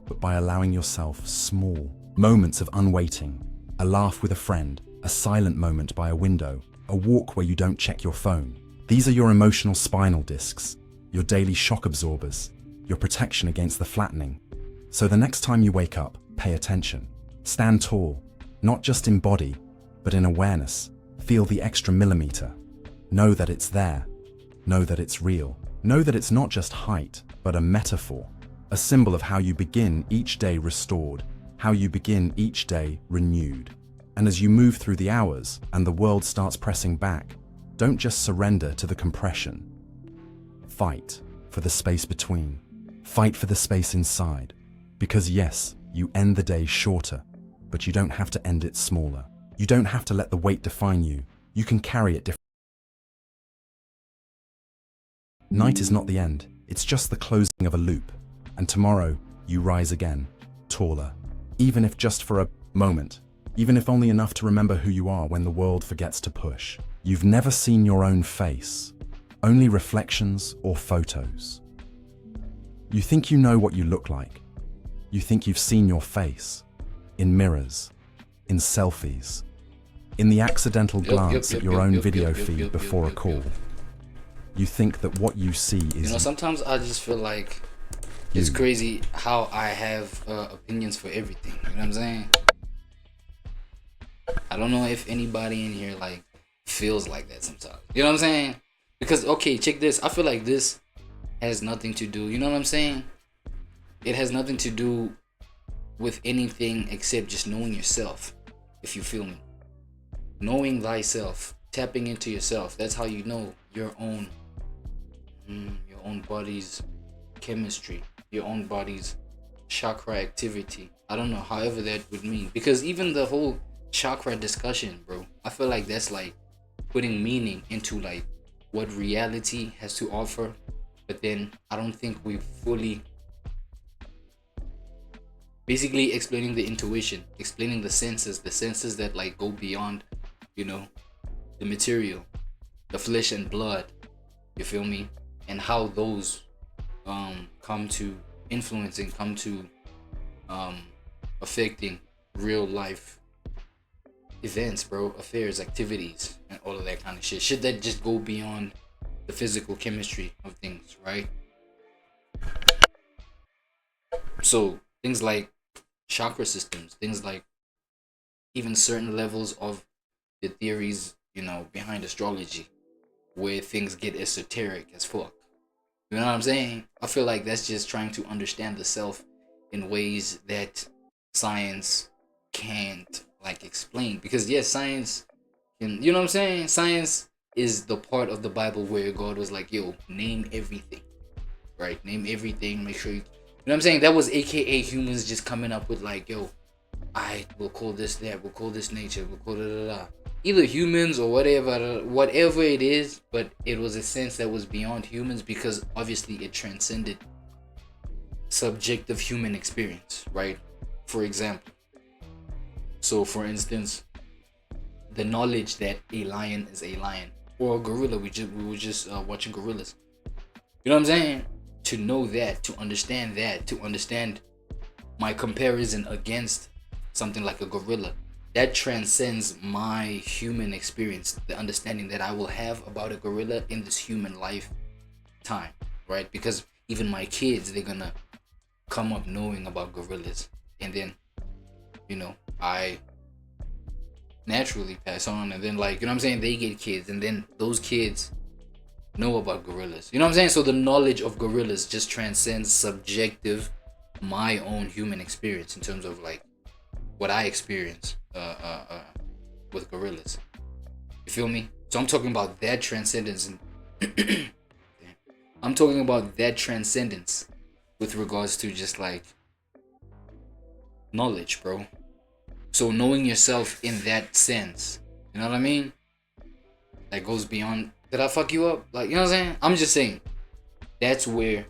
but by allowing yourself small moments of unwaiting, a laugh with a friend, a silent moment by a window, a walk where you don't check your phone. These are your emotional spinal discs, your daily shock absorbers, your protection against the flattening. So the next time you wake up, pay attention. Stand tall, not just in body, but in awareness. Feel the extra millimeter. Know that it's there. Know that it's real. Know that it's not just height, but a metaphor, a symbol of how you begin each day restored, how you begin each day renewed. And as you move through the hours and the world starts pressing back, don't just surrender to the compression. Fight for the space between. Fight for the space inside. Because yes, you end the day shorter, but you don't have to end it smaller. You don't have to let the weight define you. You can carry it differently. Night is not the end, it's just the closing of a loop. And tomorrow, you rise again, taller. Even if just for a moment. Even if only enough to remember who you are when the world forgets to push. You've never seen your own face, only reflections or photos. You think you know what you look like. You think you've seen your face, in mirrors, in selfies, in the accidental glance at your own video feed before a call. You think that what you see is... You know, sometimes I just feel like it's crazy how I have opinions for everything. You know what I'm saying? I don't know if anybody in here like feels like that sometimes. You know what I'm saying? Because, okay, check this. I feel like this has nothing to do, you know what I'm saying? It has nothing to do with anything except just knowing yourself, if you feel me. Knowing thyself, tapping into yourself. That's how you know your own body's chemistry, your own body's chakra activity. I don't know, however that would mean. Because even the whole chakra discussion, bro, I feel like that's like putting meaning into like what reality has to offer. But then I don't think we fully... Basically explaining the intuition, explaining the senses that like go beyond, you know, the material, the flesh and blood, you feel me? And how those come to influencing, come to affecting real life events, bro, affairs, activities, and all of that kind of shit. Shit that just go beyond the physical chemistry of things, right? So things like chakra systems, things like even certain levels of the theories, you know, behind astrology, where things get esoteric as fuck. You know what I'm saying? I feel like that's just trying to understand the self in ways that science can't like explain. Because yes, science can, you know what I'm saying? Science is the part of the Bible where God was like, yo, name everything, right? Name everything, make sure you know what I'm saying? That was AKA humans just coming up with like, yo, we'll call this that, we'll call this nature, we'll call da. Either humans or whatever it is, but it was a sense that was beyond humans because obviously it transcended subjective human experience, right? For example, so for instance, the knowledge that a lion is a lion or a gorilla, we were just watching gorillas. You know what I'm saying? To know that, to understand my comparison against something like a gorilla, that transcends my human experience, the understanding that I will have about a gorilla in this human lifetime, right? Because even my kids, they're gonna come up knowing about gorillas, and then, you know, I naturally pass on, and then like, you know what I'm saying, they get kids, and then those kids know about gorillas. You know what I'm saying? So the knowledge of gorillas just transcends subjective, my own human experience in terms of like what I experience with gorillas. You feel me? So I'm talking about that transcendence. I'm talking about that transcendence with regards to just like knowledge, bro. So knowing yourself in that sense, you know what I mean? That goes beyond, did I fuck you up? Like, you know what I'm saying? I'm just saying, that's where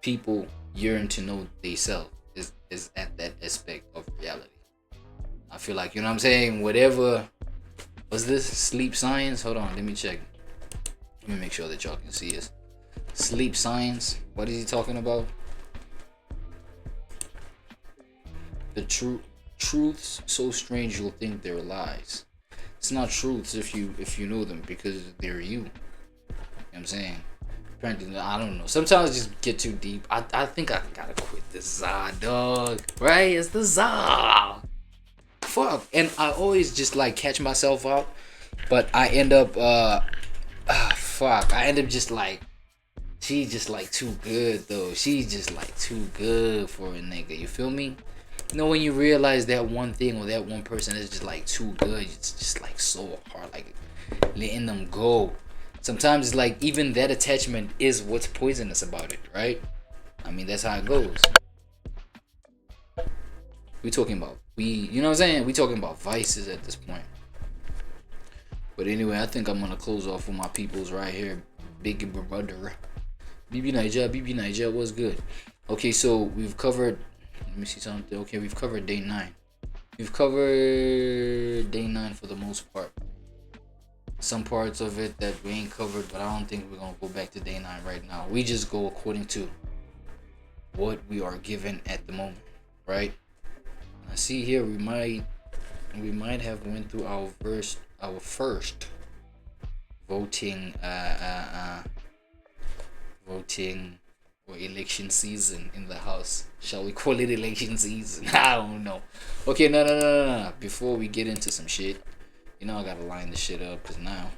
people yearn to know themselves, is at that aspect of reality. I feel like, you know what I'm saying? Whatever, was this sleep science? Hold on, let me check. Let me make sure that y'all can see this. Sleep science, what is he talking about? The truths so strange you'll think they're lies. It's not truths if you know them, because they're you. You know what I'm saying? Apparently, I don't know. Sometimes I just get too deep. I think I gotta quit this ZA, dog. Right? It's the ZA. Fuck. And I always just like catch myself out, but I end up fuck. I end up just like, she's just like too good though. She's just like too good for a nigga. You feel me? You know, when you realize that one thing or that one person is just like too good, it's just like so hard, like letting them go. Sometimes it's like even that attachment is what's poisonous about it, right? I mean, that's how it goes. We talking about you know what I'm saying? We talking about vices at this point. But anyway, I think I'm gonna close off with my peoples right here. Big brother, BB Niger, what's good? Okay, so we've covered. Let me see something. Okay, we've covered day 9. We've covered day 9 for the most part. Some parts of it that we ain't covered, but I don't think we're gonna go back to day 9 right now. We just go according to what we are given at the moment, right? I see here we might have went through our first voting voting or election season in the house. Shall we call it election season? I don't know. Okay, no. Before we get into some shit, you know I gotta line this shit up, because now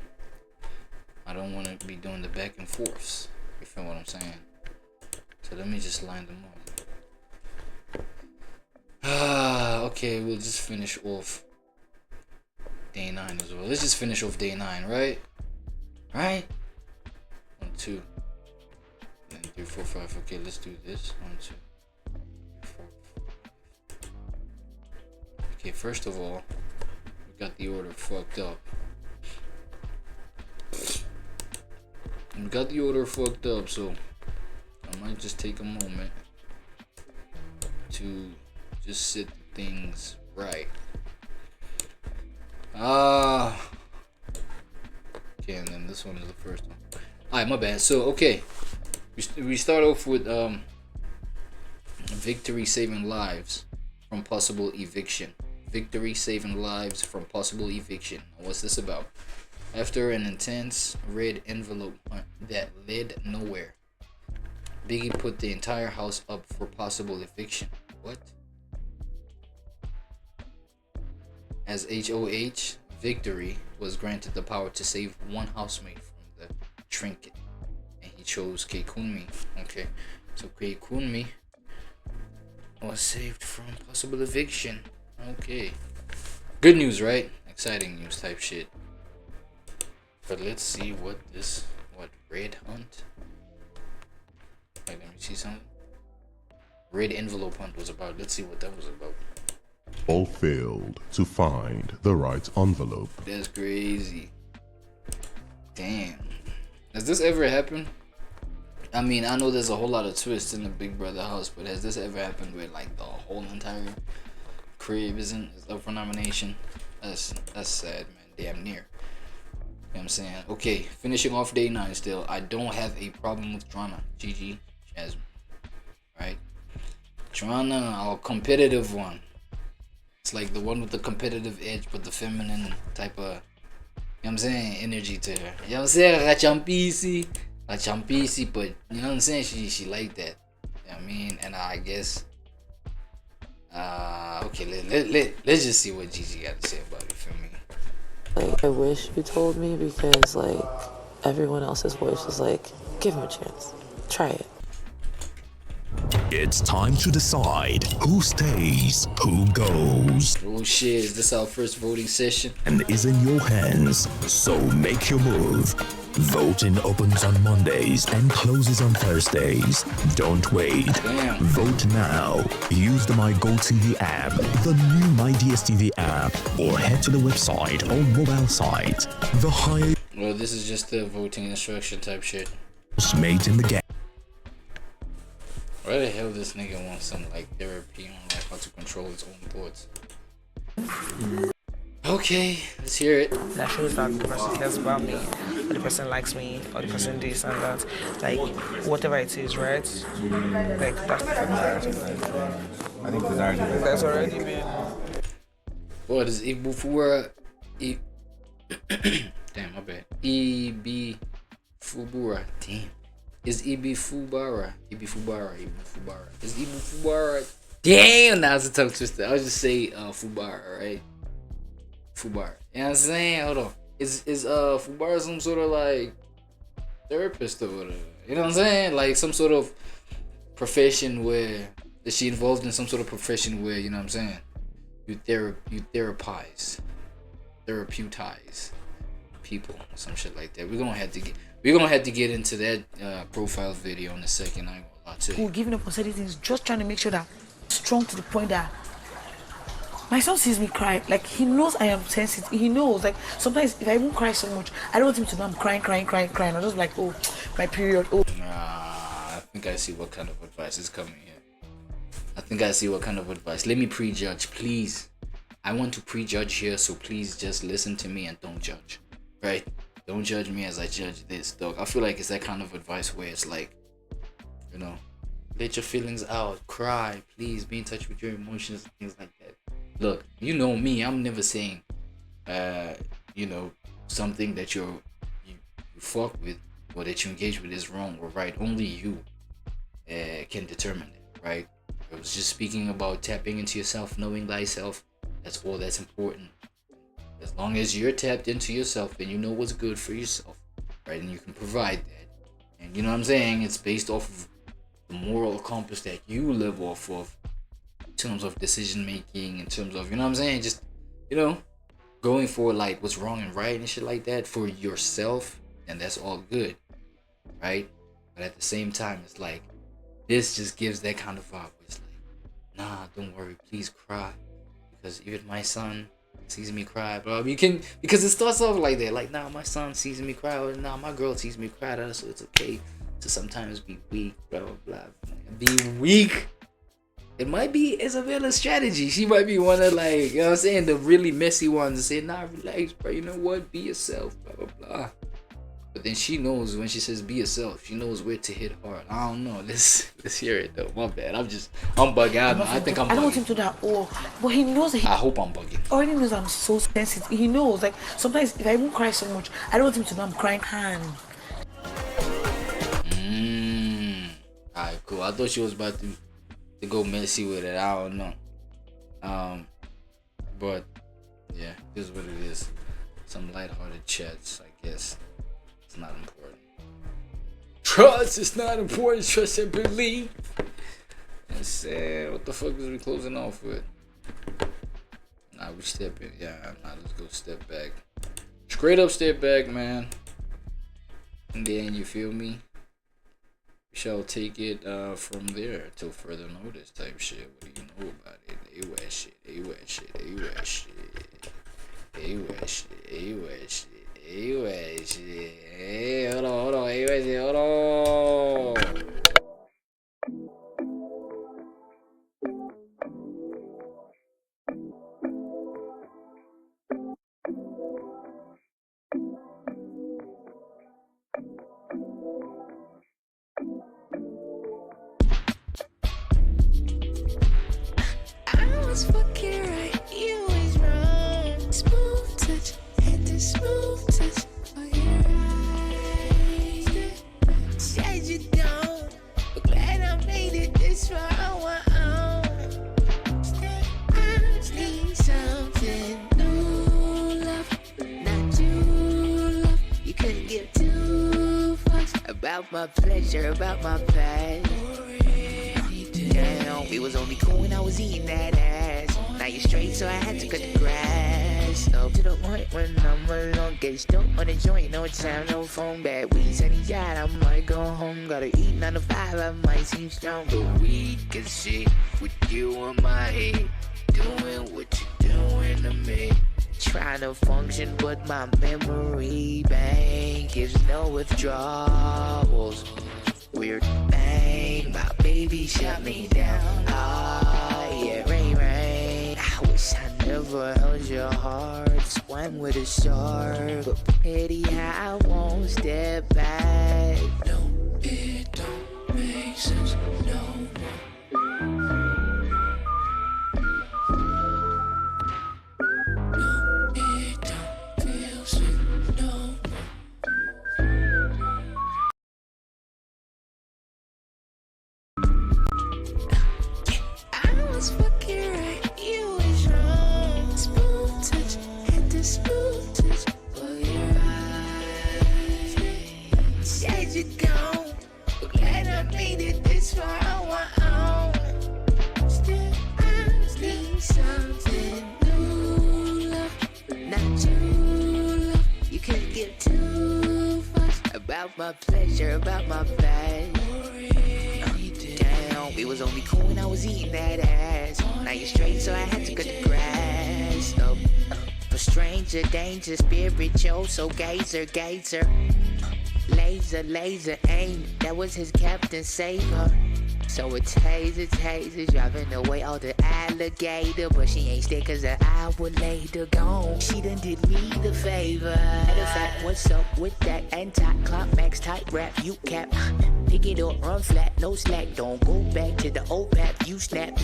I don't want to be doing the back and forths. You feel what I'm saying? So let me just line them up. Okay, we'll just finish off day 9 as well. Let's just finish off day 9, right? Right? 1, 2, 3, 4, 5. Okay, let's do this. 1, 2, 3, 4, 5. Okay, first of all, we got the order fucked up. So I might just take a moment to just set things right. Okay, and then this one is the first one. Alright, my bad. So okay, we start off with victory saving lives from possible eviction. Victory saving lives from possible eviction. What's this about? After an intense red envelope hunt that led nowhere, Biggie put the entire house up for possible eviction. What? As HOH, Victory was granted the power to save one housemate from the trinket, and he chose Keikunmi. Okay, so Keikunmi was saved from possible eviction. Okay, good news, right? Exciting news type shit. But let's see what red hunt. Wait, let me see something. Red envelope hunt was about. Let's see what that was about. All failed to find the right envelope. That's crazy. Damn. Has this ever happened? I mean, I know there's a whole lot of twists in the Big Brother house, but has this ever happened where like the whole entire crib is up for nomination? That's sad, man. Damn near. You know what I'm saying? Okay, finishing off day 9 still. I don't have a problem with Drana. GG, Jasmine. Right? Drana, our competitive one. It's like the one with the competitive edge, but the feminine type of, you know what I'm saying, energy to her. You know what I'm saying? Champisi, but you know what I'm saying? She like that. You know what I mean? And I guess, okay, let's just see what Gigi got to say about it, for me. Like, I wish you told me, because like everyone else's voice was like, give him a chance, try it. It's time to decide who stays, who goes. Oh shit, is this our first voting session? And is in your hands, so make your move. Voting opens on Mondays and closes on Thursdays. Don't wait. Damn. Vote now. Use the MyGoTV app, the new MyDSTV app, or head to the website or mobile site. The highest Well, this is just the voting instruction type shit. mate in the game. Why the hell this nigga wants some like therapy on like how to control his own thoughts? Okay, let's hear it. That shows that the person cares about me, or the person likes me, or the person this and that. Like, whatever it is, right? Like, that's I think that's already been. What is Ibufura? Damn, my bad. Ibi Fubura. Damn. Is Ibufubara? Is Ibufubara? Damn, that was a tongue twister. I'll just say Fubara, right? Fubara. You know what I'm saying? Hold on. Is Fubara some sort of like therapist or whatever? You know what I'm saying? Like some sort of profession where is she involved in some sort of profession where, you know what I'm saying? You therapeutize people, some shit like that. We're gonna have to get into that profile video in a second. I ain't gonna lie to you. Who giving up on certain things, just trying to make sure that I'm strong to the point that my son sees me cry. Like, he knows I am sensitive. He knows. Like, sometimes if I even cry so much, I don't want him to know I'm crying. I'm just like, oh, my period. Oh. I think I see what kind of advice is coming here. Let me prejudge, please. I want to prejudge here, so please just listen to me and don't judge. Right? Don't judge me as I judge this, dog. I feel like it's that kind of advice where it's like, you know, let your feelings out, cry, please be in touch with your emotions and things like that. Look, you know me, I'm never saying, you know, something that you fuck with or that you engage with is wrong or right. Only you can determine it, right? I was just speaking about tapping into yourself, knowing thyself. That's all that's important. As long as you're tapped into yourself and you know what's good for yourself, right? And you can provide that. And you know what I'm saying? It's based off of the moral compass that you live off of in terms of decision making, in terms of, you know what I'm saying? Just, you know, going for like what's wrong and right and shit like that for yourself. And that's all good, right? But at the same time, it's like, this just gives that kind of vibe. It's like, nah, don't worry, please cry. Because even my son sees me cry, bro. Because it starts off like that. Like, nah, my son sees me cry. Or nah, my girl sees me cry. So it's okay to sometimes be weak, blah, blah, blah. Be weak. It might be Isabella's strategy. She might be one of, like, you know what I'm saying, the really messy ones and say, nah, relax, bro. You know what? Be yourself, blah, blah, blah. But then she knows when she says be yourself, she knows where to hit hard. I don't know. Let's hear it though. My bad. I'm bugging out. I think I'm bugging. I don't want him to that. Oh, but he knows that I hope I'm bugging. Already knows I'm so sensitive. He knows. Like, sometimes if I even cry so much, I don't want him to know I'm crying. Alright, cool. I thought she was about to go messy with it. I don't know. But yeah, this is what it is. Some lighthearted chats, I guess. It's not important. Trust is not important. Trust and believe. And say, what the fuck is we closing off with? Nah, we step in. Yeah, nah, let's go step back. Straight up step back, man. And then, you feel me? We shall take it from there till further notice type shit. What do you know about it? AWAD shit. AWAD shit. AWAD shit. AWAD shit. AWAD shit. AWAD shit. Hey, hold on. AWAD shit. Hold on. I was fucking right, you was wrong. Smooth touch, had to smooth touch for your eyes. Said you don't, but glad I made it this far on my own. I need something new, love, not you, love. You couldn't give two fucks about my pleasure, about my past. We was only cool when I was eating that ass. Now you straight, so I had to cut the grass. Up to the point when I'm alone, get stuck on a joint, no time, no phone, bad weeds, any yacht, I might go home. Gotta eat 9 to 5, I might seem strong, but we can sit with you in my head, doing what you doing to me. Trying to function, but my memory bank is no withdrawals. Weird bang, my baby shut me down. Oh yeah, rain, rain. I wish I never held your heart, swam with a shark, but pity how I won't step back. No, it don't make sense no more. Fucking right, you was wrong. Smooth touch, had to smooth touch for your eyes. Said you gone, but glad I made it this far on my own. Still, I need something new, love, not you, love. You can't get too fussed about my pleasure, about my bad. We was only cool when I was eating that ass. Now you straight, so I had to cut the grass. For stranger danger, spiritual, so gazer, gazer. Laser, laser, aim. That was his captain saver. So a taser, driving away all the alligator. But she ain't stay cause an hour later gone. She done did me the favor. Matter of fact, what's up with that anti-climax type rap you cap? Pick it up, run flat, no slack. Don't go back to the old path. You snap.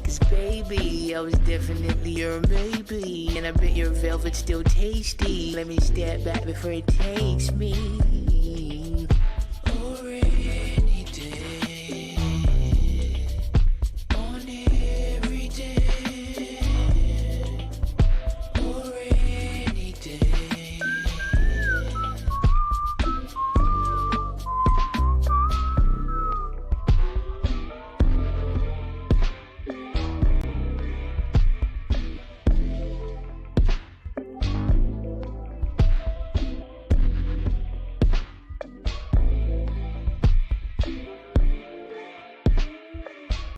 Cause baby, I was definitely your maybe. And I bet your velvet's still tasty. Let me step back before it takes me.